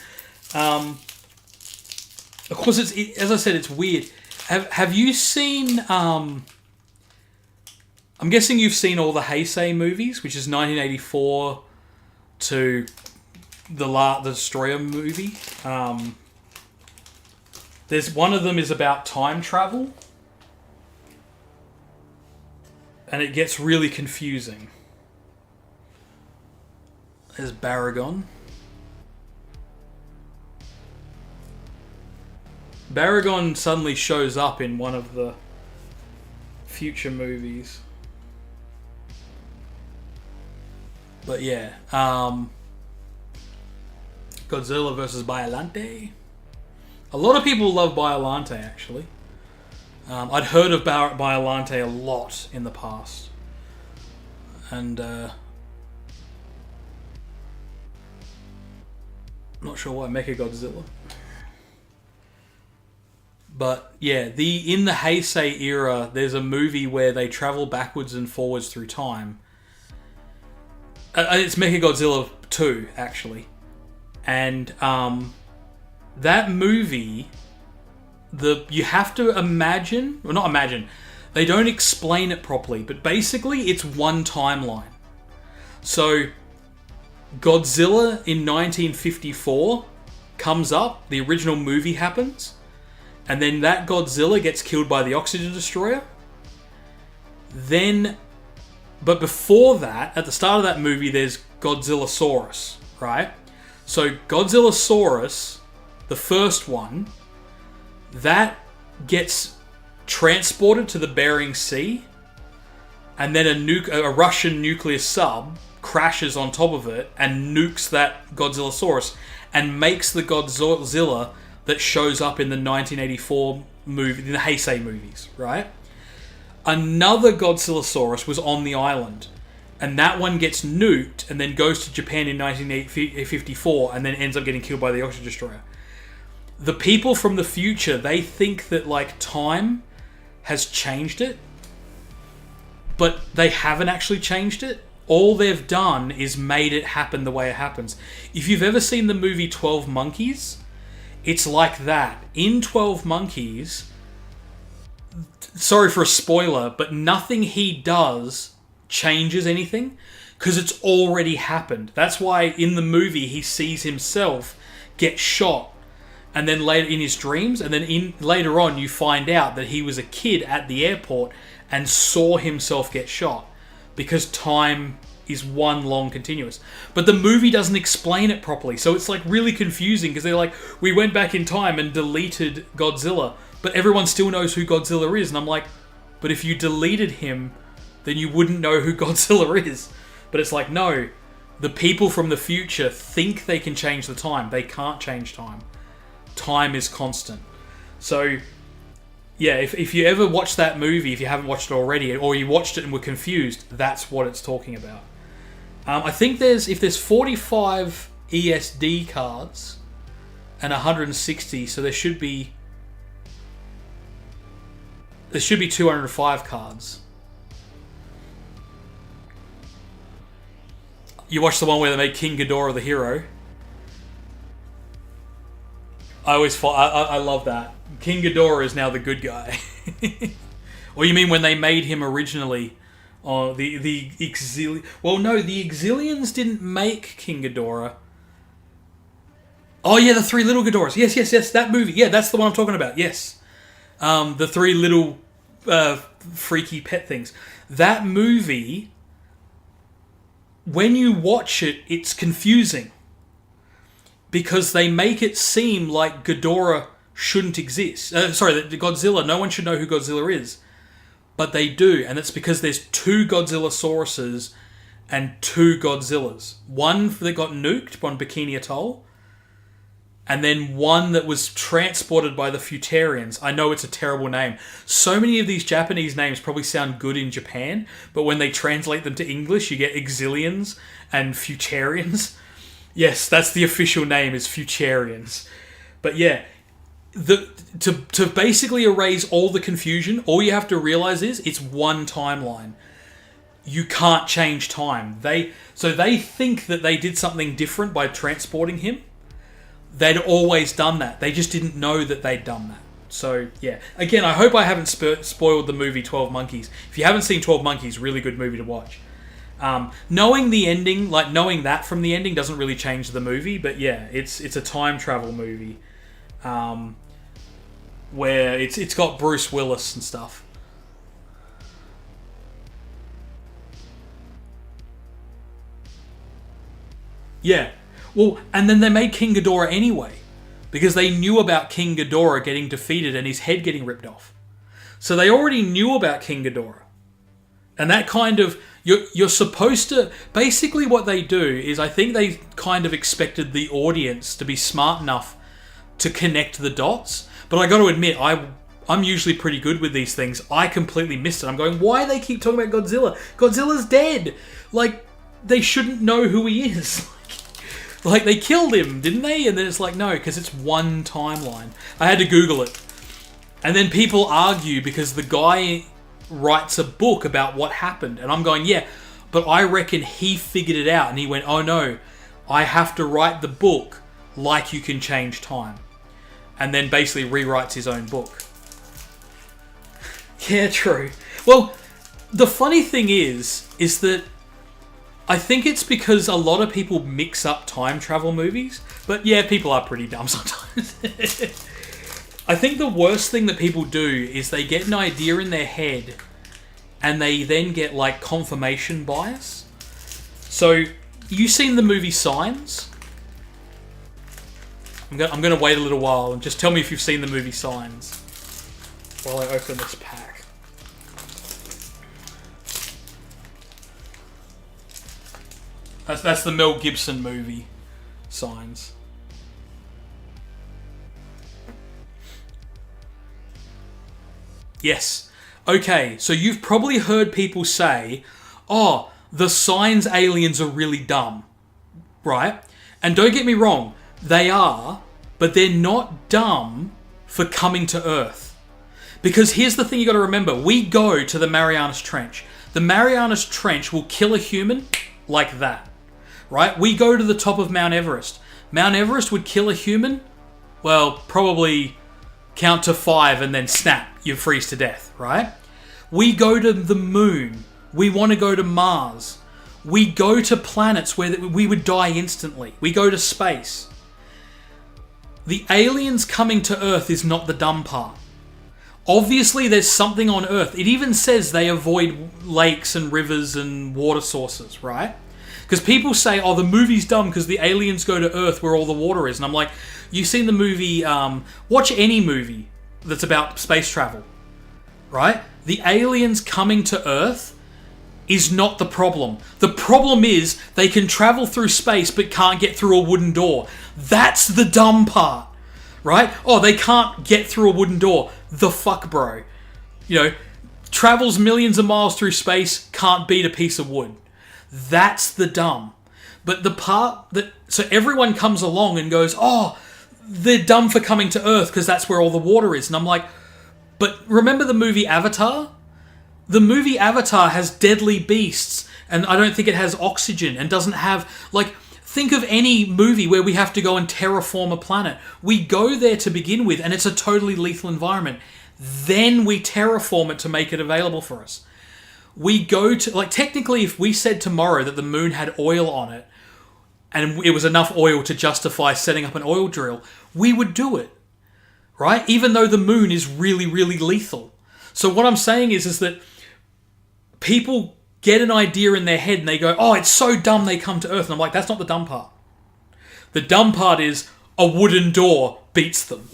Of course, as I said, it's weird. Have you seen... I'm guessing you've seen all the Heisei movies, which is 1984 to the Destroyer movie. There's one of them is about time travel, and it gets really confusing. There's Baragon. Baragon suddenly shows up in one of the future movies. But yeah, Godzilla versus Biollante. A lot of people love Biollante, actually. I'd heard of Biollante a lot in the past. And, not sure why Mechagodzilla. But, yeah, in the Heisei era, there's a movie where they travel backwards and forwards through time. It's Mechagodzilla 2, actually. And, that movie, you have to imagine... Well, not imagine. They don't explain it properly, but basically it's one timeline. So, Godzilla in 1954 comes up, the original movie happens, and then that Godzilla gets killed by the Oxygen Destroyer. Then... But before that, at the start of that movie, there's Godzillasaurus, right? So Godzillasaurus, the first one, that gets transported to the Bering Sea, and then a Russian nuclear sub crashes on top of it and nukes that Godzillasaurus and makes the Godzilla that shows up in the 1984 movie, the Heisei movies, right? Another Godzillasaurus was on the island, and that one gets nuked and then goes to Japan in 1954 and then ends up getting killed by the Ocean Destroyer. The people from the future, they think that like time has changed it, but they haven't actually changed it. All they've done is made it happen the way it happens. If you've ever seen the movie 12 Monkeys, it's like that. In 12 Monkeys, sorry for a spoiler, but nothing he does changes anything because it's already happened. That's why in the movie he sees himself get shot, and then later in his dreams, and then later on you find out that he was a kid at the airport and saw himself get shot because time is one long continuous. But the movie doesn't explain it properly, so it's like really confusing because they're like, we went back in time and deleted Godzilla, but everyone still knows who Godzilla is. And I'm like, but if you deleted him, then you wouldn't know who Godzilla is. But it's like, no, the people from the future think they can change the time. They can't change time. Time is constant. So yeah, if you ever watch that movie, if you haven't watched it already, or you watched it and were confused, that's what it's talking about. I think if there's 45 ESD cards and 160, so there should be 205 cards. You watch the one where they made King Ghidorah the hero. I love that. King Ghidorah is now the good guy. Or you mean when they made him originally? Oh, the Exilians... Well, no, the Exilians didn't make King Ghidorah. Oh, yeah, the three little Ghidorahs. Yes, that movie. Yeah, that's the one I'm talking about. Yes. The three little freaky pet things. That movie, when you watch it, it's confusing. Because they make it seem like Ghidorah shouldn't exist. The Godzilla, no one should know who Godzilla is. But they do, and it's because there's two Godzillosauruses and two Godzillas. One that got nuked on Bikini Atoll, and then one that was transported by the Futarians. I know it's a terrible name. So many of these Japanese names probably sound good in Japan, but when they translate them to English, you get Exilians and Futarians. Yes, that's the official name, is Futarians. But yeah, to basically erase all the confusion, all you have to realize is it's one timeline. You can't change time. They think that they did something different by transporting him. They'd always done that. They just didn't know that they'd done that. So yeah, again, I hope I haven't spoiled the movie 12 Monkeys. If you haven't seen 12 Monkeys, really good movie to watch. Knowing the ending, like knowing that from the ending, doesn't really change the movie. But yeah, it's a time travel movie. Where it's got Bruce Willis and stuff. Yeah. Well, and then they made King Ghidorah anyway, because they knew about King Ghidorah getting defeated and his head getting ripped off. So they already knew about King Ghidorah. And that kind of... You're supposed to... Basically what they do is, I think they kind of expected the audience to be smart enough to connect the dots. But I got to admit, I'm usually pretty good with these things. I completely missed it. I'm going, why do they keep talking about Godzilla? Godzilla's dead. Like, they shouldn't know who he is. Like, they killed him, didn't they? And then it's like, no, because it's one timeline. I had to Google it. And then people argue because the guy writes a book about what happened. And I'm going, yeah, but I reckon he figured it out. And he went, oh no, I have to write the book like you can change time. And then basically rewrites his own book. Yeah, true. Well, the funny thing is that I think it's because a lot of people mix up time travel movies. But yeah, people are pretty dumb sometimes. I think the worst thing that people do is they get an idea in their head and they then get like confirmation bias. So, you seen the movie Signs? I'm going to wait a little while and just tell me if you've seen the movie Signs while I open this pack. That's the Mel Gibson movie, Signs. Yes. Okay, so you've probably heard people say, oh, the Signs aliens are really dumb, right? And don't get me wrong, they are, but they're not dumb for coming to Earth. Because here's the thing you got to remember. We go to the Marianas Trench. The Marianas Trench will kill a human like that, right? We go to the top of Mount Everest. Mount Everest would kill a human, well, probably count to 5 and then snap, you freeze to death, right? We go to the moon. We want to go to Mars. We go to planets where we would die instantly. We go to space. The aliens coming to Earth is not the dumb part. Obviously, there's something on Earth. It even says they avoid lakes and rivers and water sources, right? Because people say, oh, the movie's dumb because the aliens go to Earth where all the water is. And I'm like, you've seen the movie, watch any movie that's about space travel, right? The aliens coming to Earth is not the problem. The problem is they can travel through space but can't get through a wooden door. That's the dumb part, right? Oh, they can't get through a wooden door. The fuck, bro? You know, travels millions of miles through space, can't beat a piece of wood. That's the dumb. But the part that... So everyone comes along and goes, oh, they're dumb for coming to Earth because that's where all the water is. And I'm like, but remember the movie Avatar? The movie Avatar has deadly beasts, and I don't think it has oxygen and doesn't have... Like, think of any movie where we have to go and terraform a planet. We go there to begin with, and it's a totally lethal environment. Then we terraform it to make it available for us. We go to... Like, technically, if we said tomorrow that the moon had oil on it, and it was enough oil to justify setting up an oil drill, we would do it. Right? Even though the moon is really, really lethal. So what I'm saying is that people get an idea in their head and they go, oh, it's so dumb they come to Earth. And I'm like, that's not the dumb part. The dumb part is a wooden door beats them.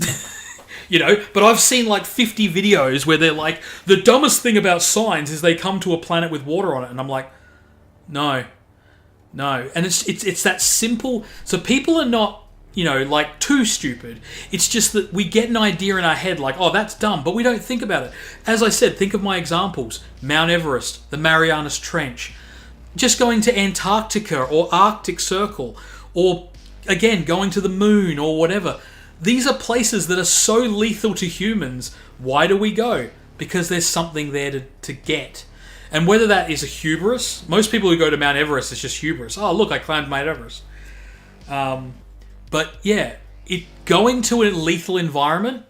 You know? But I've seen like 50 videos where they're like, the dumbest thing about Signs is they come to a planet with water on it. And I'm like, no. And it's that simple. So people are not, you know, like too stupid. It's just that we get an idea in our head like, oh, that's dumb, but we don't think about it. As I said, think of my examples. Mount Everest, the Marianas Trench, just going to Antarctica or Arctic Circle, or again, going to the moon or whatever. These are places that are so lethal to humans. Why do we go? Because there's something there to get. And whether that is a hubris, most people who go to Mount Everest, it's just hubris. Oh, look, I climbed Mount Everest. But yeah, going to a lethal environment,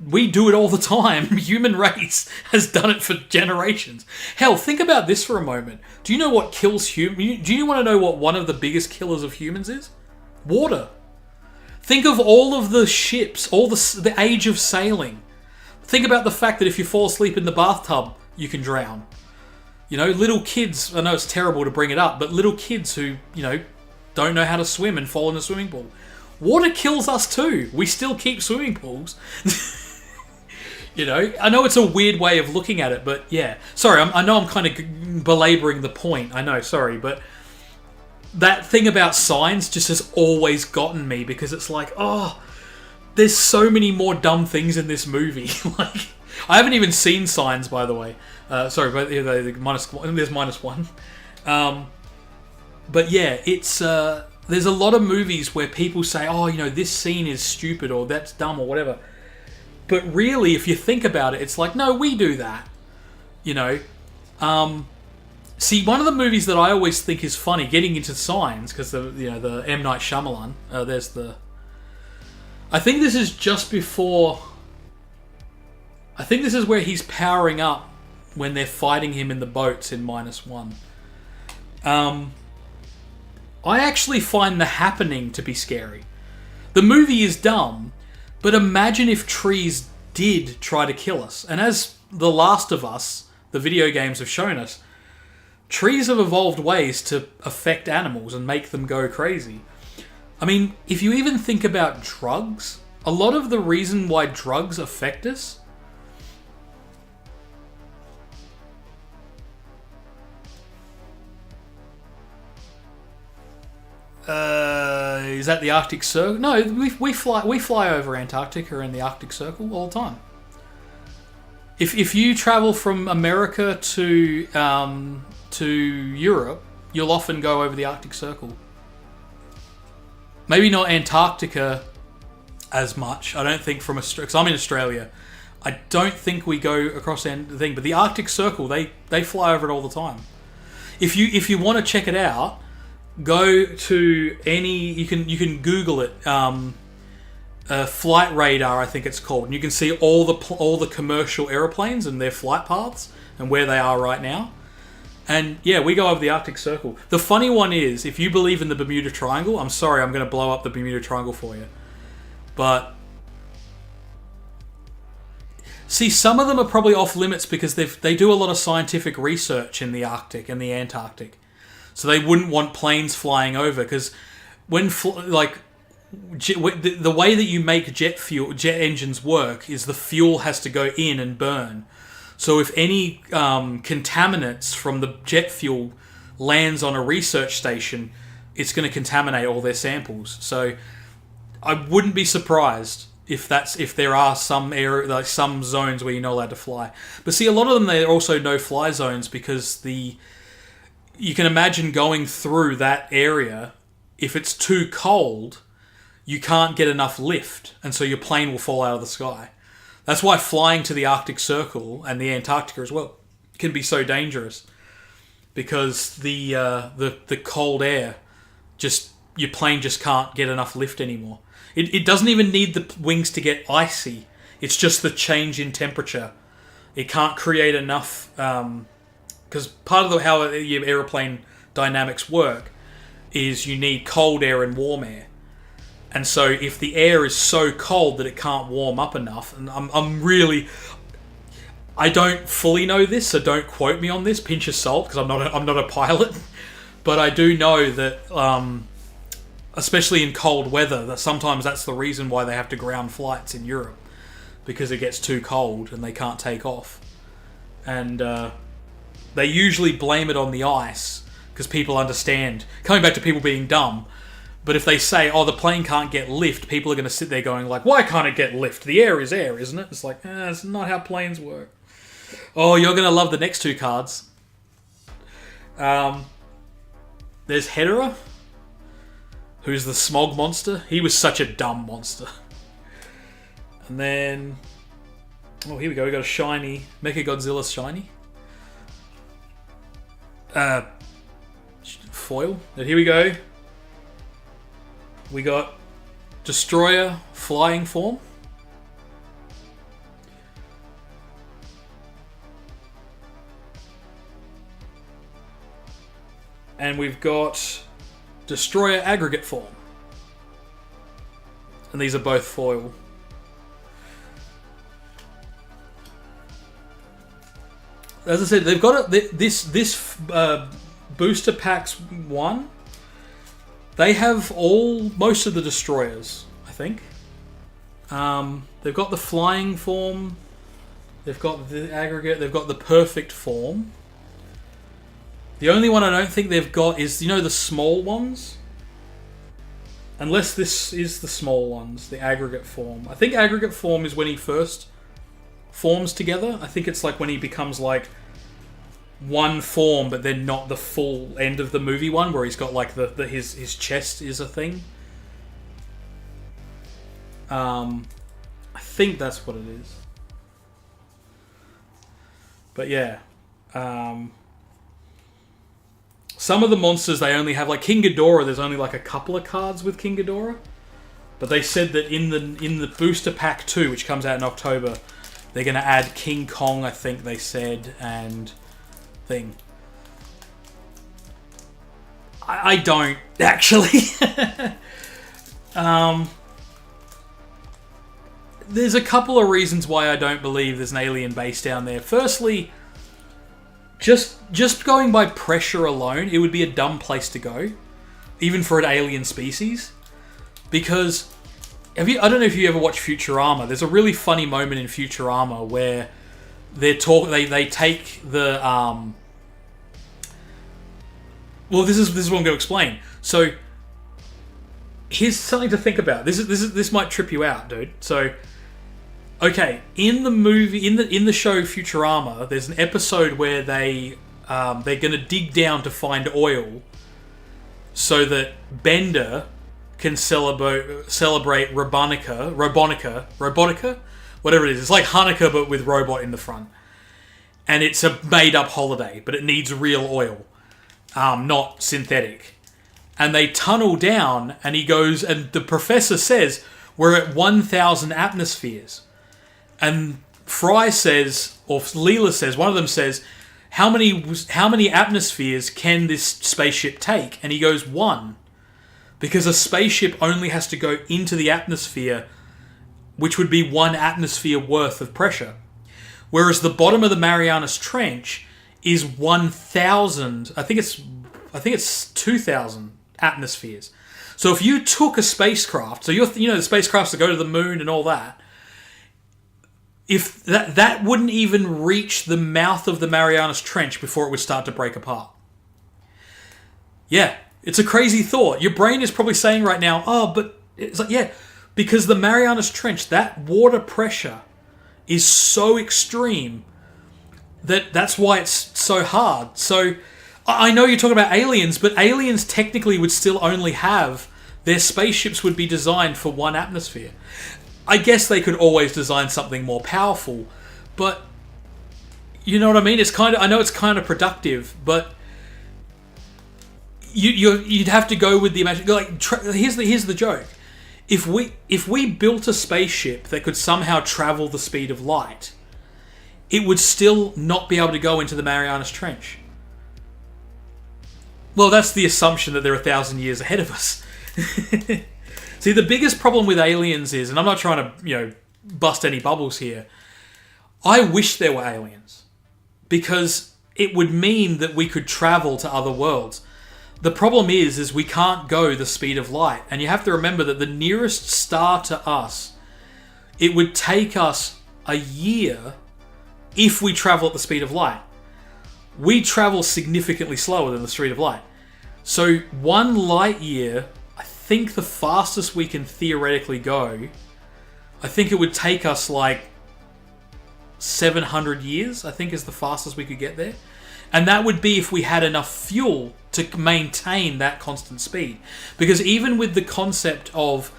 we do it all the time. Human race has done it for generations. Hell, think about this for a moment. Do you know what kills humans? Do you want to know what one of the biggest killers of humans is? Water. Think of all of the ships, all the age of sailing. Think about the fact that if you fall asleep in the bathtub, you can drown. You know, little kids, I know it's terrible to bring it up, but little kids who, you know, don't know how to swim and fall in a swimming pool. Water kills us too. We still keep swimming pools. You know, I know it's a weird way of looking at it, but yeah. Sorry, I know I'm kind of belaboring the point. I know, sorry, but that thing about Signs just has always gotten me because it's like, oh, there's so many more dumb things in this movie. Like, I haven't even seen Signs, by the way. Sorry, but there's -1. But yeah, it's there's a lot of movies where people say, oh, you know, this scene is stupid or that's dumb or whatever. But really, if you think about it, it's like, no, we do that. You know? See, one of the movies that I always think is funny, getting into Signs, because the M. Night Shyamalan, there's the... I think this is just before... I think this is where he's powering up when they're fighting him in the boats in -1. I actually find The Happening to be scary. The movie is dumb, but imagine if trees did try to kill us. And as The Last of Us, the video games have shown us, trees have evolved ways to affect animals and make them go crazy. I mean, if you even think about drugs, a lot of the reason why drugs affect us Is that the Arctic Circle? No, we fly over Antarctica and the Arctic Circle all the time. If you travel from America to Europe, you'll often go over the Arctic Circle. Maybe not Antarctica as much. I don't think from Australia, because I'm in Australia. I don't think we go across the thing, but the Arctic Circle, they fly over it all the time. If you want to check it out, go to any. You can Google it. Flight Radar, I think it's called, and you can see all the commercial aeroplanes and their flight paths and where they are right now. And yeah, we go over the Arctic Circle. The funny one is, if you believe in the Bermuda Triangle, I'm sorry, I'm going to blow up the Bermuda Triangle for you, but see, some of them are probably off limits because they do a lot of scientific research in the Arctic and the Antarctic. So they wouldn't want planes flying over, because the way that you make jet engines work is the fuel has to go in and burn. So if any contaminants from the jet fuel lands on a research station, it's going to contaminate all their samples. So I wouldn't be surprised if there are some some zones where you're not allowed to fly. But see, a lot of them, they're also no-fly zones, because you can imagine going through that area. If it's too cold, you can't get enough lift, and so your plane will fall out of the sky. That's why flying to the Arctic Circle and the Antarctica as well can be so dangerous, because the cold air, your plane just can't get enough lift anymore. It doesn't even need the wings to get icy. It's just the change in temperature. It can't create enough, because part of how your aeroplane dynamics work is you need cold air and warm air. And so if the air is so cold that it can't warm up enough, and I don't fully know this, so don't quote me on this, pinch of salt, because I'm not a pilot, but I do know that, especially in cold weather, that sometimes that's the reason why they have to ground flights in Europe, because it gets too cold and they can't take off. And they usually blame it on the ice, because people understand. Coming back to people being dumb, but if they say, oh, the plane can't get lift, people are going to sit there going like, why can't it get lift? The air is air, isn't it? It's like, that's not how planes work. Oh, you're going to love the next two cards. There's Hedera, who's the smog monster. He was such a dumb monster. And then, oh, here we go. We got a shiny, Mechagodzilla shiny. Foil. And here we go. We got Destroyer flying form. And we've got Destroyer aggregate form. And these are both foil. As I said, they've got this booster packs 1. They have most of the destroyers, I think. They've got the flying form. They've got the aggregate. They've got the perfect form. The only one I don't think they've got is, the small ones? Unless this is the small ones, the aggregate form. I think aggregate form is when he first forms together. I think it's like when he becomes like one form, but then not the full end of the movie one, where he's got like his chest is a thing. I think that's what it is. But yeah, some of the monsters, they only have, like King Ghidorah, there's only like a couple of cards with King Ghidorah. But they said that in the booster pack 2, which comes out in October, they're going to add King Kong, I think they said, and thing. I don't actually. There's a couple of reasons why I don't believe there's an alien base down there. Firstly, just going by pressure alone, it would be a dumb place to go, even for an alien species. Because I don't know if you ever watched Futurama. There's a really funny moment in Futurama where they take the well, this is what I'm going to explain. So here's something to think about. This might trip you out, dude. So, okay, in the show Futurama, there's an episode where they're gonna dig down to find oil, so that Bender can celebrate Robonica, whatever it is. It's like Hanukkah but with robot in the front, and it's a made-up holiday, but it needs real oil, not synthetic. And they tunnel down, and he goes, and the professor says, we're at 1,000 atmospheres. And Fry says, or Leela says, one of them says, how many atmospheres can this spaceship take? And he goes, 1. Because a spaceship only has to go into the atmosphere, which would be 1 atmosphere worth of pressure. Whereas the bottom of the Marianas Trench is 1,000, I think it's 2,000 atmospheres. So if you took a spacecraft, so the spacecrafts that go to the moon and all that, if that wouldn't even reach the mouth of the Marianas Trench before it would start to break apart. Yeah, it's a crazy thought. Your brain is probably saying right now, oh, but it's like, yeah, because the Marianas Trench, that water pressure is so extreme that's why it's so hard. So I know you're talking about aliens, but aliens technically would still only have, their spaceships would be designed for 1 atmosphere. I guess they could always design something more powerful, but you know what I mean? I know it's kind of productive, but you'd have to go with the imagination. Like, here's the joke: if we built a spaceship that could somehow travel the speed of light, it would still not be able to go into the Marianas Trench. Well, that's the assumption that they're 1,000 years ahead of us. See, the biggest problem with aliens is, and I'm not trying to, bust any bubbles here, I wish there were aliens. Because it would mean that we could travel to other worlds. The problem is we can't go the speed of light. And you have to remember that the nearest star to us, it would take us a year if we travel at the speed of light. We travel significantly slower than the speed of light. So 1 light year, I think the fastest we can theoretically go, I think it would take us like 700 years, I think is the fastest we could get there. And that would be if we had enough fuel to maintain that constant speed. Because even with the concept of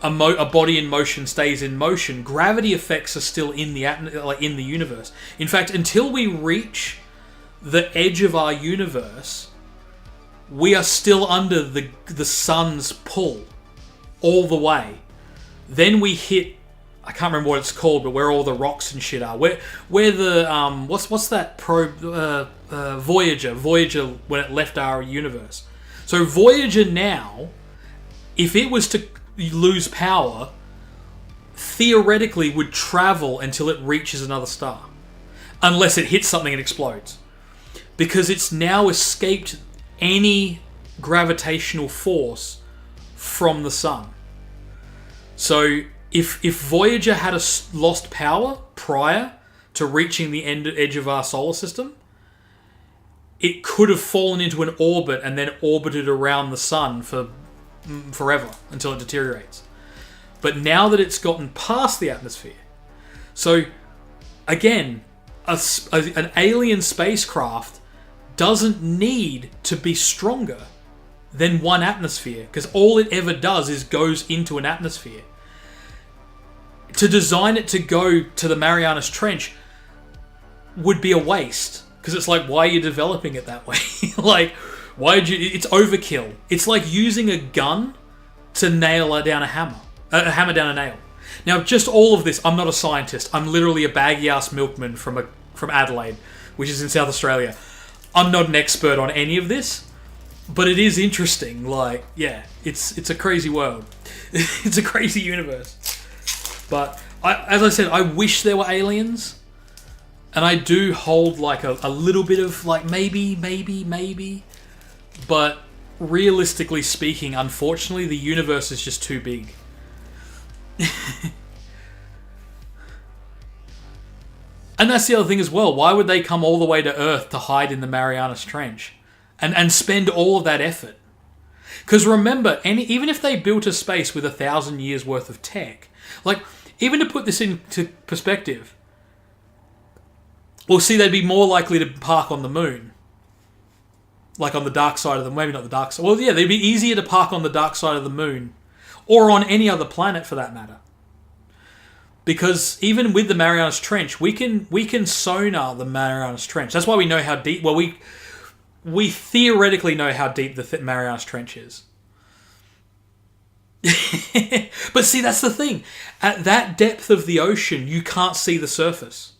a body in motion stays in motion, gravity effects are still in the universe. In fact, until we reach the edge of our universe, we are still under the sun's pull all the way. Then we hit, I can't remember what it's called, but where all the rocks and shit are. Where the what's that probe Voyager when it left our universe. So Voyager now, if it was to lose power, theoretically would travel until it reaches another star, unless it hits something and explodes, because it's now escaped any gravitational force from the sun. So if Voyager had lost power prior to reaching the edge of our solar system, it could have fallen into an orbit and then orbited around the sun for forever until it deteriorates. But now that it's gotten past the atmosphere, so again, an alien spacecraft doesn't need to be stronger than 1 atmosphere, because all it ever does is goes into an atmosphere. To design it to go to the Marianas Trench would be a waste, because it's like, why are you developing it that way? Like, it's overkill. It's like using a gun to nail down a hammer down a nail. Now, just all of this, I'm not a scientist. I'm literally a baggy-ass milkman from Adelaide, which is in South Australia. I'm not an expert on any of this, but it is interesting. Like, yeah, it's a crazy world. It's a crazy universe. But, as I said, I wish there were aliens. And I do hold like a little bit of like maybe. But realistically speaking, unfortunately, the universe is just too big. And that's the other thing as well. Why would they come all the way to Earth to hide in the Marianas Trench? And spend all of that effort? Because remember, even if they built a space with 1,000 years worth of tech, like, even to put this into perspective, well, see, they'd be more likely to park on the moon. Like on the dark side of the... Maybe not the dark side. Well, yeah, they'd be easier to park on the dark side of the moon. Or on any other planet, for that matter. Because even with the Marianas Trench, we can sonar the Marianas Trench. That's why we know how deep... Well, we theoretically know how deep the Marianas Trench is. But see, that's the thing. At that depth of the ocean, you can't see the surface.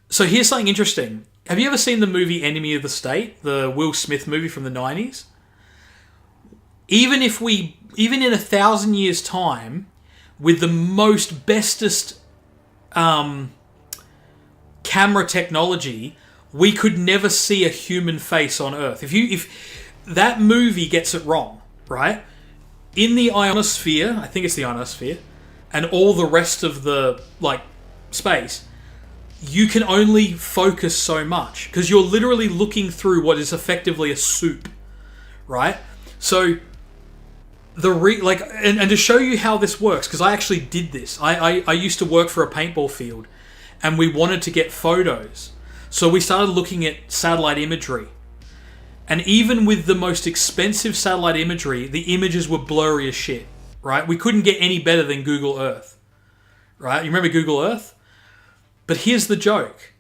So here's something interesting. Have you ever seen the movie Enemy of the State? The Will Smith movie from the 90s? Even in 1,000 years' time, with the most bestest camera technology, we could never see a human face on Earth. If that movie gets it wrong, right? In the ionosphere, I think it's the ionosphere, and all the rest of the space, you can only focus so much because you're literally looking through what is effectively a soup, right? So and to show you how this works, because I actually did this. I used to work for a paintball field, and we wanted to get photos. So we started looking at satellite imagery. And even with the most expensive satellite imagery, the images were blurry as shit, right? We couldn't get any better than Google Earth, right? You remember Google Earth? But here's the joke.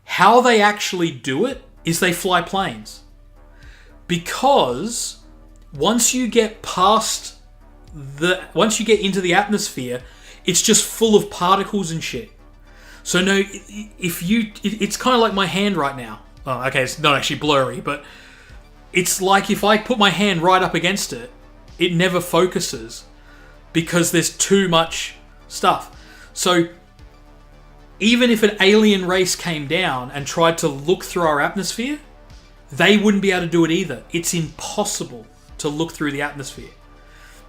How they actually do it is they fly planes. Because once you get into the atmosphere, it's just full of particles and shit. So no, it's kind of like my hand right now. Oh, okay, it's not actually blurry, but it's like if I put my hand right up against it, it never focuses because there's too much stuff. So even if an alien race came down and tried to look through our atmosphere, they wouldn't be able to do it either. It's impossible to look through the atmosphere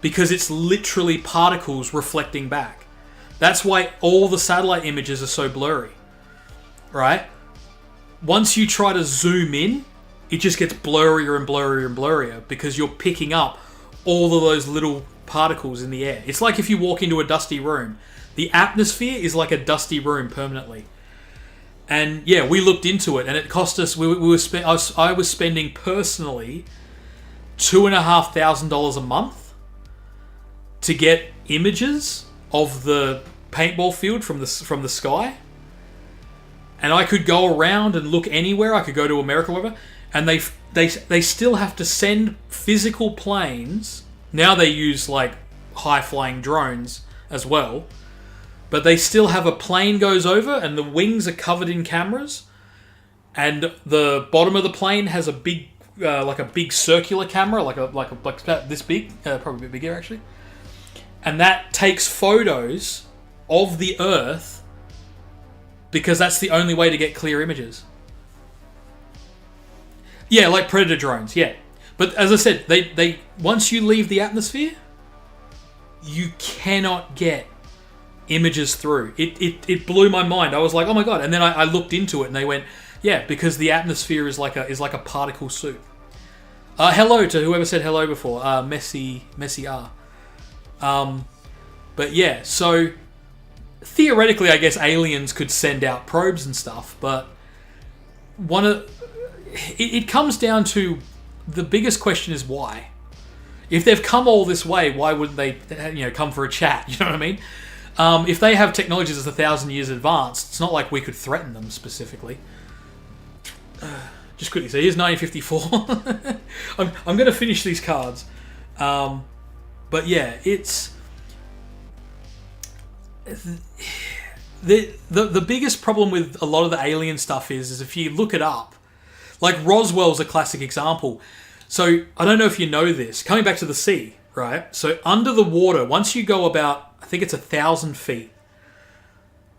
because it's literally particles reflecting back. That's why all the satellite images are so blurry, right? Once you try to zoom in, it just gets blurrier and blurrier and blurrier because you're picking up all of those little particles in the air. It's like if you walk into a dusty room. The atmosphere is like a dusty room permanently. And yeah, we looked into it and it cost us... I was spending personally $2,500 a month to get images of the paintball field from the sky. And I could go around and look anywhere. I could go to America or whatever. And they still have to send physical planes. Now they use high-flying drones as well. But they still have a plane goes over and the wings are covered in cameras. And the bottom of the plane has a big, a big circular camera, like about this big, probably a bit bigger actually. And that takes photos of the Earth because that's the only way to get clear images. Yeah, like Predator drones, yeah. But as I said, they once you leave the atmosphere, you cannot get images through. It blew my mind. I was like, oh my god. And then I looked into it and they went, yeah, because the atmosphere is like a particle soup. Hello to whoever said hello before. Messi R. But yeah, so theoretically, I guess aliens could send out probes and stuff, but it comes down to the biggest question is why. If they've come all this way, why wouldn't they, come for a chat? You know what I mean? If they have technologies that's 1,000 years advanced, it's not like we could threaten them specifically. Just quickly, so here's 1954. I'm going to finish these cards. But yeah, it's... The biggest problem with a lot of the alien stuff is if you look it up, like Roswell's a classic example. So I don't know if you know this. Coming back to the sea, right? So under the water, once you go about, I think it's 1,000 feet.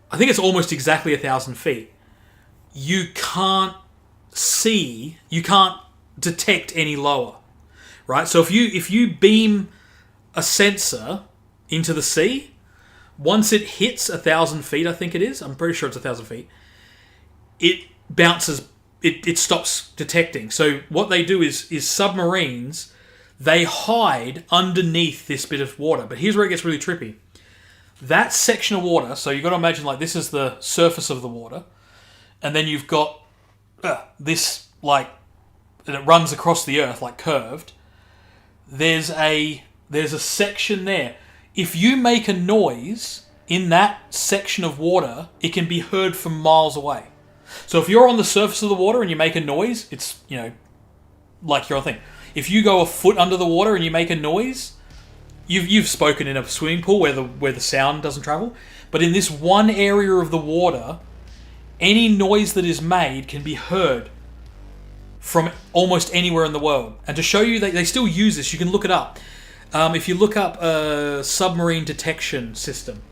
I think it's almost exactly 1,000 feet. You can't see, you can't detect any lower, right? So if you beam a sensor into the sea, once it hits 1,000 feet, I think it is, I'm pretty sure it's 1,000 feet, it bounces, it stops detecting. So what they do is submarines they hide underneath this bit of water. But here's where it gets really trippy. That section of water, so you've got to imagine like this is the surface of the water, and then you've got this like, and it runs across the earth like curved. There's a section there. If you make a noise in that section of water, it can be heard from miles away. So if you're on the surface of the water and you make a noise, it's, like your thing. If you go a foot under the water and you make a noise, you've spoken in a swimming pool where the sound doesn't travel. But in this one area of the water, any noise that is made can be heard from almost anywhere in the world. And to show you that they still use this, you can look it up. If you look up a submarine detection system,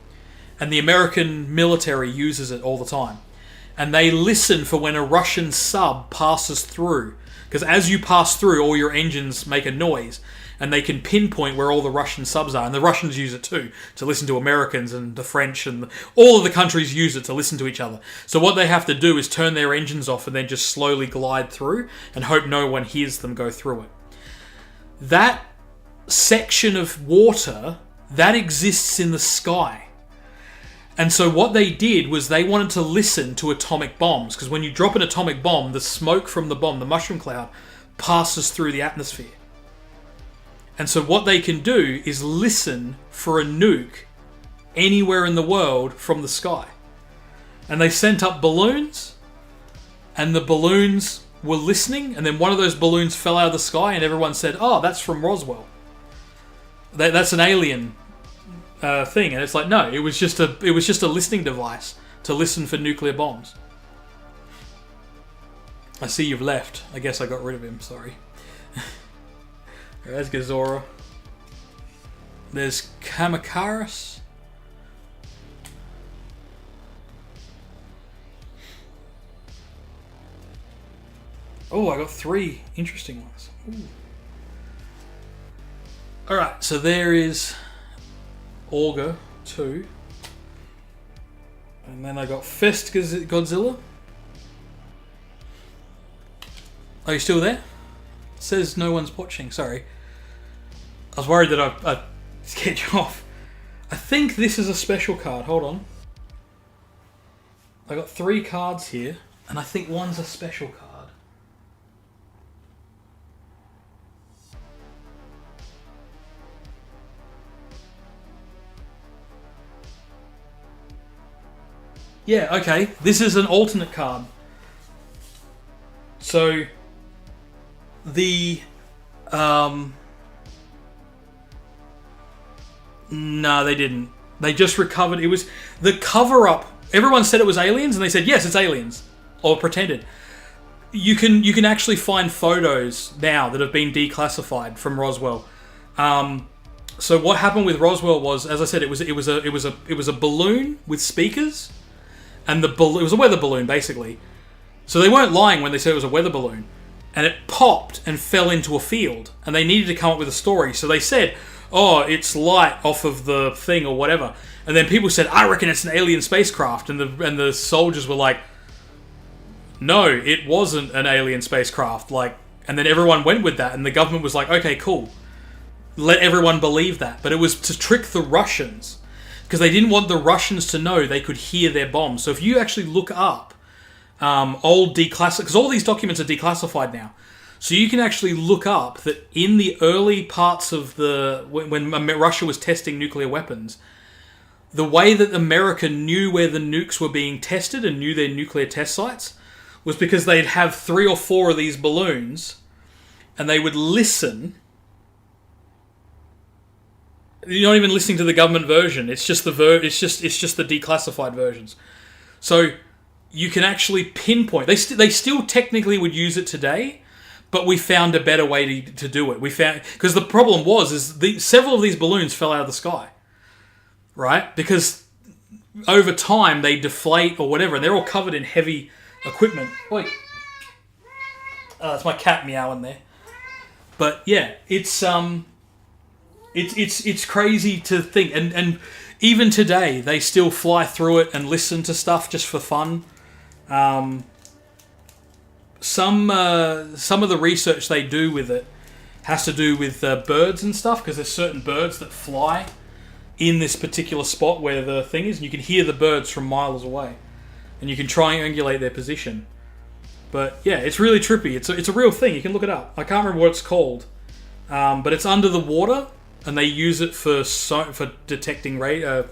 and the American military uses it all the time, and they listen for when a Russian sub passes through, because as you pass through, all your engines make a noise, and they can pinpoint where all the Russian subs are, and the Russians use it too, to listen to Americans, and the French, and all of the countries use it to listen to each other. So what they have to do is turn their engines off and then just slowly glide through, and hope no one hears them go through it. That section of water, that exists in the sky. And so what they did was they wanted to listen to atomic bombs, because when you drop an atomic bomb, the smoke from the bomb, the mushroom cloud, passes through the atmosphere. And so what they can do is listen for a nuke anywhere in the world from the sky. And they sent up balloons, and the balloons were listening, and then one of those balloons fell out of the sky, and everyone said, "Oh, that's from Roswell. That's an alien thing." And it's like, no, it was just a listening device to listen for nuclear bombs. I see you've left. I guess I got rid of him. Sorry. There's Gazora. There's Kamikaris. Oh, I got 3 interesting ones. Alright, so there is Augur 2. And then I got Fest Godzilla. Are you still there? It says no one's watching, sorry. I was worried that I scared you off. I think this is a special card, hold on. I got 3 cards here, and I think one's a special card. Yeah, okay. This is an alternate card. So, the... No, they didn't. They just recovered... It was... The cover-up... Everyone said it was aliens, and they said, yes, it's aliens. Or pretended. You can actually find photos now that have been declassified from Roswell. So what happened with Roswell was, as I said, it was a balloon with speakers. And it was a weather balloon, basically. So they weren't lying when they said it was a weather balloon. And it popped and fell into a field. And they needed to come up with a story. So they said, oh, it's light off of the thing or whatever. And then people said, I reckon it's an alien spacecraft. And the soldiers were like, no, it wasn't an alien spacecraft. And then everyone went with that. And the government was like, okay, cool. Let everyone believe that. But it was to trick the Russians. Because they didn't want the Russians to know they could hear their bombs. So if you actually look up old declassified... Because all these documents are declassified now. So you can actually look up that in the early parts of when Russia was testing nuclear weapons, the way that America knew where the nukes were being tested and knew their nuclear test sites was because they'd have 3 or 4 of these balloons and they would listen... You're not even listening to the government version. It's just it's just the declassified versions. So you can actually pinpoint. They still technically would use it today, but we found a better way to do it. We found because the problem was several of these balloons fell out of the sky, right? Because over time they deflate or whatever, and they're all covered in heavy equipment. Wait, it's my cat meowing there. But yeah, it's crazy to think, and even today they still fly through it and listen to stuff just for fun. Some of the research they do with it has to do with birds and stuff, because there's certain birds that fly in this particular spot where the thing is, and you can hear the birds from miles away, and you can triangulate their position. But yeah, it's really trippy. It's a real thing. You can look it up. I can't remember what it's called, but it's under the water, and they use it for detecting radar.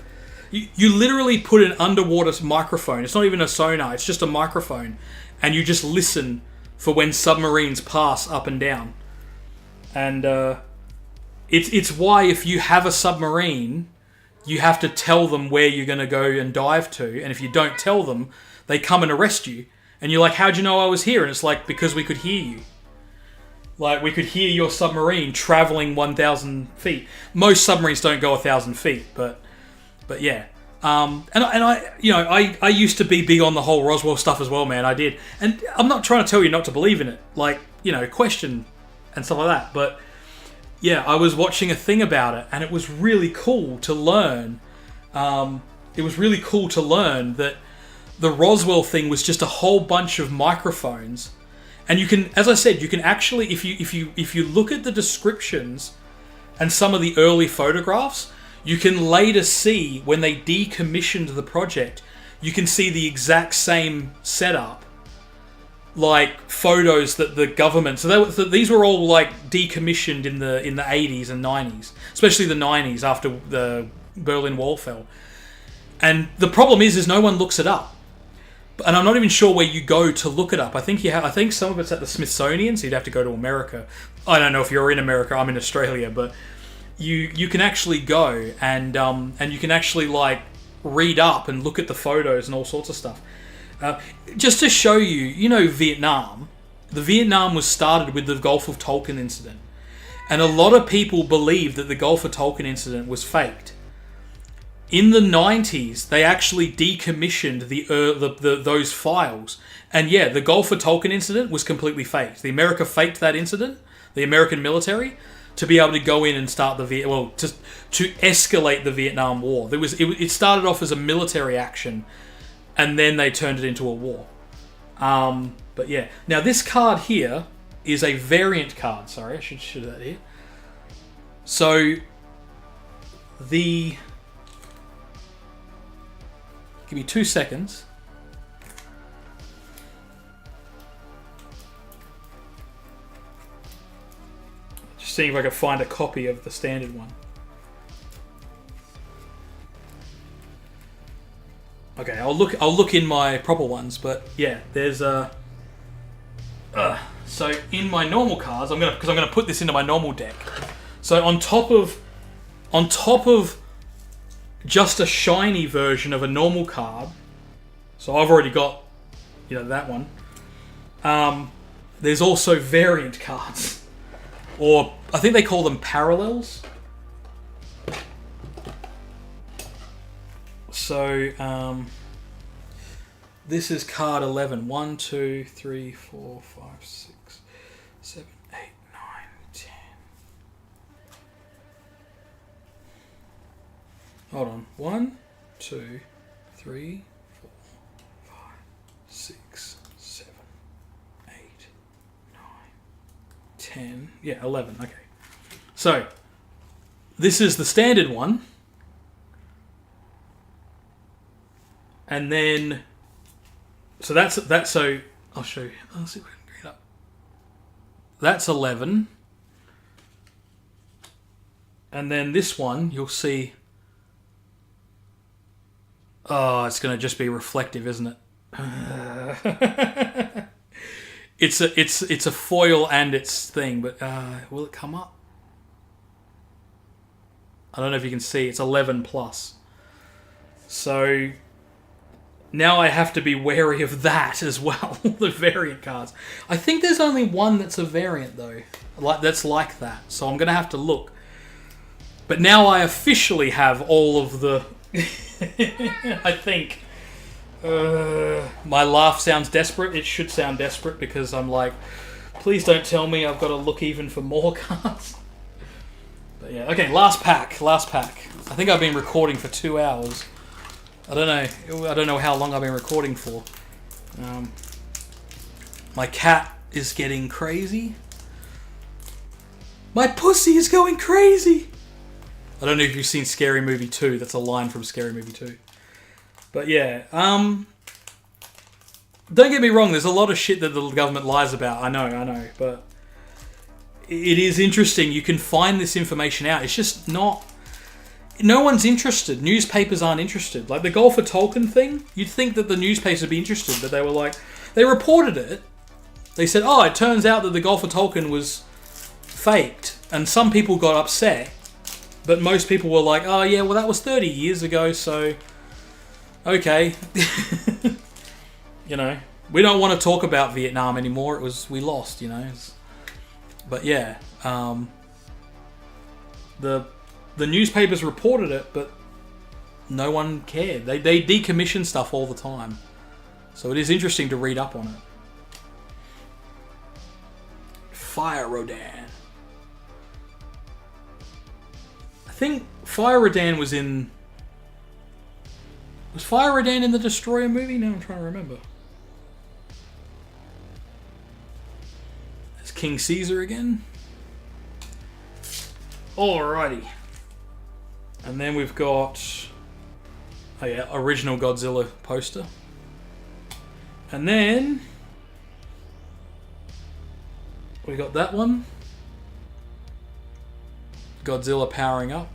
You literally put an underwater microphone. It's not even a sonar. It's just a microphone, and you just listen for when submarines pass up and down. And it's why if you have a submarine, you have to tell them where you're going to go and dive to. And if you don't tell them, they come and arrest you. And you're like, how'd you know I was here? And it's like, because we could hear you. Like, we could hear your submarine traveling 1,000 feet. Most submarines don't go 1,000 feet, but yeah. And I used to be big on the whole Roswell stuff as well, man. I did. And I'm not trying to tell you not to believe in it. Like, question and stuff like that. But yeah, I was watching a thing about it, and it was really cool to learn. It was really cool to learn that the Roswell thing was just a whole bunch of microphones, and you can, as I said, you can actually, if you look at the descriptions and some of the early photographs, you can later see when they decommissioned the project, you can see the exact same setup, like photos that the government. So these were all like decommissioned in the 80s and 90s, especially the 90s after the Berlin Wall fell. And the problem is no one looks it up. And I'm not even sure where you go to look it up. I think some of it's at the Smithsonian, so you'd have to go to America. I don't know if you're in America. I'm in Australia, but you can actually go and you can actually like read up and look at the photos and all sorts of stuff. Just to show you, Vietnam. The Vietnam was started with the Gulf of Tonkin incident, and a lot of people believe that the Gulf of Tonkin incident was faked. In the 90s, they actually decommissioned those files. And yeah, the Gulf of Tonkin incident was completely faked. The America faked that incident, the American military, to be able to go in and start to escalate the Vietnam War. It started off as a military action, and then they turned it into a war. But yeah. Now this card here is a variant card. Sorry, I should show that here. So give me 2 seconds. Just seeing if I can find a copy of the standard one. Okay, I'll look in my proper ones, but yeah, there's so in my normal cards, I'm gonna put this into my normal deck. So on top of just a shiny version of a normal card, so I've already got that one. There's also variant cards, or I think they call them parallels. So this is card 11. 1, 2, 3, 4, 5, 6, 7, 8, 9, 10. Hold on. 1, 2, 3, 4, 5, 6, 7, 8, 9, 10. Yeah, 11. Okay. So this is the standard one. And then, so that's so I'll show you. I'll see if I can bring it up. That's 11. And then this one, you'll see. Oh, it's going to just be reflective, isn't it? It's a foil and its thing, but will it come up? I don't know if you can see. It's 11 plus. So now I have to be wary of that as well, the variant cards. I think there's only one that's a variant, though, that's like that. So I'm going to have to look. But now I officially have all of the... I think. My laugh sounds desperate. It should sound desperate because I'm like, please don't tell me I've got to look even for more cards. But yeah, okay, last pack. I think I've been recording for 2 hours. I don't know how long I've been recording for. My cat is getting crazy. My pussy is going crazy. I don't know if you've seen Scary Movie 2. That's a line from Scary Movie 2. But yeah, don't get me wrong, there's a lot of shit that the government lies about. I know, but it is interesting. You can find this information out. It's just not... No one's interested. Newspapers aren't interested. Like the Golfer Tolkien thing, you'd think that the newspapers would be interested, but they were like... They reported it. They said, oh, it turns out that the Golfer Tolkien was faked. And some people got upset, but most people were like, oh yeah, well that was 30 years ago, so... Okay. You know, we don't want to talk about Vietnam anymore. We lost, you know. But yeah, the newspapers reported it, but no one cared. They decommission stuff all the time, so it is interesting to read up on it. Fire Rodan. I think Fire Rodan was in. Was Fire Rodan in the Destroyer movie? Now I'm trying to remember. There's King Caesar again. Alrighty. And then we've got... Oh yeah, original Godzilla poster. And then... We got that one. Godzilla powering up.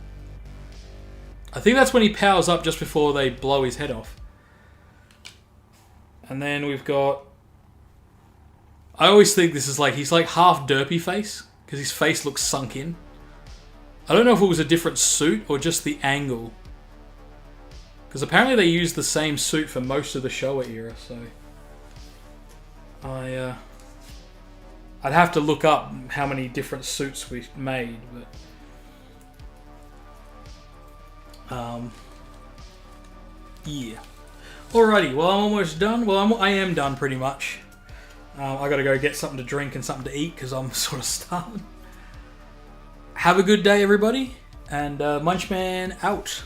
I think that's when he powers up just before they blow his head off. And then we've got... I always think this is like... He's like half derpy face, because his face looks sunk in. I don't know if it was a different suit or just the angle. Because apparently they used the same suit for most of the Showa era, so... I'd have to look up how many different suits we made, but... Yeah. Alrighty, well I'm almost done. Well, I am done pretty much. I gotta go get something to drink and something to eat because I'm sort of starving. Have a good day, everybody, and Munchman out.